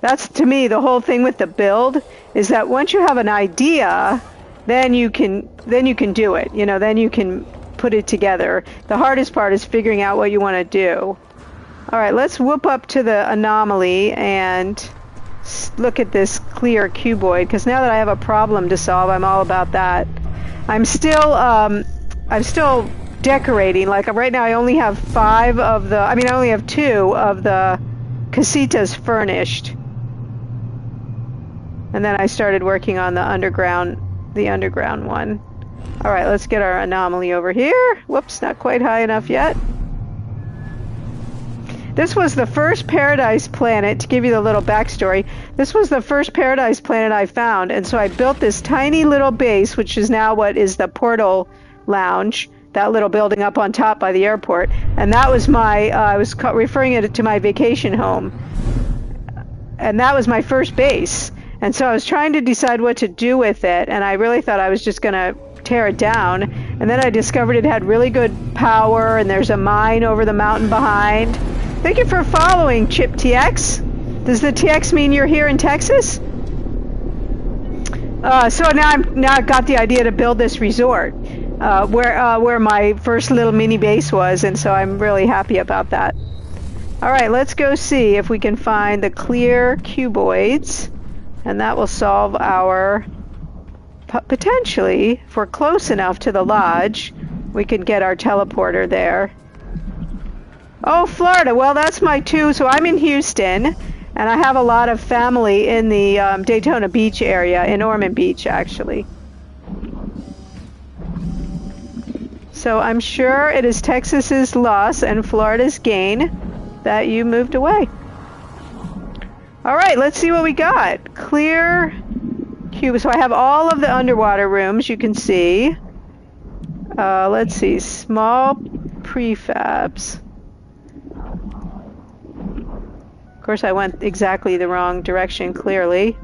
that's to me the whole thing with the build is that once you have an idea, then you can do it. You know, then you can put it together. The hardest part is figuring out what you want to do. All right, let's whoop up to the anomaly and look at this clear cuboid, because now that I have a problem to solve, I'm all about that. I'm still decorating. Like right now I only have 2 of the casitas furnished. And then I started working on the underground one. All right, let's get our anomaly over here. Whoops, not quite high enough yet. This was the first paradise planet, to give you the little backstory. This was the first paradise planet I found, and so I built this tiny little base, which is now what is the portal lounge. that little building up on top by the airport. And that was my, I was referring it to my vacation home. And that was my first base. And so I was trying to decide what to do with it, and I really thought I was just going to tear it down. And then I discovered it had really good power, and there's a mine over the mountain behind. Thank you for following, Chip TX. Does the TX mean you're here in Texas? So now I've got the idea to build this resort where my first little mini base was, and so I'm really happy about that. All right, let's go see if we can find the clear cuboids, and that will solve our, potentially, if we're close enough to the lodge, we can get our teleporter there. Oh, Florida, well, that's my two, so I'm in Houston, and I have a lot of family in the Daytona Beach area, in Ormond Beach, actually. So I'm sure it is Texas's loss and Florida's gain that you moved away. All right, let's see what we got. Clear cube. So I have all of the underwater rooms, you can see. Let's see, small prefabs. Of course, I went exactly the wrong direction, clearly.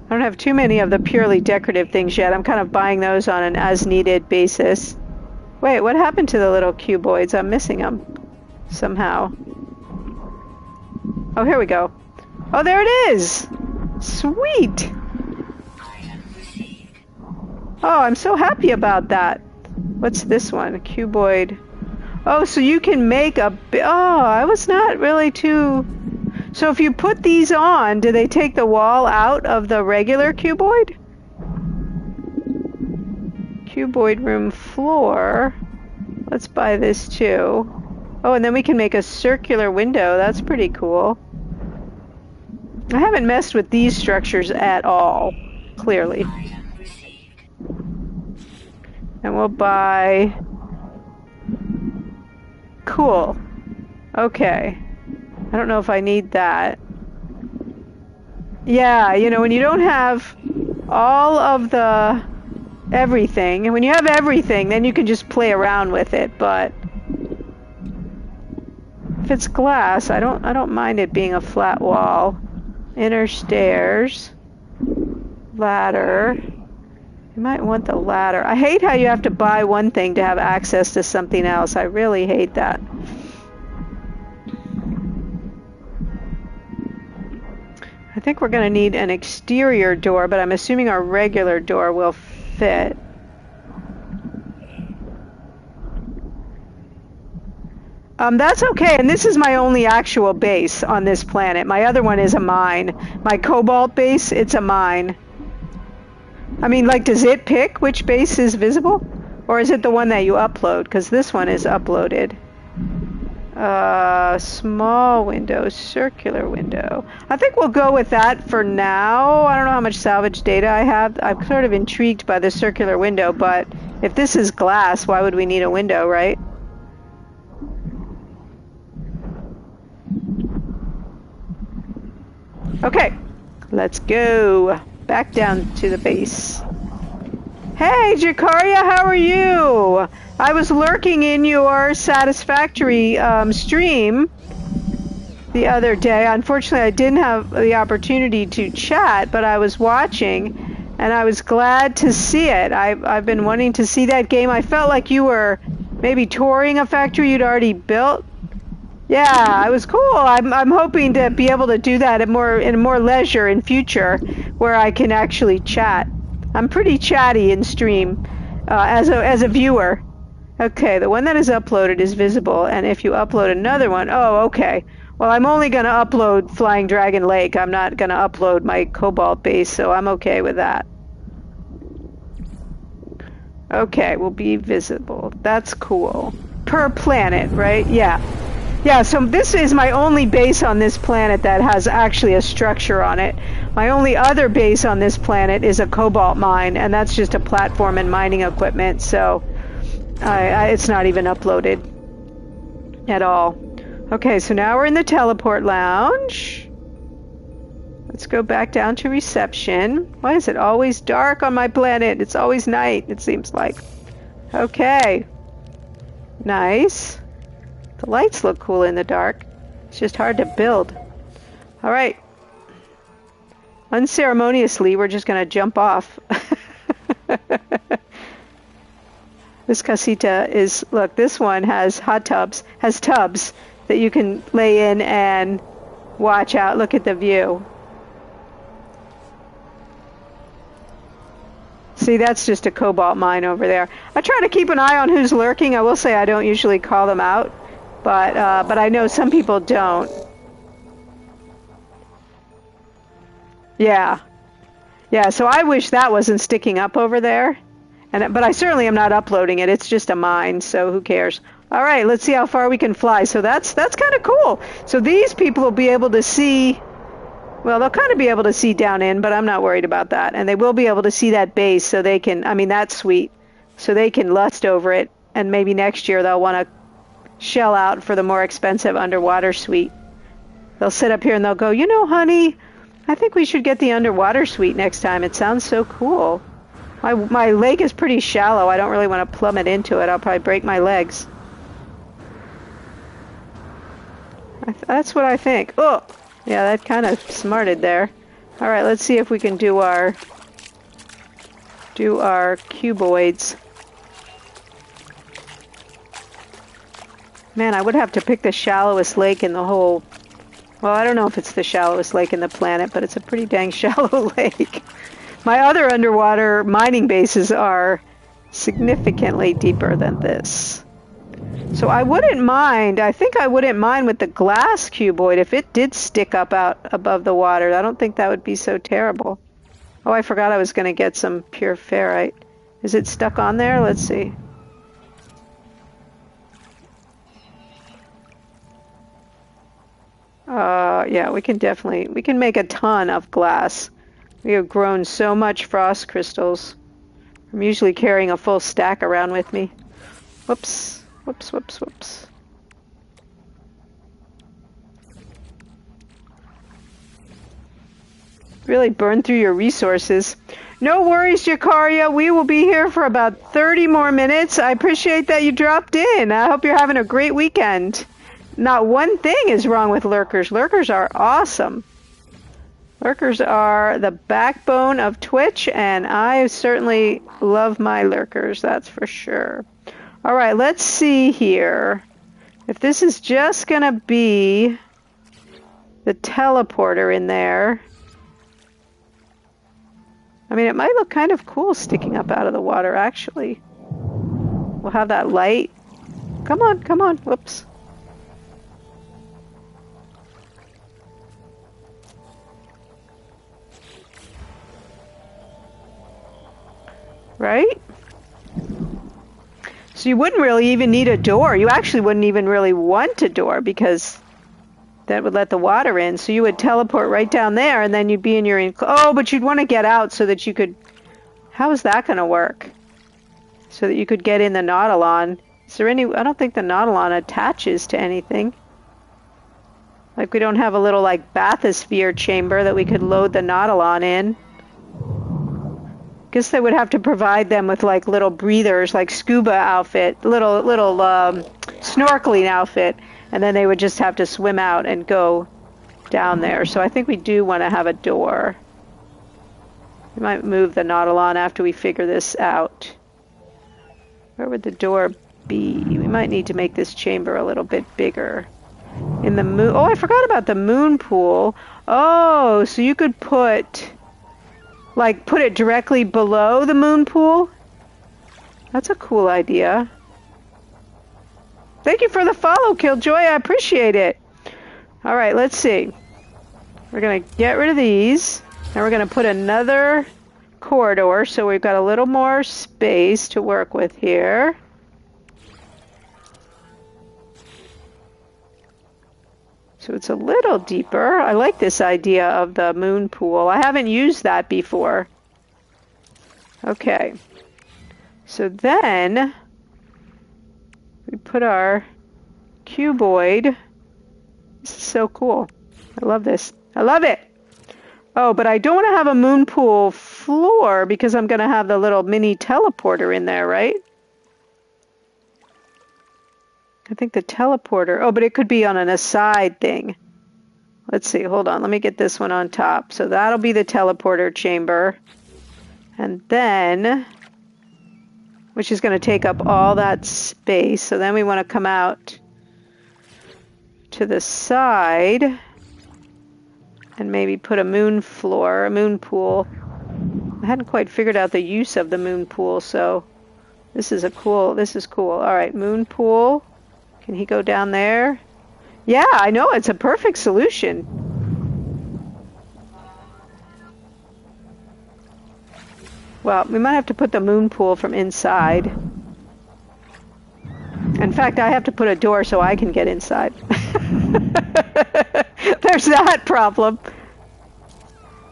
I don't have too many of the purely decorative things yet. I'm kind of buying those on an as-needed basis. Wait, what happened to the little cuboids? I'm missing them somehow. Oh, here we go. Oh, there it is! Sweet! Oh, I'm so happy about that. What's this one? A cuboid. Oh, so you can make a... Oh, I was not really too... So if you put these on, do they take the wall out of the regular cuboid? Cuboid room floor. Let's buy this too. Oh, and then we can make a circular window. That's pretty cool. I haven't messed with these structures at all, clearly. And we'll buy... Cool. Okay. I don't know if I need that. Yeah, you know, when you don't have all of the everything, and when you have everything, then you can just play around with it, but if it's glass, I don't mind it being a flat wall. Inner stairs. Ladder. You might want the ladder. I hate how you have to buy one thing to have access to something else. I really hate that. I think we're going to need an exterior door, but I'm assuming our regular door will fit. That's okay, and this is my only actual base on this planet. My other one is a mine. My cobalt base, it's a mine. I mean, like, does it pick which base is visible? Or is it the one that you upload? Because this one is uploaded. Small window, circular window. I think we'll go with that for now. I don't know how much salvage data I have. I'm sort of intrigued by the circular window, but if this is glass, why would we need a window, right? Okay, let's go back down to the base. Hey, Jakaria, how are you? I was lurking in your Satisfactory stream the other day. Unfortunately, I didn't have the opportunity to chat, but I was watching, and I was glad to see it. I've been wanting to see that game. I felt like you were maybe touring a factory you'd already built. Yeah, it was cool. I'm hoping to be able to do that in more leisure in future, where I can actually chat. I'm pretty chatty in stream as a viewer. Okay, the one that is uploaded is visible, and if you upload another one, oh, okay. Well, I'm only going to upload Flying Dragon Lake. I'm not going to upload my Cobalt base, so I'm okay with that. Okay, will be visible. That's cool. Per planet, right? Yeah. Yeah, so this is my only base on this planet that has actually a structure on it. My only other base on this planet is a cobalt mine, and that's just a platform and mining equipment, so it's not even uploaded at all. Okay, so now we're in the teleport lounge. Let's go back down to reception. Why is it always dark on my planet? It's always night, it seems like. Okay. Nice. The lights look cool in the dark. It's just hard to build. All right. Unceremoniously, we're just going to jump off. This casita is, look, this one has tubs that you can lay in and watch out. Look at the view. See, that's just a cobalt mine over there. I try to keep an eye on who's lurking. I will say I don't usually call them out, but I know some people don't. Yeah. Yeah, so I wish that wasn't sticking up over there. But I certainly am not uploading it. It's just a mine, so who cares? All right, let's see how far we can fly. So that's kind of cool. So these people will be able to see, well, they'll kind of be able to see down in, but I'm not worried about that. And they will be able to see that base, so they can, I mean, that's sweet. So they can lust over it, and maybe next year they'll want to shell out for the more expensive underwater suite. They'll sit up here and they'll go, you know, honey, I think we should get the underwater suite next time. It sounds so cool. My lake is pretty shallow. I don't really want to plummet into it. I'll probably break my legs. That's what I think. Oh, yeah, that kind of smarted there. All right, let's see if we can do our cuboids. Man, I would have to pick the shallowest lake in the whole... Well, I don't know if it's the shallowest lake in the planet, but it's a pretty dang shallow lake. My other underwater mining bases are significantly deeper than this. So I wouldn't mind, I think I wouldn't mind with the glass cuboid if it did stick up out above the water. I don't think that would be so terrible. Oh, I forgot I was going to get some pure ferrite. Is it stuck on there? Let's see. Yeah, we can make a ton of glass. We have grown so much frost crystals. I'm usually carrying a full stack around with me. Whoops, whoops, whoops, whoops. Really burn through your resources. No worries, Jakaria. We will be here for about 30 more minutes. I appreciate that you dropped in. I hope you're having a great weekend. Not one thing is wrong with lurkers. Lurkers are awesome. Lurkers are the backbone of Twitch, and I certainly love my lurkers, that's for sure. All right, let's see here. If this is just going to be the teleporter in there. I mean, it might look kind of cool sticking up out of the water, actually. We'll have that light. Come on, come on. Whoops. Right? So you wouldn't really even need a door. You actually wouldn't even really want a door because that would let the water in. So you would teleport right down there and then you'd be in your... Oh, but you'd want to get out so that you could... How is that going to work? So that you could get in the Nautilon. Is there any... I don't think the Nautilon attaches to anything. Like we don't have a little like bathysphere chamber that we could load the Nautilon in. Guess they would have to provide them with like little breathers, like scuba outfit, little snorkeling outfit, and then they would just have to swim out and go down there. So I think we do want to have a door. We might move the Nautilon after we figure this out. Where would the door be? We might need to make this chamber a little bit bigger. In the moon. Oh, I forgot about the moon pool. Oh, so you could put it directly below the moon pool? That's a cool idea. Thank you for the follow, Killjoy. I appreciate it. All right, let's see. We're going to get rid of these. And we're going to put another corridor so we've got a little more space to work with here. So it's a little deeper. I like this idea of the moon pool. I haven't used that before. Okay. So then we put our cuboid. This is so cool. I love this. I love it. Oh, but I don't want to have a moon pool floor because I'm going to have the little mini teleporter in there, right? I think the teleporter... Oh, but it could be on an aside thing. Let's see. Hold on. Let me get this one on top. So that'll be the teleporter chamber. And then... Which is going to take up all that space. So then we want to come out to the side and maybe put a moon floor, a moon pool. I hadn't quite figured out the use of the moon pool, so this is cool. All right, moon pool. Can he go down there? Yeah, I know, it's a perfect solution. Well, we might have to put the moon pool from inside. In fact, I have to put a door so I can get inside. There's that problem.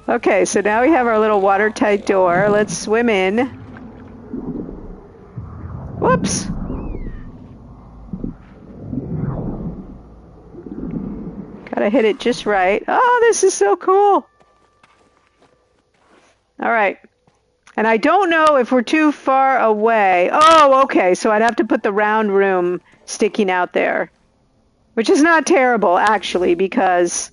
Okay, so now we have our little watertight door. Let's swim in. Whoops. Gotta hit it just right. Oh, this is so cool. All right. And I don't know if we're too far away. Oh, okay. So I'd have to put the round room sticking out there. Which is not terrible, actually, because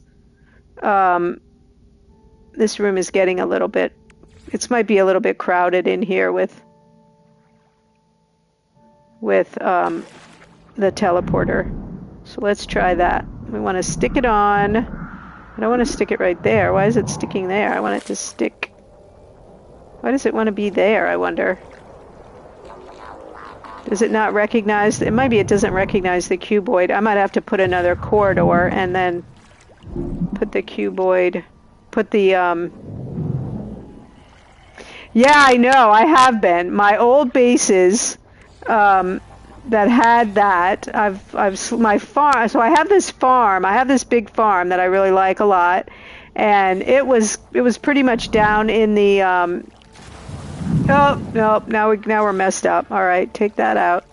this room is getting a little bit... It might be a little bit crowded in here with the teleporter. So let's try that. We want to stick it on. I don't want to stick it right there. Why is it sticking there? I want it to stick... Why does it want to be there, I wonder? Does it not recognize... It might be it doesn't recognize the cuboid. I might have to put another corridor and then put the cuboid... Put the... Yeah, I know. I have been. My old bases that had that. My farm... So I have this farm. I have this big farm that I really like a lot. And it was pretty much down in the... Oh, no, now we're messed up. All right, take that out.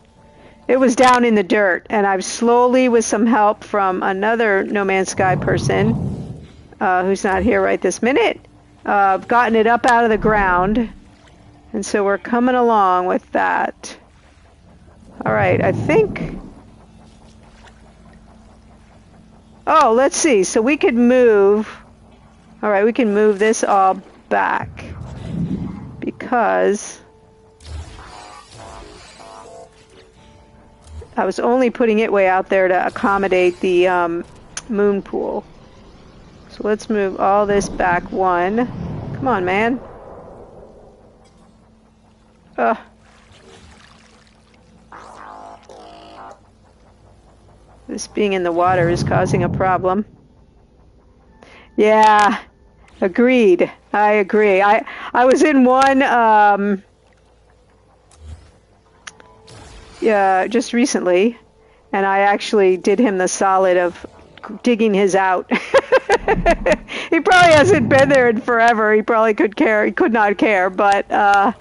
It was down in the dirt, and I've slowly, with some help from another No Man's Sky person, who's not here right this minute, gotten it up out of the ground. And so we're coming along with that. All right, I think... Oh, let's see. So we could move... All right, we can move this all back. Because I was only putting it way out there to accommodate the moon pool. So let's move all this back one. Come on, man. This being in the water is causing a problem. Yeah. Agreed. I agree. I was in one just recently, and I actually did him the solid of digging his out. He probably hasn't been there in forever. He probably could care. He could not care, but yeah.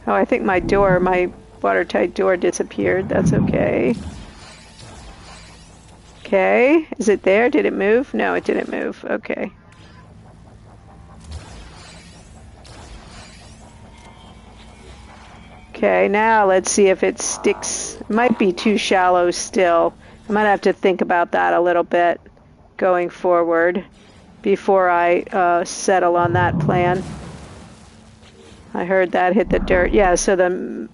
Oh, I think my watertight door disappeared. That's okay. Okay. Is it there? Did it move? No, it didn't move. Okay. Okay, now let's see if it sticks. It might be too shallow still. I might have to think about that a little bit going forward before I settle on that plan. I heard that hit the dirt. Yeah, so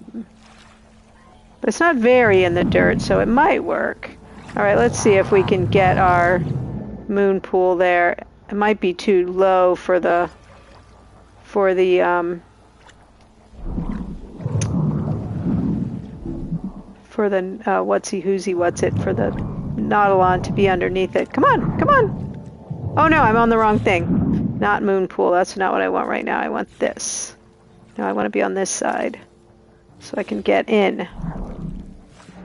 but it's not very in the dirt, so it might work. All right, let's see if we can get our moon pool there. It might be too low for the for the Nautilon to be underneath it. Come on, come on. Oh no, I'm on the wrong thing. Not moon pool. That's not what I want right now. I want this. No, I want to be on this side so I can get in.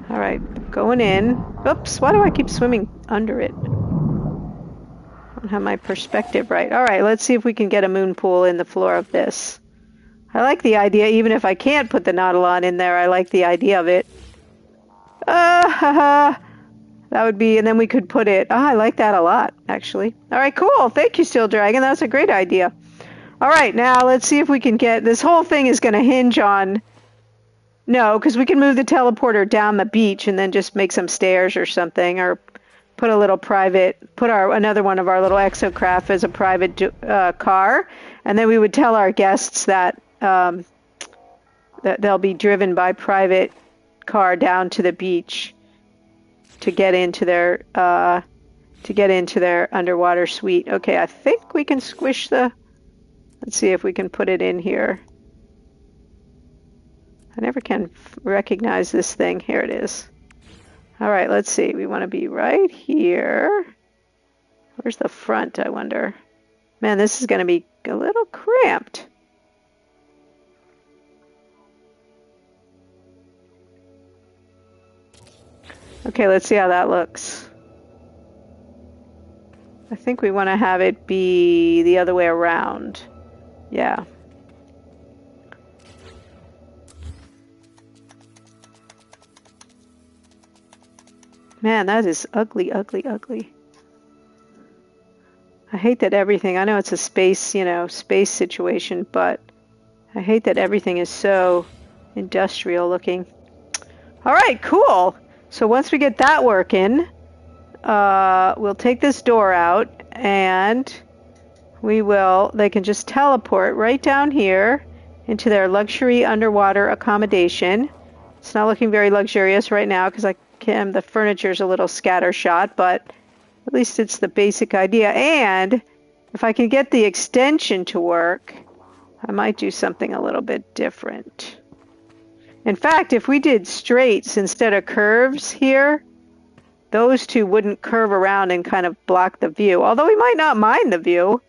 All right, going in. Oops, why do I keep swimming under it? I don't have my perspective right. All right, let's see if we can get a moon pool in the floor of this. I like the idea, even if I can't put the Nautilon in there, I like the idea of it. Haha. That would be, and then we could put it, I like that a lot, actually. All right, cool. Thank you, Steel Dragon. That's a great idea. All right, now let's see if we can get, this whole thing is going to hinge on, no, because we can move the teleporter down the beach and then just make some stairs or something, or put a little private, put another one of our little exocraft as a private car, and then we would tell our guests that, that they'll be driven by private car down to the beach to get into their underwater suite. Okay, I think we can squish the, let's see if we can put it in here. I never can recognize this thing. Here it is. All right, let's see. We want to be right here. Where's the front, I wonder? Man, this is going to be a little cramped. Okay, let's see how that looks. I think we want to have it be the other way around. Yeah. Man, that is ugly, ugly, ugly. I hate that everything, I know it's a space, space situation, but I hate that everything is so industrial looking. All right, cool. So once we get that working, we'll take this door out and they can just teleport right down here into their luxury underwater accommodation. It's not looking very luxurious right now because the furniture's a little scattershot, but at least it's the basic idea. And if I can get the extension to work, I might do something a little bit different. In fact, if we did straights instead of curves here, those two wouldn't curve around and kind of block the view. Although we might not mind the view.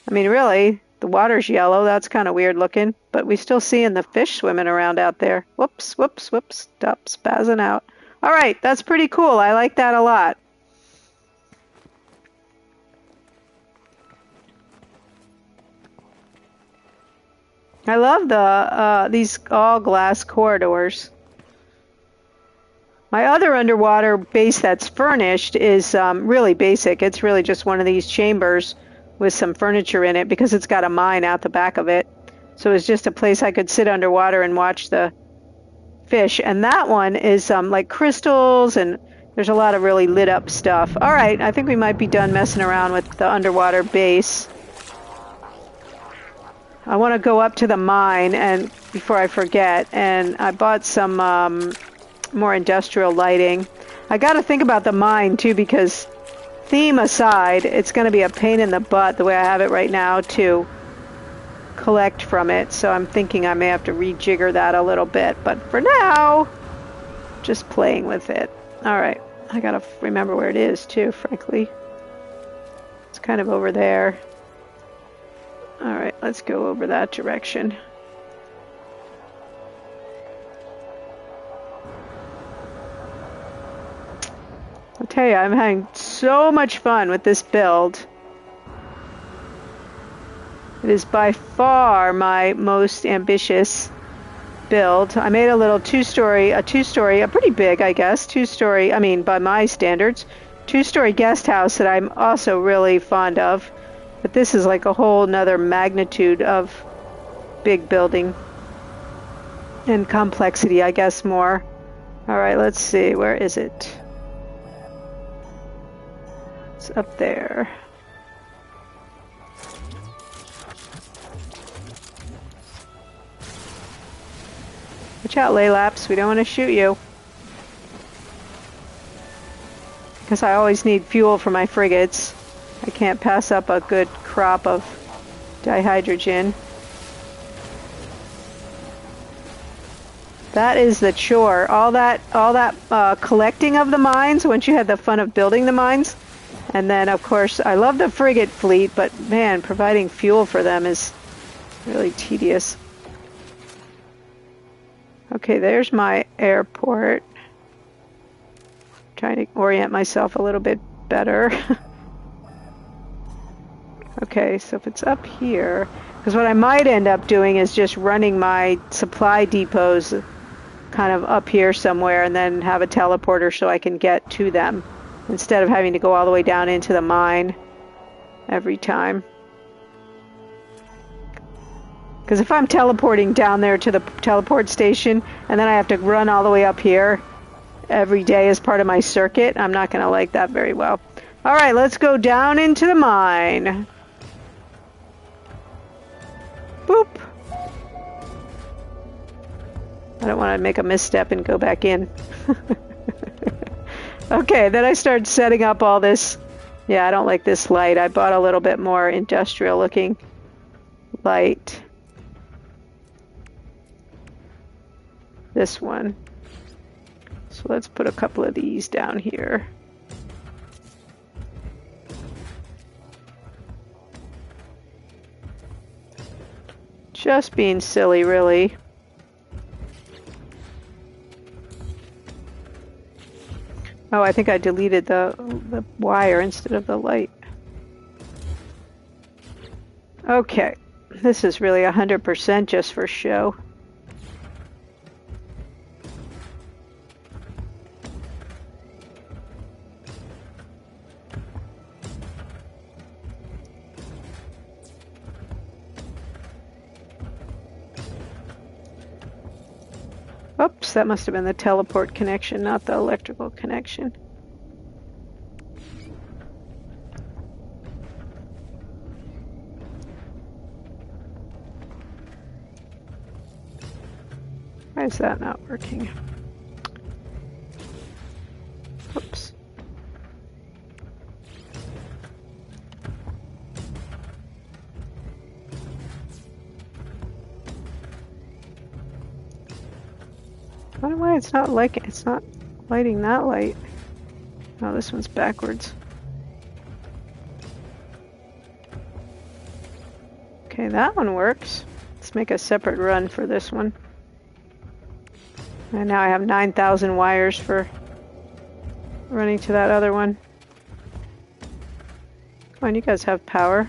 I mean, really, the water's yellow. That's kind of weird looking. But we still seeing the fish swimming around out there. Whoops, whoops, whoops. Stop spazzing out. All right, that's pretty cool. I like that a lot. I love these all glass corridors. My other underwater base that's furnished is really basic. It's really just one of these chambers with some furniture in it because it's got a mine out the back of it. So it's just a place I could sit underwater and watch the fish. And that one is like crystals, and there's a lot of really lit up stuff. All right, I think we might be done messing around with the underwater base. I want to go up to the mine and before I forget, and I bought some more industrial lighting. I got to think about the mine too, because theme aside, it's going to be a pain in the butt the way I have it right now to collect from it. So I'm thinking I may have to rejigger that a little bit, but for now, just playing with it. All right, I got to remember where it is too, frankly. It's kind of over there. All right, let's go over that direction. I'll tell you, I'm having so much fun with this build. It is by far my most ambitious build. I made a little two-story, a pretty big, I guess, two-story, I mean, by my standards, two-story guest house that I'm also really fond of. But this is like a whole nother magnitude of big building and complexity, I guess, more. All right, let's see. Where is it? It's up there. Watch out, Laylaps. We don't want to shoot you. Because I always need fuel for my frigates. I can't pass up a good crop of dihydrogen. That is the chore. All that collecting of the mines, once you had the fun of building the mines. And then, of course, I love the frigate fleet, but man, providing fuel for them is really tedious. Okay, there's my airport. Trying to orient myself a little bit better. Okay, so if it's up here, because what I might end up doing is just running my supply depots kind of up here somewhere and then have a teleporter so I can get to them instead of having to go all the way down into the mine every time. Because if I'm teleporting down there to the teleport station and then I have to run all the way up here every day as part of my circuit, I'm not going to like that very well. All right, let's go down into the mine. Boop. I don't want to make a misstep and go back in. Okay, then I started setting up all this. Yeah, I don't like this light. I bought a little bit more industrial looking light. This one. So let's put a couple of these down here. Just being silly, really. Oh, I think I deleted the wire instead of the light. Okay, this is really 100% just for show. Oops, that must have been the teleport connection, not the electrical connection. Why is that not working? Oops. I don't know why it's not lighting that light. Oh, this one's backwards. Okay, that one works. Let's make a separate run for this one. And now I have 9,000 wires for running to that other one. Come on, you guys have power.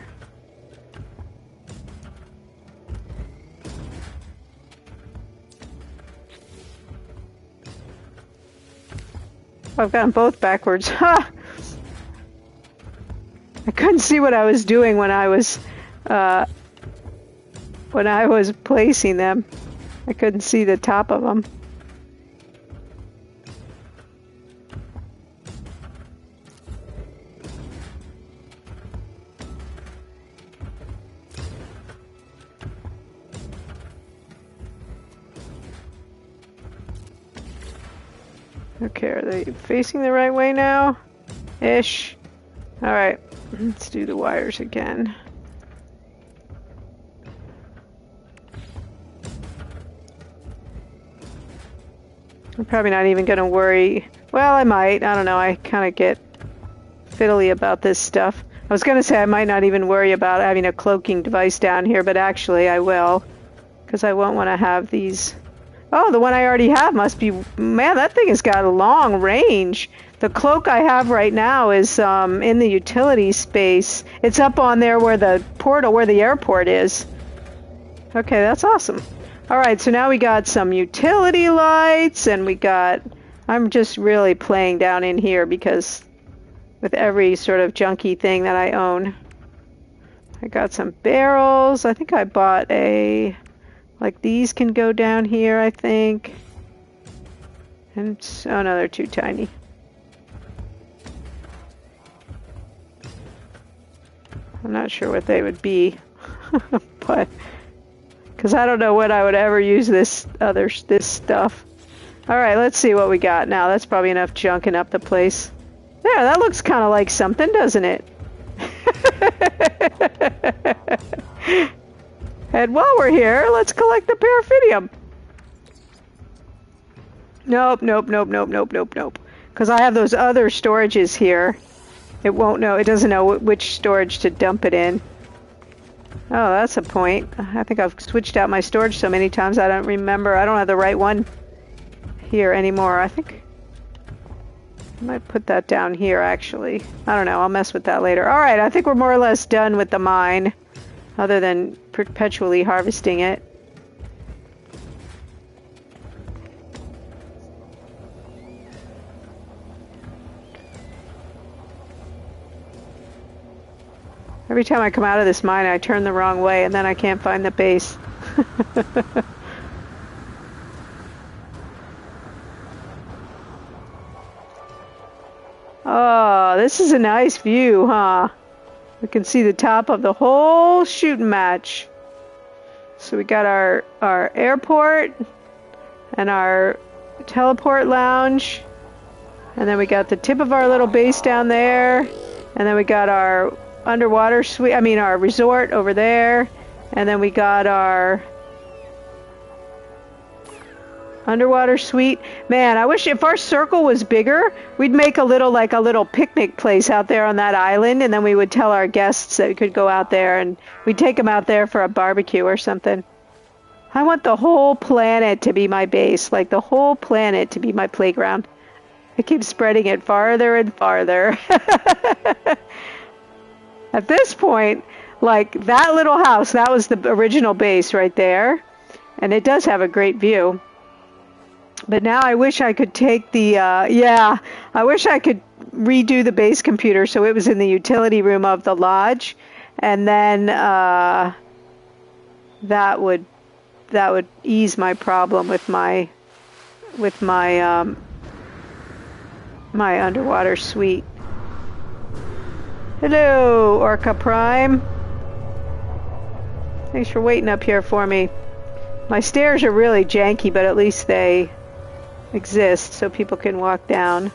I've got them both backwards. Ha! I couldn't see what I was doing when I was placing them. I couldn't see the top of them. Okay, are they facing the right way now? Ish. Alright, let's do the wires again. I'm probably not even going to worry. Well, I might. I don't know. I kind of get fiddly about this stuff. I was going to say I might not even worry about having a cloaking device down here, but actually I will. Because I won't want to have these... Oh, the one I already have must be... Man, that thing has got a long range. The cloak I have right now is in the utility space. It's up on there where the portal, where the airport is. Okay, that's awesome. Alright, so now we got some utility lights, and we got... I'm just really playing down in here because with every sort of junky thing that I own. I got some barrels. I think I bought a... Like these can go down here, I think. And oh no, they're too tiny. I'm not sure what they would be, but because I don't know what I would ever use this stuff. All right, let's see what we got now. That's probably enough junking up the place. There, that looks kind of like something, doesn't it? And while we're here, let's collect the paraphidium. Nope, nope, nope, nope, nope, nope, nope. Because I have those other storages here. It won't know, it doesn't know which storage to dump it in. Oh, that's a point. I think I've switched out my storage so many times I don't remember. I don't have the right one here anymore. I think I might put that down here, actually. I don't know, I'll mess with that later. Alright, I think we're more or less done with the mine. Other than perpetually harvesting it. Every time I come out of this mine, I turn the wrong way, and then I can't find the base. Oh, this is a nice view, huh? We can see the top of the whole shooting match. So we got our airport and our teleport lounge. And then we got the tip of our little base down there. And then we got our underwater suite, our resort over there. And then we got our underwater suite. Man, I wish if our circle was bigger, we'd make a little picnic place out there on that island, and then we would tell our guests that we could go out there, and we'd take them out there for a barbecue or something. I want the whole planet to be my base, like the whole planet to be my playground. I keep spreading it farther and farther. At this point, like that little house, that was the original base right there, and it does have a great view. But now I wish I could take the, I wish I could redo the base computer so it was in the utility room of the lodge, and then that would ease my problem with my my underwater suite. Hello, Orca Prime. Thanks for waiting up here for me. My stairs are really janky, but at least they exist so people can walk down.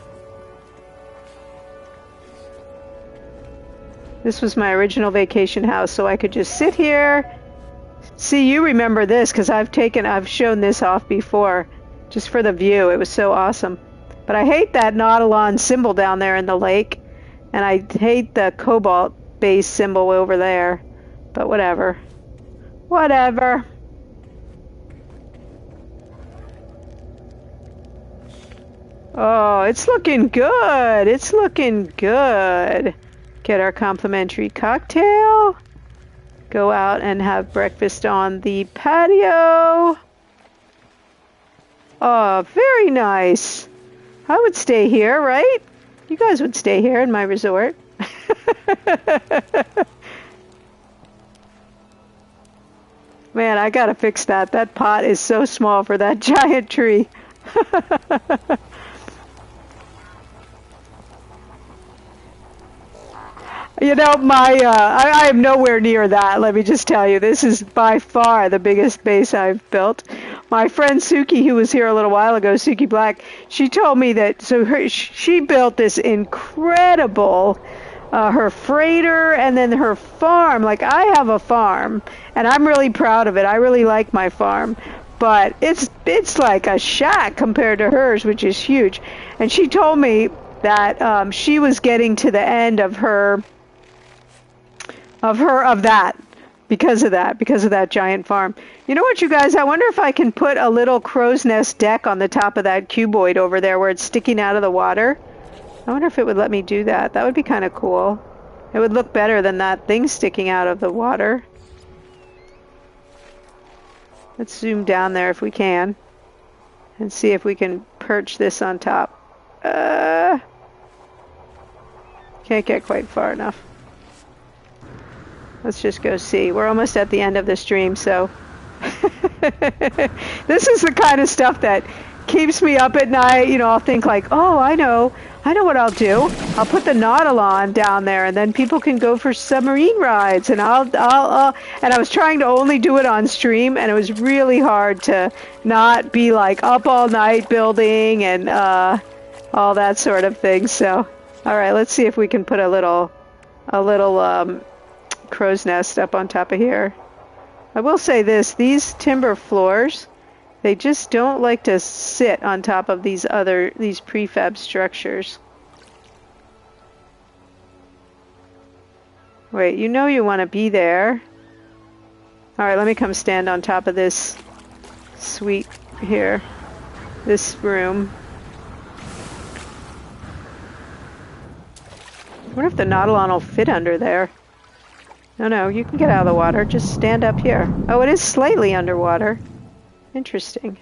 This was my original vacation house, so I could just sit here. See, you remember this because I've shown this off before, just for the view. It was so awesome. But I hate that Nautilon symbol down there in the lake, and I hate the Cobalt base symbol over there. But whatever. Whatever. Oh, it's looking good. It's looking good. Get our complimentary cocktail. Go out and have breakfast on the patio. Oh, very nice. I would stay here, right? You guys would stay here in my resort. Man, I gotta fix that. That pot is so small for that giant tree. You know, I am nowhere near that, let me just tell you. This is by far the biggest base I've built. My friend Suki, who was here a little while ago, Suki Black, she told me that, she built this incredible, her freighter and then her farm. Like, I have a farm, and I'm really proud of it. I really like my farm. But it's like a shack compared to hers, which is huge. And she told me that she was getting to the end of that because of that giant farm. You know what, you guys? I wonder if I can put a little crow's nest deck on the top of that cuboid over there where it's sticking out of the water. I wonder if it would let me do that. That would be kind of cool. It would look better than that thing sticking out of the water. Let's zoom down there if we can and see if we can perch this on top. Can't get quite far enough. Let's just go see. We're almost at the end of the stream, so this is the kind of stuff that keeps me up at night. You know, I'll think like, oh, I know what I'll do. I'll put the Nautilon down there, and then people can go for submarine rides. And and I was trying to only do it on stream, and it was really hard to not be like up all night building and all that sort of thing. So, all right, let's see if we can put a little crow's nest up on top of here. I will say this, these timber floors, they just don't like to sit on top of these prefab structures. Wait, you know you want to be there. Alright, let me come stand on top of this suite here. This room. I wonder if the Nautilon will fit under there. No, you can get out of the water. Just stand up here. Oh, it is slightly underwater. Interesting.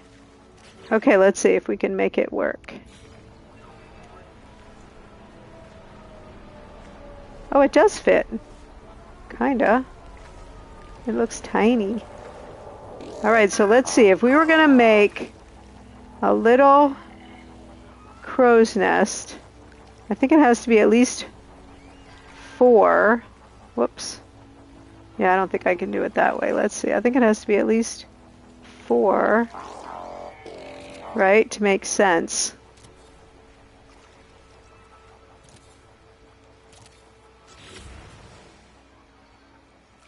Okay, let's see if we can make it work. Oh, it does fit. Kinda. It looks tiny. Alright, so let's see. If we were gonna make a little crow's nest, I think it has to be at least 4. Whoops. Yeah, I don't think I can do it that way. Let's see. I think it has to be at least 4, right, to make sense.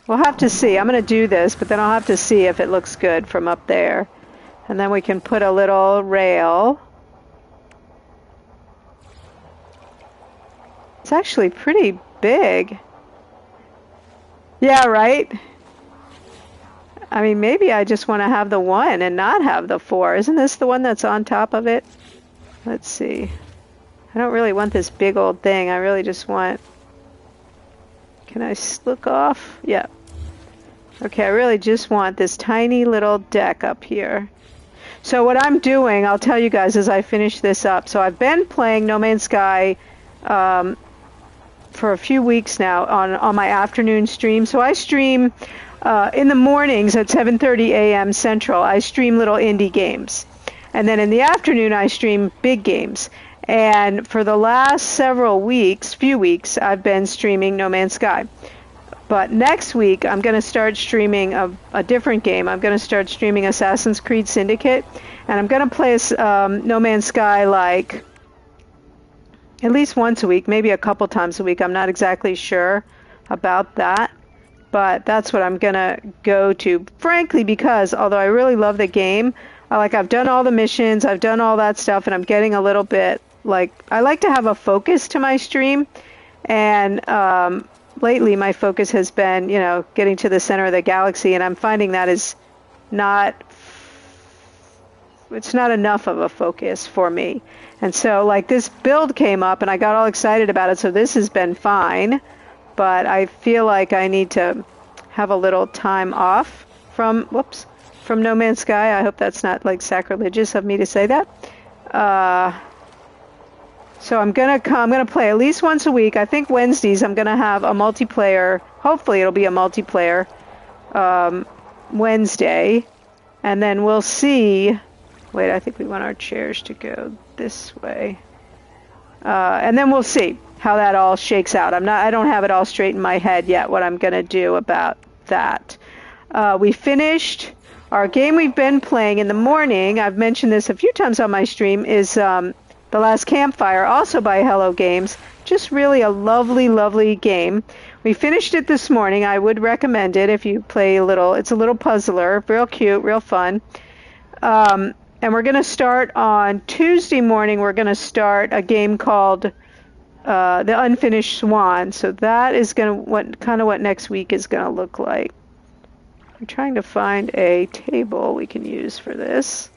We'll have to see. I'm going to do this, but then I'll have to see if it looks good from up there. And then we can put a little rail. It's actually pretty big. Yeah, right? I mean, maybe I just want to have the 1 and not have the 4. Isn't this the one that's on top of it? Let's see. I don't really want this big old thing. I really just want... Can I look off? Yeah. Okay, I really just want this tiny little deck up here. So what I'm doing, I'll tell you guys as I finish this up. So I've been playing No Man's Sky for a few weeks now on my afternoon stream. So I stream in the mornings at 7:30 a.m. Central. I stream little indie games. And then in the afternoon, I stream big games. And for the last few weeks, I've been streaming No Man's Sky. But next week, I'm going to start streaming a different game. I'm going to start streaming Assassin's Creed Syndicate. And I'm going to play No Man's Sky like at least once a week, maybe a couple times a week. I'm not exactly sure about that. But that's what I'm going to go to. Frankly, because although I really love the game, I've done all the missions, I've done all that stuff, and I'm getting a little bit... I like to have a focus to my stream, and lately my focus has been, getting to the center of the galaxy, and I'm finding that it's not enough of a focus for me. And so, this build came up, and I got all excited about it, so this has been fine, but I feel like I need to have a little time off from No Man's Sky. I hope that's not, sacrilegious of me to say that. So I'm gonna play at least once a week. I think Wednesdays I'm gonna have a multiplayer. Hopefully it'll be a multiplayer Wednesday, and then we'll see. Wait, I think we want our chairs to go this way, and then we'll see how that all shakes out. I don't have it all straight in my head yet. What I'm gonna do about that. We finished our game we've been playing in the morning. I've mentioned this a few times on my stream. Is The Last Campfire, also by Hello Games. Just really a lovely, lovely game. We finished it this morning. I would recommend it if you play it's a little puzzler. Real cute, real fun. And we're going to start on Tuesday morning. We're going to start a game called The Unfinished Swan. So that is what next week is going to look like. I'm trying to find a table we can use for this.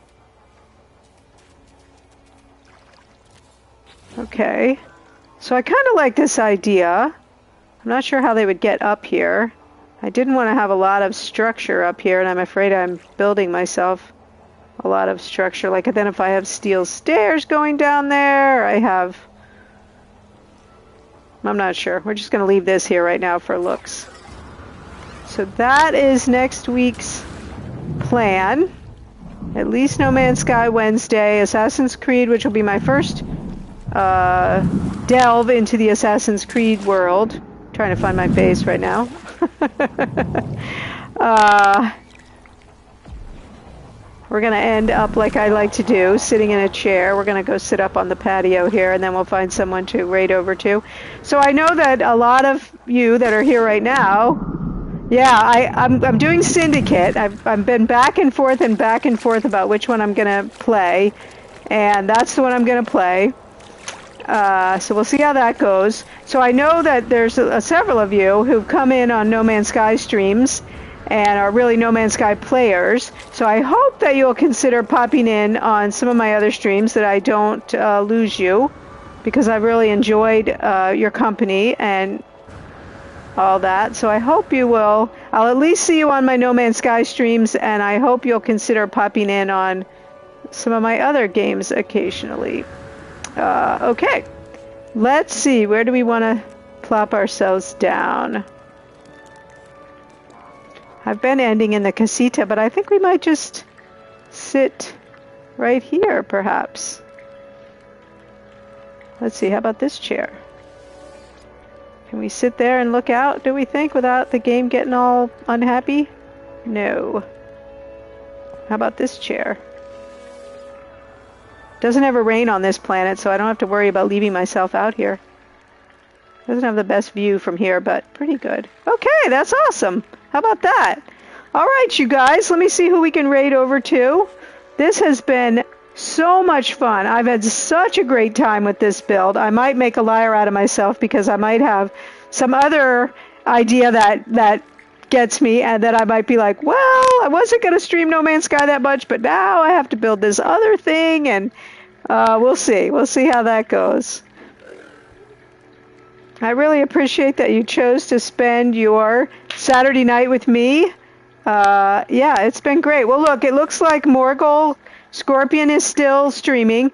Okay, so I kind of like this idea. I'm not sure how they would get up here. I didn't want to have a lot of structure up here, and I'm afraid I'm building myself a lot of structure. Then if I have steel stairs going down there, I'm not sure. We're just going to leave this here right now for looks. So that is next week's plan. At least No Man's Sky Wednesday, Assassin's Creed, which will be my first delve into the Assassin's Creed world. I'm trying to find my face right now. We're going to end up like I like to do, sitting in a chair. We're going to go sit up on the patio here, and then we'll find someone to raid over to. So I know that a lot of you that are here right now, I'm doing Syndicate. I've been back and forth about which one I'm going to play, and that's the one I'm going to play. So we'll see how that goes. So I know that there's several of you who've come in on No Man's Sky streams and are really No Man's Sky players. So I hope that you'll consider popping in on some of my other streams, that I don't lose you, because I've really enjoyed your company and all that. So I hope you will. I'll at least see you on my No Man's Sky streams, and I hope you'll consider popping in on some of my other games occasionally. Okay, let's see, where do we want to plop ourselves down? I've been ending in the casita, but I think we might just sit right here, perhaps. Let's see, how about this chair? Can we sit there and look out, do we think, without the game getting all unhappy? No. How about this chair? Doesn't ever rain on this planet, so I don't have to worry about leaving myself out here. Doesn't have the best view from here, but pretty good. Okay, that's awesome. How about that? All right, you guys, let me see who we can raid over to. This has been so much fun. I've had such a great time with this build. I might make a liar out of myself because I might have some other idea that gets me, and that I might be like, well, I wasn't going to stream No Man's Sky that much, but now I have to build this other thing, and we'll see. We'll see how that goes. I really appreciate that you chose to spend your Saturday night with me. Yeah, it's been great. Well, look, it looks like Morgul Scorpion is still streaming.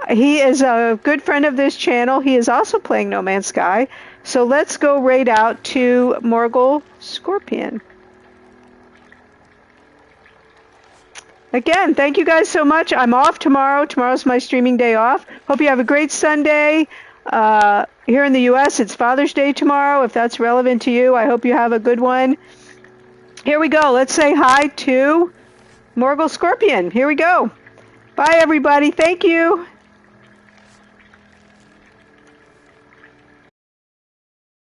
He is a good friend of this channel. He is also playing No Man's Sky. So let's go raid out to Morgul Scorpion. Again, thank you guys so much. I'm off tomorrow. Tomorrow's my streaming day off. Hope you have a great Sunday. Here in the U.S., it's Father's Day tomorrow. If that's relevant to you, I hope you have a good one. Here we go. Let's say hi to Morgul Scorpion. Here we go. Bye, everybody. Thank you.